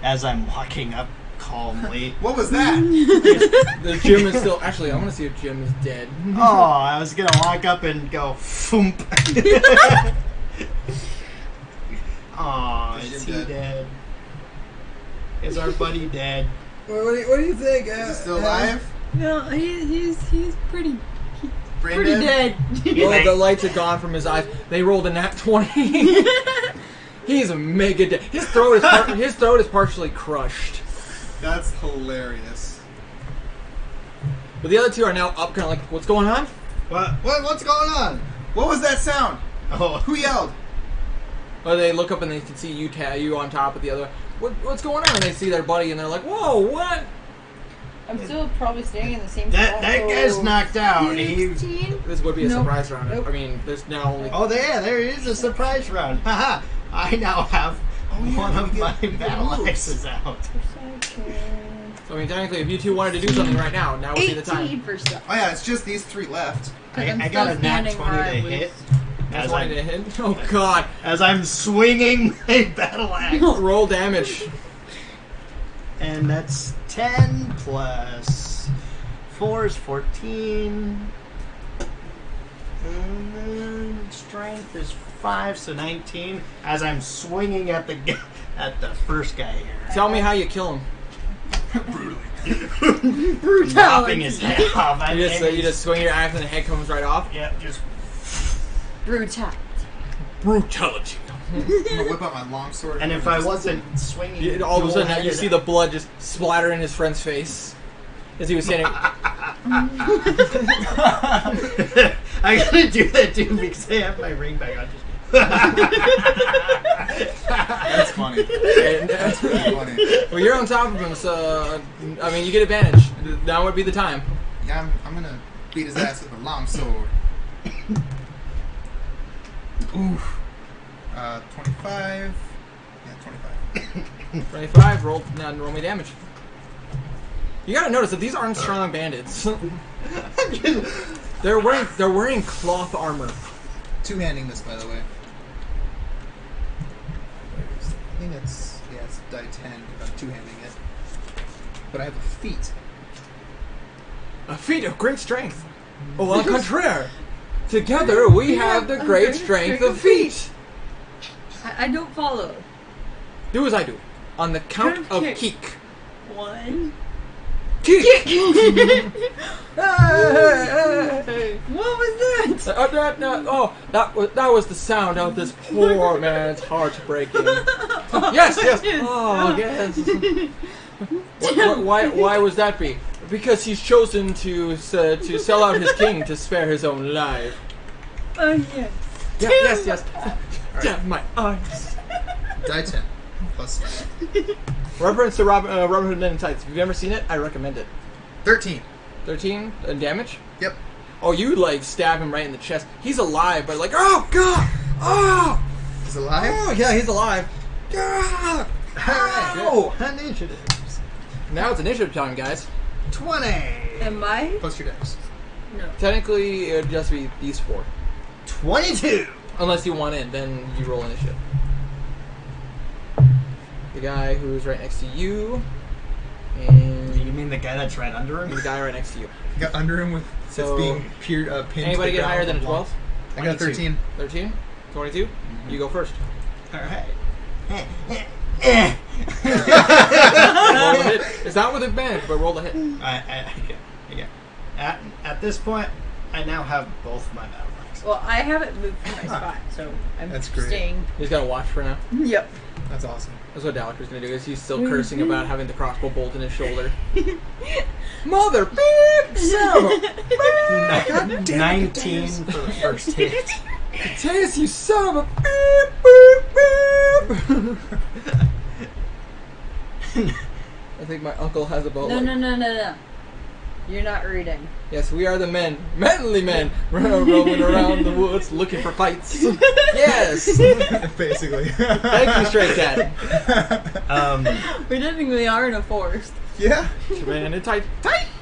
as I'm walking up calmly. What was that? The Jim is still. Actually, I want to see if Jim is dead. Oh, I was gonna walk up and go foomp. Aw, Is is Jim he dead? dead? Is our buddy dead? What do you think? Is he still alive? No, he's pretty Brain dead. Well, the lights are gone from his eyes. They rolled a nat 20. He's a mega dead. His throat is partially crushed. That's hilarious. But the other two are now up, kind of like, what's going on? What's going on? What was that sound? Oh, Who yelled? Well, they look up and they can see you on top of the other. What's going on? And they see their buddy and they're like, whoa, what? I'm still probably staying in the same that spot. guy's knocked out. He, 16? This would be a Nope. surprise round. Nope. I mean, there's now only. oh, there is a surprise round. Haha! I now have one of my battle axes out. So, I mean, technically, if you two wanted to do something right now would be the 18 time. for stuff. Oh yeah, it's just these 3 left. I got a nat 20 to hit. That's As why I'm, to hit. Oh, God. as I'm swinging my battle axe. Roll damage. And that's 10 plus 4 is 14. And then strength is 5, so 19. As I'm swinging at the first guy here, Tell me how you kill him. chopping his head off. You just swing your axe and the head comes right off. Yeah, just Brutality. Brutality. I'm gonna whip out my long sword. and if I wasn't swinging, All of a sudden, you dual-handed- see the blood just splatter in his friend's face as he was standing. I'm gonna do that too because I have my ring back on. That's funny. And, That's really funny. well, you're on top of him, so I mean, you get advantage. Now would be the time. Yeah, I'm gonna beat his ass with a long sword. Oof. 25. Yeah, 25. 25. Roll me damage. You gotta notice that these aren't strong bandits. They're wearing cloth armor. Two-handing this, by the way. I think it's die 10 if I'm two-handing it. But I have a feat. A feat of great strength. Au contraire. Together we have the great strength of feet. I don't follow. Do as I do. On the count of Kick. kick. 1. Kick! What was that? That was the sound of this poor man's heart breaking. Yes. Oh, yes. Why was that be? Because he's chosen to sell out his king to spare his own life. Yes. Yes. Damn my eyes. Die 10. Plus Reference to Robin Hood Men in Tights. If you've ever seen it, I recommend it. 13. 13 damage? Yep. Oh, you like stab him right in the chest. He's alive, but like, oh god! Oh! He's alive? Oh, yeah, he's alive. Ah! Alright. Initiatives. Now it's initiative time, guys. 20. Am I? Plus your dex. No. Technically, it would just be these 4. 22. Unless you want in, then you roll initiative. The guy who's right next to you, and You mean the guy that's right under him? the guy right next to you. Got under him with So, it's being pinned. Anybody to the get ground higher than a with 12? I got 13. 13? 22? You go first. Alright. Roll a hit. It's not with advantage, but roll a hit. Okay. At this point, I now have both my battle rocks. Well, I haven't moved from my spot, so I'm That's great. staying. He's got to watch for now. Yep. That's awesome. That's what Dalek was going to do, is he's still cursing about having the crossbow bolt in his shoulder. Mother beep! Son of a beep! 19 for the first hit. Taste, you son of a beep, beep, beep! I think my uncle has a bow. No. You're not reading. Yes, we are the men, manly men, roaming around the woods looking for fights. Yes! Basically. Thank you, Stray Cat. We technically are in a forest. Yeah. Man, it's tight.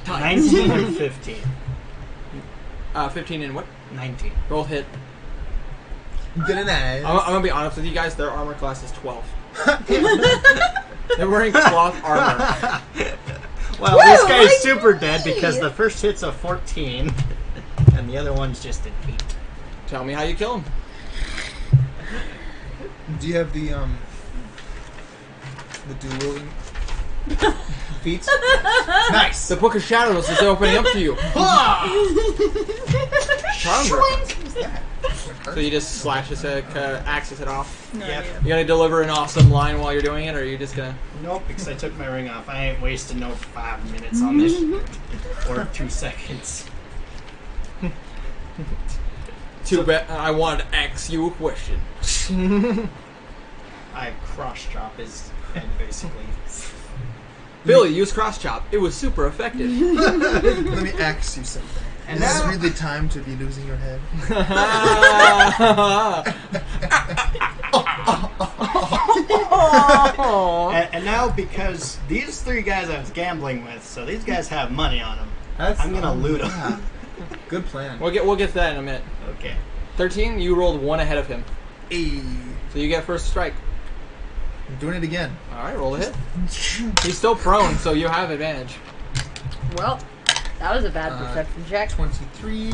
19 and 15. 15 and what? 19. Roll hit. Get an eye. I'm gonna be honest with you guys, their armor class is 12. They're wearing cloth armor. Well, this guy's super dead because the first hit's a 14, and the other one's just an 8. Tell me how you kill him. Do you have the dual feats? Nice. The Book of Shadows is opening up to you. Charm Grip. So you just slash his axes it off. Yep. You gonna deliver an awesome line while you're doing it, or are you just gonna? Nope, because I took my ring off. I ain't wasting no 5 minutes on this shit. Or 2 seconds. Too bad. I wanted to ask you a question. I cross chop his head basically. Billy, use cross chop. It was super effective. Let me ask you something. And Is this now- really time to be losing your head? And now, because these 3 guys I was gambling with, so these guys have money on them. That's, I'm gonna loot 'em. yeah. Good plan. We'll get to that in a minute. Okay. 13. You rolled 1 ahead of him, Hey, so you get first strike. I'm doing it again. All right, roll a hit. He's still prone, so you have advantage. Well, that was a bad perception check. 23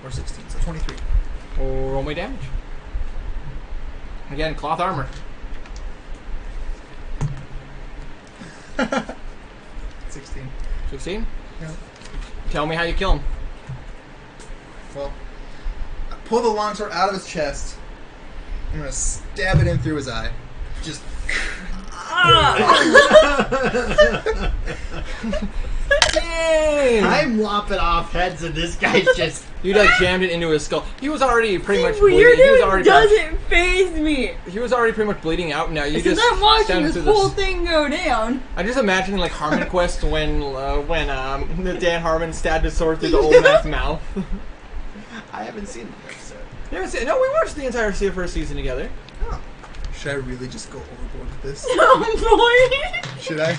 or 16, so 23. Roll me damage. Again, cloth armor. 16. 16. Yeah. Tell me how you kill him. Well, I pull the longsword out of his chest. I'm gonna stab it in through his eye. Just. Dang! I'm lopping off heads and this guy's just... You like jammed it into his skull. He was already pretty much What bleeding. you're He was doing already doesn't faze me. He was already pretty much bleeding out. Now you Because just I'm watching stabbed this through whole thing go down. I just imagine like Harmon Quest when Dan Harmon stabbed his sword through the old man's mouth. I haven't seen the episode. You haven't seen? No, we watched the entire first season together. Should I really just go overboard with this? Oh boy. Should I?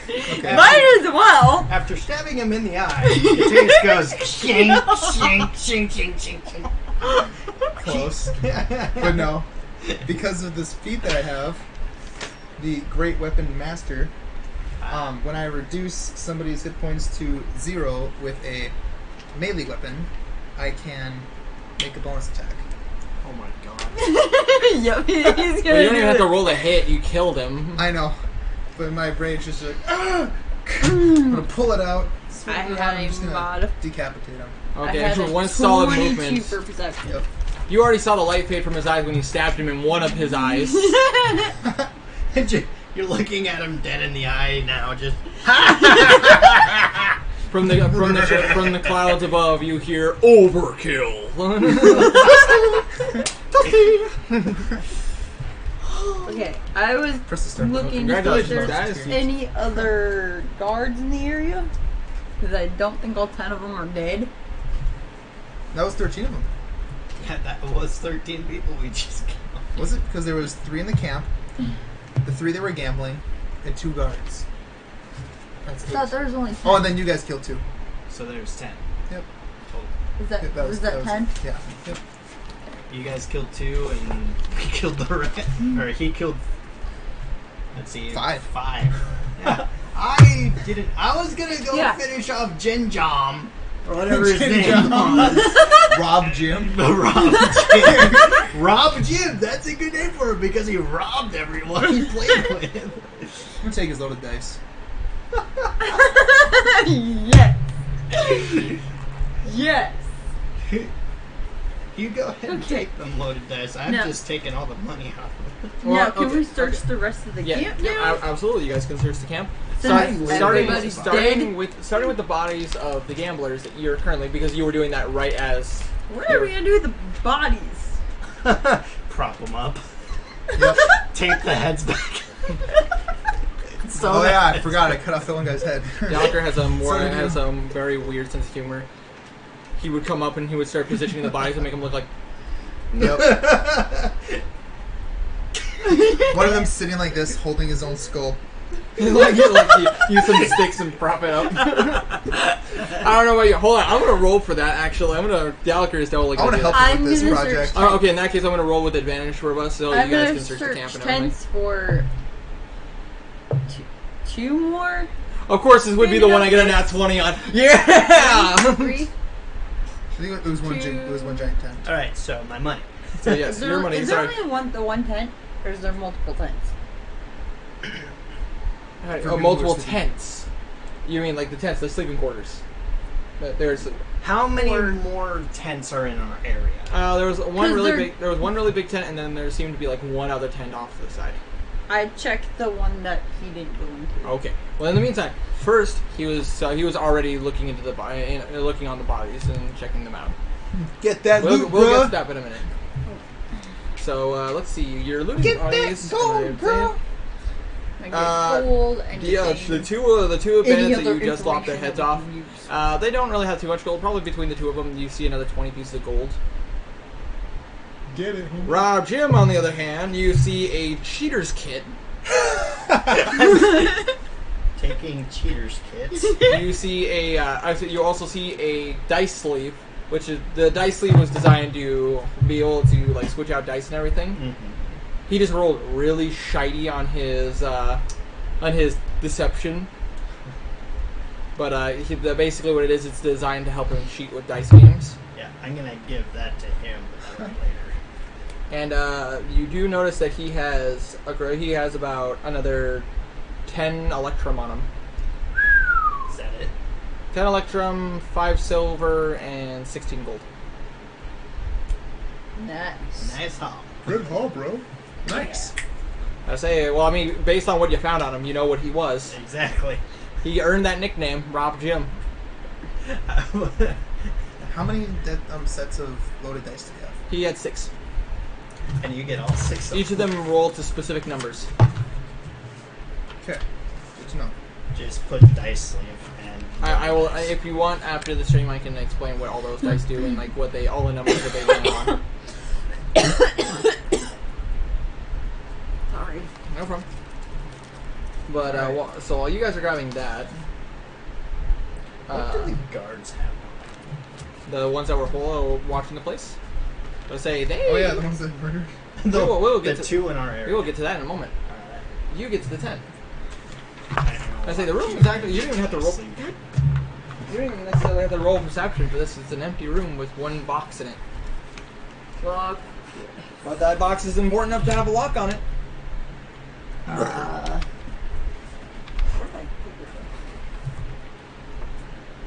Okay. Might as well. After stabbing him in the eye, the taste goes shink, shink, shink, shink, shink, shink. Close. But no. Because of this feat that I have, the Great Weapon Master. When I reduce somebody's hit points to 0 with a melee weapon, I can make a bonus attack. Oh my god. Yep, he's Well, gonna you don't even have to do roll a hit. You killed him. I know, but my brain's just like, I'm gonna pull it out. swing I it around, had I'm a just gonna mod. decapitate him. Okay, I had for a one solid 22 movement. for perception. Yep. You already saw the light fade from his eyes when you stabbed him in one of his eyes. You're looking at him dead in the eye now, just. From the clouds above, you hear overkill. Okay, I was Press the start button. looking to see if Congratulations, there's guys. any other guards in the area. Because I don't think all 10 of them are dead. That was 13 of them. Yeah, that was 13 people we just killed. Was it? Because there was 3 in the camp, the 3 that were gambling, and 2 guards. That's I thought 8. there was only 10. Oh, and then you guys killed 2. So there's 10. Yep. Total. Is that, Yep, was that 10? Yeah. Yep. You guys killed 2, and we killed the rest. Or he killed. Let's see. 5. 5. Yeah. I didn't. I was gonna go Yeah. finish off Jinjom. Or whatever his name Jinjom. was. Rob Jim. Rob Jim. Rob Jim. That's a good name for him because he robbed everyone he played with. I'm gonna take his loaded dice. Yes! Yes! You go ahead and Okay. take them loaded dice. I'm No. just taking all the money off of it. Well, Now, can okay, we search okay. the rest of the Yeah, camp yeah, now? absolutely. You guys can search the camp. Since everybody's dead? Starting with the bodies of the gamblers that you're currently, because you were doing that right as. What are we gonna do with the bodies? Prop them up. Yep. Tape the heads back. So Oh yeah, I that- forgot. I cut off the one guy's head. Gallagher has a more So did you. has a very weird sense of humor. He would come up and he would start positioning the bodies and make them look like. Yep. One of them sitting like this, holding his own skull. like you use some sticks and prop it up. I don't know about you. Hold on, I'm gonna roll for that. Actually, Gallagher is totally I want gonna to do help that. you with this I'm gonna project. search- Oh, okay, in that case, I'm gonna roll with advantage for us, so I'm you guys gonna can search the search camp and everything. tents for 2 more. Of course, this would be the one I get a nat 20 on. Yeah. 3. I think it was one. It was one giant tent. All right, so my money. So yes, Is there, your money. is there Sorry. only the one tent, or is there multiple tents? Right, For people multiple who are sleeping. tents. You mean like the tents, the sleeping quarters? There's How many more tents are in our area? there was one 'Cause really they're- big. There was one really big tent, and then there seemed to be like one other tent off to the side. I checked the one that he didn't go into. Okay. Well, in the meantime, first he was already looking into looking on the bodies and checking them out. Get that We'll loot, get bruh. to that in a minute. So let's see. You're looting Get bodies. that gold, girl. I get gold and The two bandits that you just lopped their heads off. They don't really have too much gold. Probably between the two of them, you see another 20 pieces of gold. Get it, homie. Rob Jim, on the other hand, you see a cheater's kit. Taking cheaters kits. You see you also see a dice sleeve, which is the dice sleeve was designed to be able to like switch out dice and everything. Mm-hmm. He just rolled really shitey on his deception. But basically what it is, it's designed to help him cheat with dice games. Yeah, I'm gonna give that to him but later. And you do notice that he has about another 10 electrum on him. Is that it? 10 electrum, 5 silver, and 16 gold. Nice. Nice haul. Good haul, bro. Nice. I say, well, I mean, based on what you found on him, you know what he was. Exactly. He earned that nickname, Rob Jim. How many sets of loaded dice do you have? He had 6. And you get all 6 of Each of them rolled to specific numbers. Okay. Good to know. Just put dice sleeve and. I will, if you want, after the stream, I can explain what all those dice do and like all the numbers that they land on. Sorry. No problem. But so while you guys are grabbing that, What do the guards have? the ones that were watching the place, they'll say they. Oh yeah, the ones that murdered. We'll get the to- 2 in our area. We will get to that in a moment. you get to the 10. I I say the room is actually, you don't even have to roll. You don't even necessarily have to roll perception for this. It's an empty room with one box in it. Fuck. But that box is important enough to have a lock on it.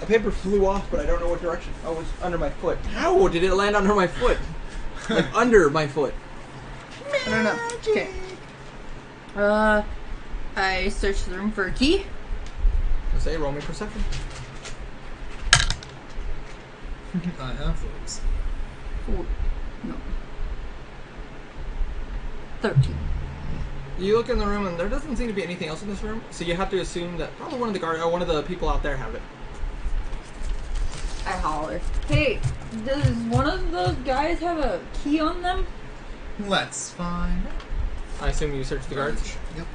A paper flew off, but I don't know what direction. Oh, it's under my foot. How did it land under my foot? Like under my foot. I don't know. Okay. I searched the room for a key. I say roll me perception. I have those. No. 13. You look in the room, and there doesn't seem to be anything else in this room. So you have to assume that probably one of the people out there have it. I holler. Hey, does one of those guys have a key on them? Let's find. I assume you search the guards. Yep.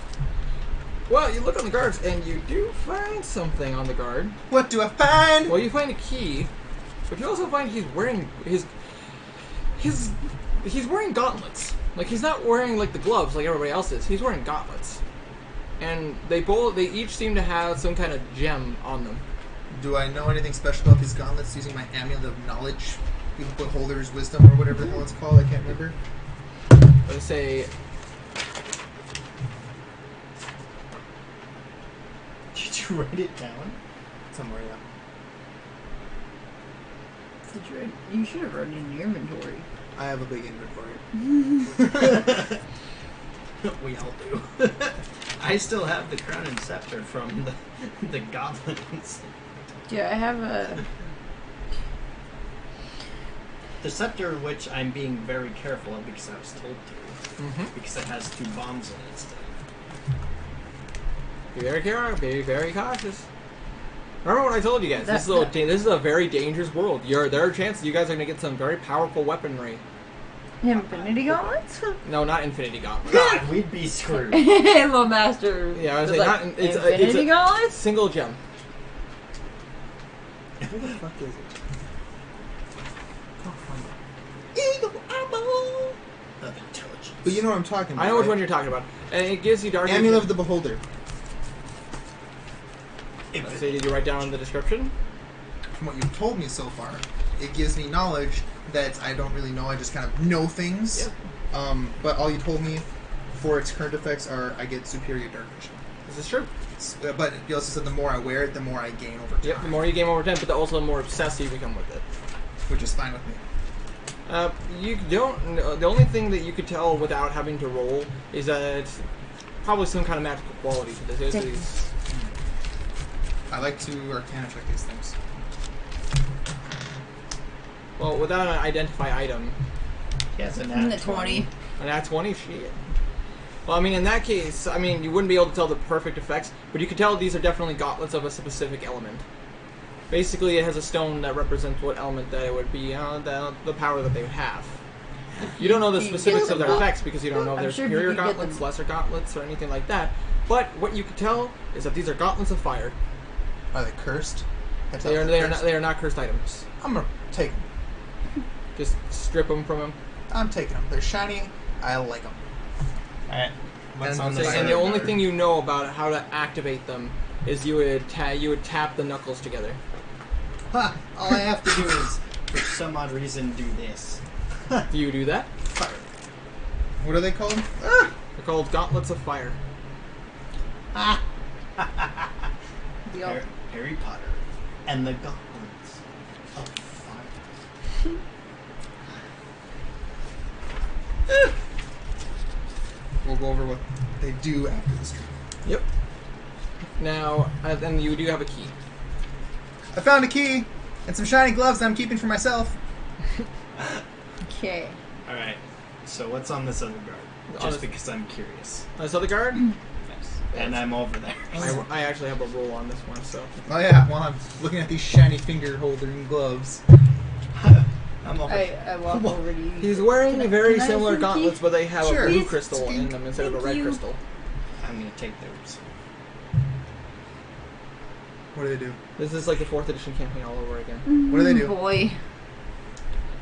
Well, you look on the guards, and you do find something on the guard. What do I find? Well, you find a key, but you also find he's wearing he's wearing gauntlets. Like, he's not wearing like the gloves like everybody else is. He's wearing gauntlets, and they each seem to have some kind of gem on them. Do I know anything special about these gauntlets using my amulet of knowledge? People put holder's wisdom or whatever the hell it's called. I can't remember. They say. Did you write it down? Somewhere, yeah. You should have written in your inventory. I have a big inventory. We all do. I still have the crown and scepter from the goblins. Yeah, I have a... The scepter, which I'm being very careful of because I was told to. Because it has 2 bombs in it still. Be very careful. Be very cautious. Remember what I told you guys? This is a very dangerous world. There are chances you guys are going to get some very powerful weaponry. Infinity gauntlets? No, not Infinity Gauntlets. God, we'd be screwed. Halo Master. Yeah, I was It's saying, like, not it's Infinity a gauntlets? single gem. Who the fuck is it? Eagle eyeball. Of intelligence. But you know what I'm talking about. I know which right? one you're talking about, and it gives you dark. Amulet of the Beholder. So did you write down the description? From what you've told me so far, it gives me knowledge that I don't really know. I just kind of know things. Yep. But all you told me for its current effects are I get superior dark vision. This is true. But you also said the more I wear it, the more I gain over time. Yep. The more you game over time, but also the more obsessed you become with it. Which is fine with me. You don't. The only thing that you could tell without having to roll is that it's probably some kind of magical quality to this. I like to arcana check these things. Well, without an identify item, He has a In the nat 20. an at 20, shit. Well, I mean, in that case, I mean, you wouldn't be able to tell the perfect effects, but you could tell these are definitely gauntlets of a specific element. Basically, it has a stone that represents what element that it would be, the power that they would have. You don't know the specifics of their effects because you don't know if I'm they're sure if superior you could get gauntlets, them- lesser gauntlets, or anything like that. But what you could tell is that these are gauntlets of fire. Are they cursed? They are not cursed items. I'm gonna take them. Just strip them from them. I'm taking them. They're shiny. I like them. Alright. What's And on the the And the only guard? thing you know about how to activate them is you would tap the knuckles together. Ha! All I have to do is, for some odd reason, do this. Do you do that? Fire. What are they called? They're called gauntlets of fire. Yep. Harry Potter and the Gauntlets of Fire. We'll go over what they do after this trip. Yep. Now, and you do have a key. I found a key and some shiny gloves that I'm keeping for myself. Okay. Alright, so what's on this other guard? On Just this- because I'm curious. So the guard? Yes. And I'm over there. I actually have a roll on this one, so. Oh yeah, while I'm looking at these shiny finger holder and gloves. I'm over I walk over to you. He's wearing very can I similar see the gauntlets, key? but they have Sure. a blue Please, crystal in them instead of a thank red you. crystal. I'm gonna take those. What do they do? This is like the 4th edition campaign all over again. What do they do? Boy.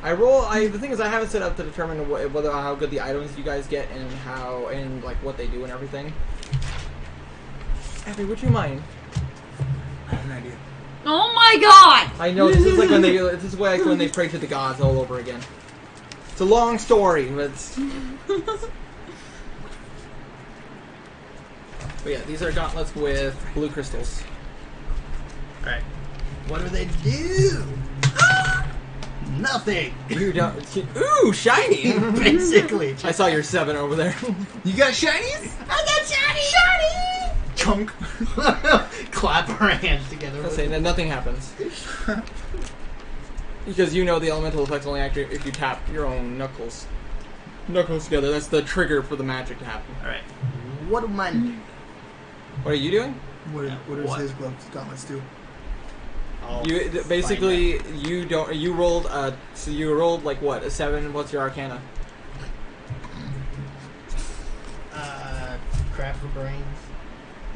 The thing is, I have it set up to determine whether how good the items you guys get and like what they do and everything. Abby, would you mind? I have an idea. Oh my god! I know this is like when they pray to the gods all over again. It's a long story, but. But yeah, these are gauntlets with blue crystals. Alright. What do they do? Nothing! You don't. Ooh, shiny! Basically. I saw your 7 over there. You got shinies? I got shiny! Shiny! Chunk. Clap our hands together. I'll say that nothing happens. Because you know the elemental effects only act if you tap your own knuckles. Knuckles together, that's the trigger for the magic to happen. Alright. What am I doing? What are you doing? What does his gloves gauntlets do? You basically you rolled like what, a 7, what's your arcana? Crap for brains.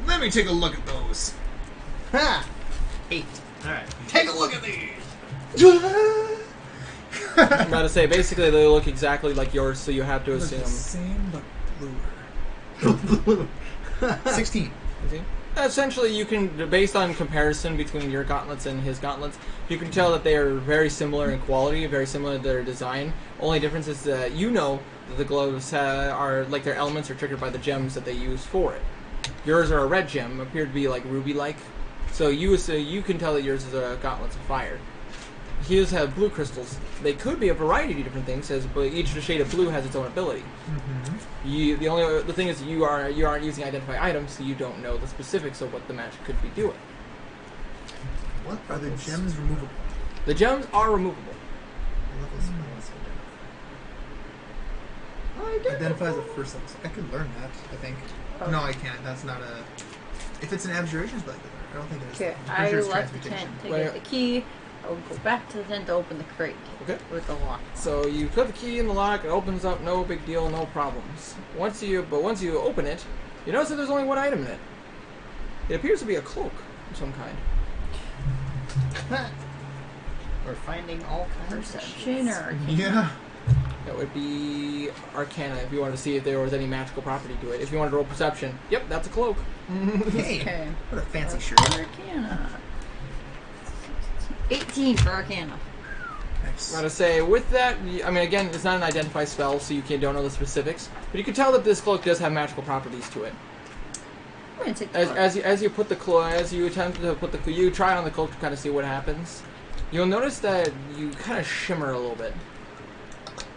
Let me take a look at those. Ha! 8. Alright. Take a look at these! I'm about to say, basically they look exactly like yours, so you have to They're assume. the same but bluer. 16. See? Essentially, you can, based on comparison between your gauntlets and his gauntlets, you can tell that they are very similar in quality, very similar to their design. Only difference is that you know that the gloves are, like, their elements are triggered by the gems that they use for it. Yours are a red gem, appear to be like ruby-like, so you can tell that yours is a gauntlets of fire. His have blue crystals. They could be a variety of different things, but each shade of blue has its own ability. Mm-hmm. The thing is you aren't using identify items, so you don't know the specifics of what the magic could be doing. What are the gems removable? The gems are removable. Level spells identify as a first level. I could learn that. I think. Oh. No, I can't. That's not a. If it's an abjuration spell, I don't think it is. Okay, I'm I pretty sure it's left the transmutation. tent to get the key. I will go back to the tent to open the crate. Okay. With the lock. So you put the key in the lock, it opens up, no big deal, no problems. Once you open it, you notice that there's only one item in it. It appears to be a cloak of some kind. We're finding all kinds of Perception shit. or Yeah. That would be Arcana if you wanted to see if there was any magical property to it. If you wanted to roll Perception, yep, that's a cloak. Hey, Okay. what a fancy shirt. Arcana. 18 for Arcana. Nice. I'm going to say, with that, I mean, again, it's not an identify spell, so you don't know the specifics, but you can tell that this cloak does have magical properties to it. I'm gonna take the cloak. As you put the cloak, as you attempt to put the, you try on the cloak to kind of see what happens. You'll notice that you kind of shimmer a little bit.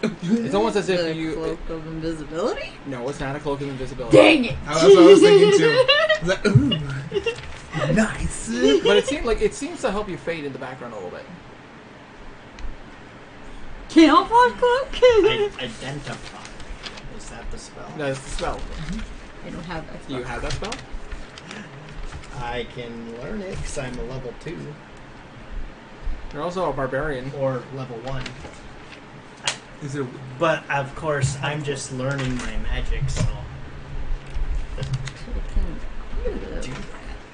It's almost as if The cloak of invisibility? No, it's not a cloak of invisibility. Dang it! That's what I was thinking too. I was like, ooh, nice. But it seems to help you fade in the background a little bit. Camouflage cloak? Identify. Is that the spell? That's the spell. I don't have that. Do you have that spell? I can learn it because I'm a level 2 You're also a barbarian. or level 1. Is it? But of course, I'm just learning my magic, so do that.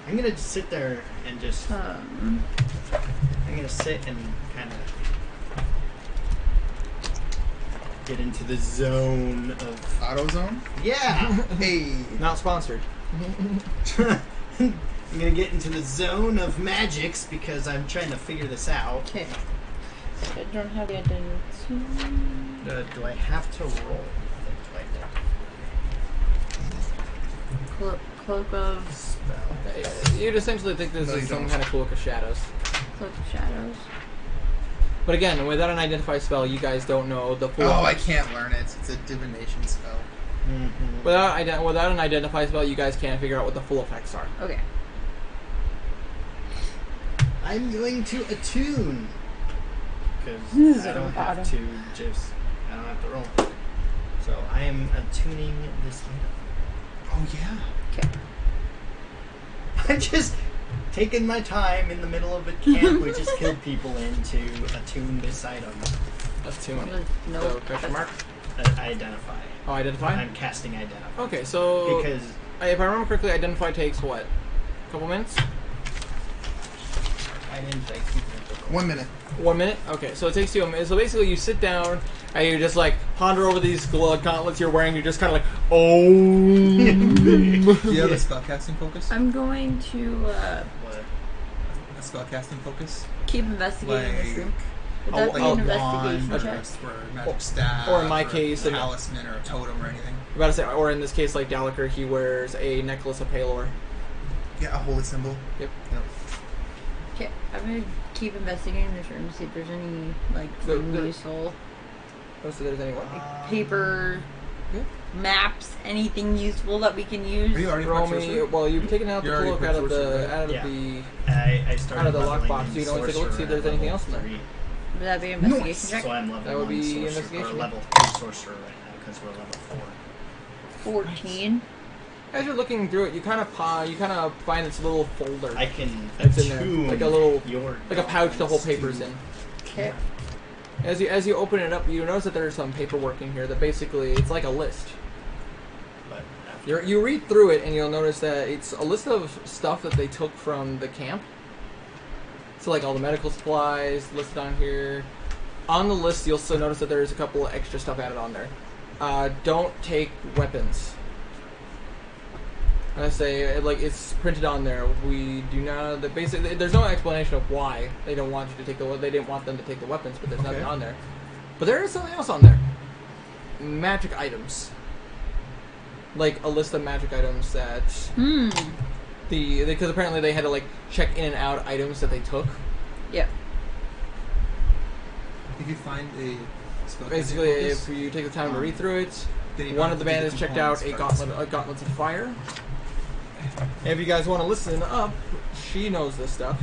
I'm gonna just sit there and just. I'm gonna sit and kind of get into the zone of. AutoZone? Yeah. Hey. Not sponsored. I'm gonna get into the zone of magics because I'm trying to figure this out. Okay. I don't have the identity. Do I have to roll? Cloak of Spell. You'd essentially think this No, is you some don't. kind of cloak of shadows. Cloak of Shadows. But again, without an identified spell, you guys don't know the full. Oh, I can't learn it. It's a divination spell. Mm-hmm. Without an identified spell, you guys can't figure out what the full effects are. Okay. I'm going to attune This because is I at the don't have bottom. to I don't have to roll. So I am attuning this item. Oh yeah. Okay. I'm just taking my time in the middle of a camp we just killed people in to attune this item. That's 2 money. No. So, question mark? Identify. Oh, identify? I'm casting identify. Okay, so Because if I remember correctly, identify takes what? A couple minutes? I didn't keep it 1 minute. 1 minute? Okay, so it takes you a minute. So basically you sit down and you just like ponder over these gauntlets you're wearing. You're just kind of like, oh. Do you have a spellcasting focus? I'm going to What? A spellcasting focus? keep investigating this room. Would that be like an a investigation wand, check? or a magic staff, or in my case, a talisman, or a totem, or anything. I'm about to say, or in this case, like Gallagher, he wears a necklace of Palor. Yeah, a holy symbol. Yep. Okay, I'm gonna keep investigating this room to see if there's any like useful Oh, so there's anyone? like, paper, Yeah. maps, anything useful that we can Are use. you already Roll equipped me. sorcerer? Well, you've taken out the You're already cloak out of equipped the sorcerer, out of Yeah. the. I started Out of the leveling lockbox, in so you can only take a look, see if sorcerer there's anything at else in there. level Would that be an investigation Nice. check? 3. So I'm level That would 1 be sorcerer, investigation. or level 3 sorcerer right now because we're level 4. 14. As you're looking through it, you kind of find this little folder. I can It's in there, attune like a little, your like a pouch to hold gauntlets papers to- in. Okay. As you open it up, you notice that there's some paperwork in here that basically it's like a list. But after You read through it and you'll notice that it's a list of stuff that they took from the camp. So like all the medical supplies listed on here. On the list, you'll also notice that there's a couple of extra stuff added on there. Don't take weapons. And I say, like, it's printed on there. We do not. Basically, there's no explanation of why they don't want you to take the. They didn't want them to take the weapons, but there's nothing Okay. on there. But there is something else on there. Magic items. Like a list of magic items that because apparently they had to like check in and out items that they took. Yep. If you find a spellcasting Basically, focus, if you take the time to read through it, then you one don't of the have to do bandits checked out a components gauntlets of fire. If you guys want to listen up, she knows this stuff.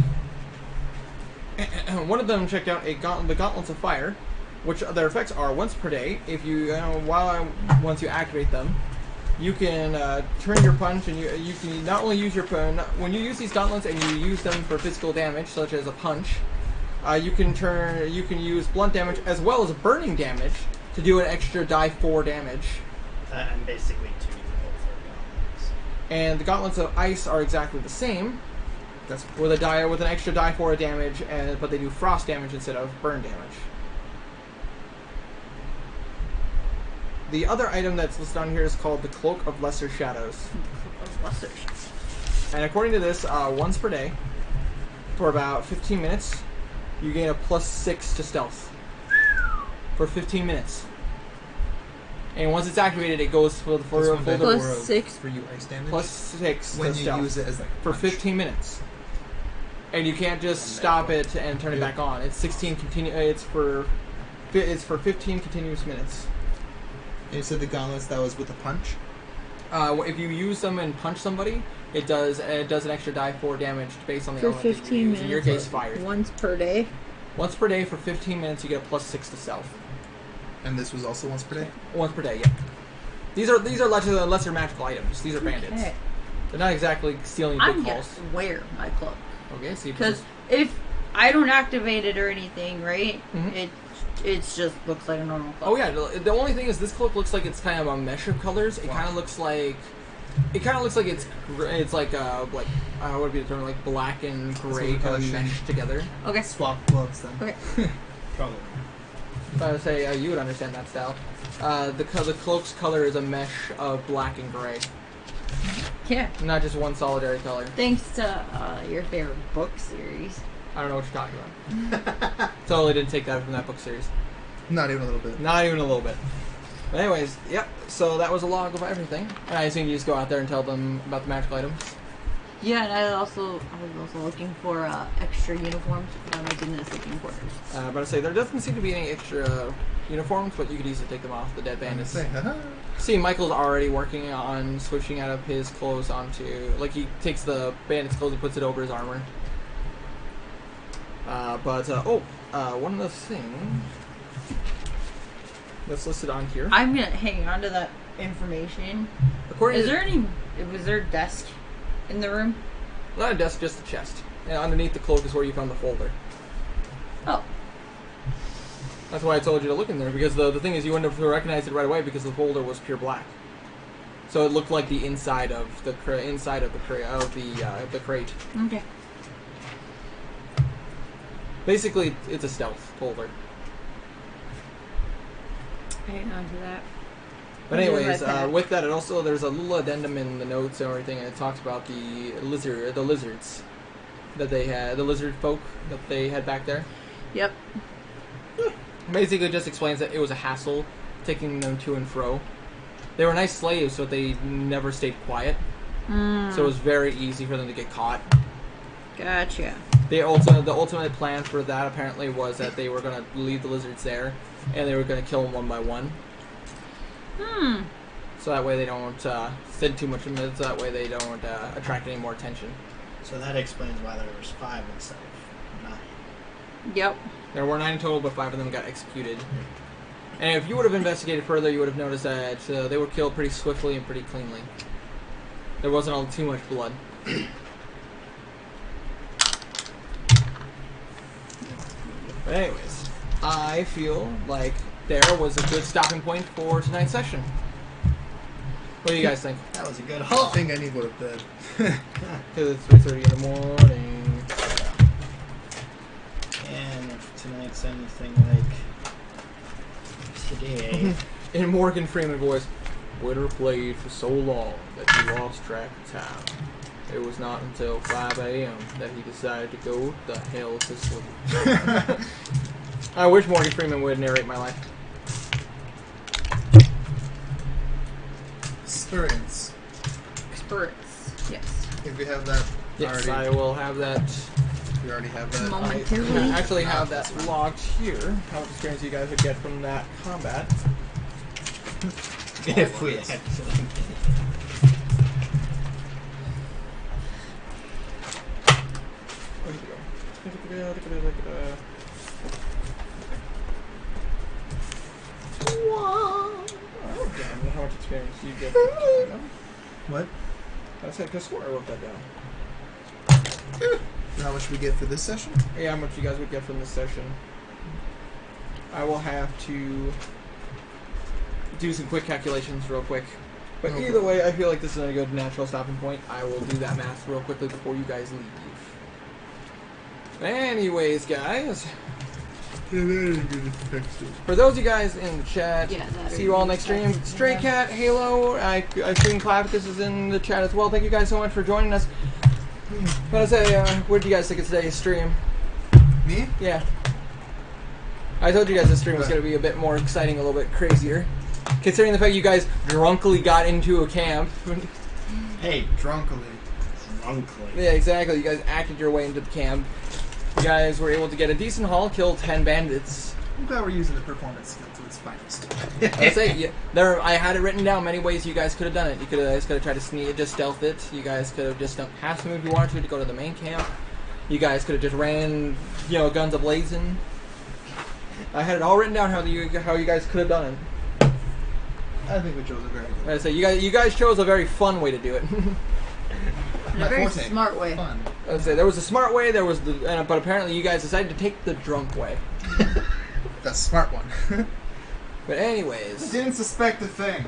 One of them checked out the gauntlets of fire, which their effects are once per day. If you once you activate them, you can turn your punch, and you can not only use your when you use these gauntlets and you use them for physical damage, such as a punch. You can use blunt damage as well as burning damage to do an extra die 4 damage. I'm basically tuning both our gauntlets. And the gauntlets of ice are exactly the same, That's with an extra die 4 damage, but they do frost damage instead of burn damage. The other item that's listed on here is called the Cloak of Lesser Shadows. And according to this, once per day, for about 15 minutes, you gain a +6 to stealth. For 15 minutes. And once it's activated, it goes for This the one full died Plus for 6. for you ice damage. +6 when to you stealth use it as like for punch. 15 minutes. And you can't just stop it and turn it back on. It's 16 It's for 15 continuous minutes. And you said the gauntlets that was with a punch. If you use them and punch somebody, it does an extra die 4 damage based on the For element that you 15 use. minutes. In your case, fire. Once per day. Once per day for 15 minutes, you get a +6 to stealth. And this was also once per day. Once per day, yeah. These are lesser magical items. These are bandits. Okay. They're not exactly stealing I'm big gonna calls. wear my cloak. Okay, so you Because if I don't activate it or anything, right? Mhm. It's just looks like a normal cloak. Oh yeah, the only thing is this cloak looks like it's kind of a mesh of colors. It Wow. kind of looks like it's like what would be the term, like black and gray what we kind of call meshed together. Okay. Swap gloves then. Okay. Probably. I would say you would understand that style. The cloak's color is a mesh of black and gray, Yeah. not just one solitary color. Thanks to your favorite book series. I don't know what you're talking about. Totally didn't take that from that book series. Not even a little bit. Not even a little bit. But anyways, yep. So that was a log of everything. And I assume you just go out there and tell them about the magical items. Yeah, and I was also looking for extra uniforms when I was in the sleeping quarters. But I say there doesn't seem to be any extra uniforms, but you could easily take them off the dead bandits. Say, haha. See, Michael's already working on switching out of his clothes onto, like, he takes the bandit's clothes and puts it over his armor. One of the things that's listed on here. I'm gonna hang on to that information. According Was to there a desk in the room? not a desk, just a chest. And underneath the cloak is where you found the folder. Oh. That's why I told you to look in there, because the thing is you wouldn't have recognized it right away because the folder was pure black. So it looked like the inside of the crate. Okay. Basically, it's a stealth folder. Hang on to that. But Put it in my anyways, pack. with that, it also there's a little addendum in the notes and everything, and it talks about the lizards that they had, the lizard folk that they had back there. Yep. Basically, just explains that it was a hassle taking them to and fro. They were nice slaves, but they never stayed quiet, so it was very easy for them to get caught. Gotcha. The ultimate plan for that apparently was that they were going to leave the lizards there, and they were going to kill them one by one. So that way they don't send too much of them, so that way they don't attract any more attention. So that explains why there was 5 instead of 9. Yep. There were 9 in total, but 5 of them got executed. And if you would have investigated further, you would have noticed that they were killed pretty swiftly and pretty cleanly. There wasn't all too much blood. But anyways, I feel like there was a good stopping point for tonight's session. What do you guys think? That was a good I haul. think I need to go to bed. Because it's 3:30 in the morning. And if tonight's anything like today, In Morgan Freeman voice, Winter played for so long that he lost track of time. It was not until 5 a.m. that he decided to go the hell to sleep. I wish Morgan Freeman would narrate my life. Experience. Experience. Yes. If we have that Yes, already, I will have that. we already have that. Momentarily. I actually have that logged here. How much experience you guys would get from that combat. if we actually. Where did it go? Oh, damn, how much experience you get from that? What? I said, because I wrote that down. How much we get for this session? Yeah, how much you guys would get from this session. I will have to do some quick calculations real quick. But Okay. either way, I feel like this is a good natural stopping point. I will do that math real quickly before you guys leave. Anyways, guys, for those of you guys in the chat, Yeah, that see you all next stream. Stray Cat, Halo, I stream Clavicus is in the chat as well. Thank you guys so much for joining us. But I say, what did you guys think of today's stream? Me? Yeah. I told you guys this stream was going to be a bit more exciting, a little bit crazier. Considering the fact you guys drunkly got into a camp. Hey, Drunkily. drunkly. Yeah, exactly. You guys acted your way into the camp. You guys were able to get a decent haul, kill 10 bandits. I'm glad we're using the performance skill to its finest. I say, yeah, I had it written down many ways you guys could have done it. You guys could have tried to sneak it, just stealth it. You guys could have just done half the move you wanted to go to the main camp. You guys could have just ran, guns a-blazing. I had it all written down how you guys could have done it. I think we chose a very good. I say you guys chose a very fun way to do it. In a very forte. smart way. Fun. I say there was a smart way, but apparently you guys decided to take the drunk way. The smart one. But anyways, Didn't suspect a thing.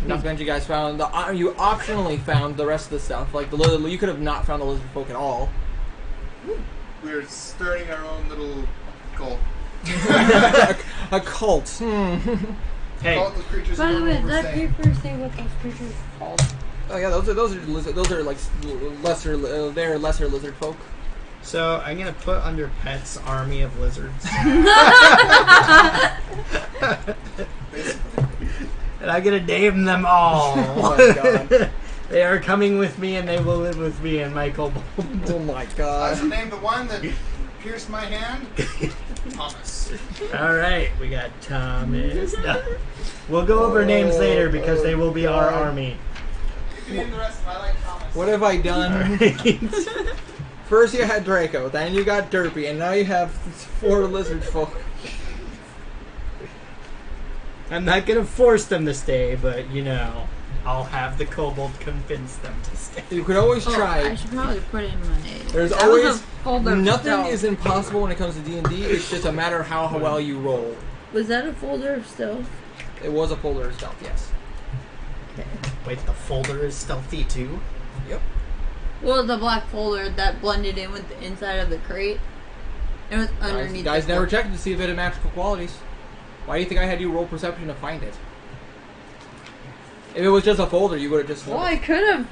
not to mention you guys found you optionally found the rest of the stuff. Like you could have not found the lizard folk at all. We're starting our own little cult. A cult. Hey, Cult of creatures By the who way, don't know that what we're saying. paper say what those creatures are called? Oh yeah, those are like lesser. They're lesser lizard folk. so I'm gonna put under pets army of lizards, and I'm gonna name them all. Oh my god. They are coming with me, and they will live with me and my kobold. Oh my I god. should name the one that pierced my hand. Thomas. All right, we got Thomas. No. We'll go over names later because they will be our army. You can name the rest of them. I like Thomas. What have I done? First you had Draco, then you got Derpy, and now you have 4 lizard folk. I'm not gonna force them to stay, but I'll have the kobold convince them to stay. You could always I try. should probably put it in my. There's That was a always folder of nothing stealth. is impossible when it comes to D&D. It's just a matter of how well you roll. Was that a folder of stealth? It was a folder of stealth, yes. Okay. Wait, the folder is stealthy too? Yep. Well, the black folder that blended in with the inside of the crate. It was underneath. Guys the never floor. checked to see if it had magical qualities. Why do you think I had you roll perception to find it? If it was just a folder, you would have just. Well, I could have.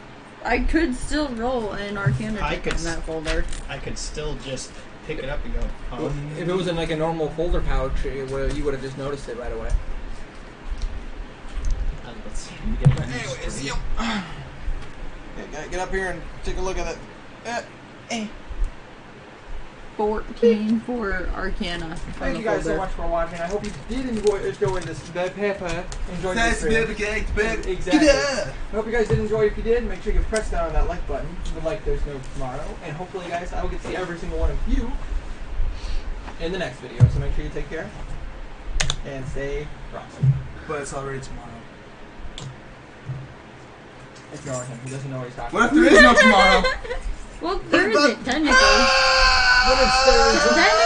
I could still roll an Arcana I check could on that folder. I could still just pick it up and go, If it was in like a normal folder pouch, you would have just noticed it right away. let's see. Anyways, yep. Get up here and take a look at it. 14 for Arcana. Thank you guys so much for watching. I hope you did enjoy this. Enjoy this stream. Exactly. I hope you guys did enjoy. If you did, make sure you press down on that like button. The like there's no tomorrow. And hopefully, guys, I will get to see every single one of you in the next video. So make sure you take care and stay frosty. But it's already tomorrow. Ignore him. He doesn't know what he's talking What about. if there is no tomorrow? Well, there isn't, technically. What if there is- Technically,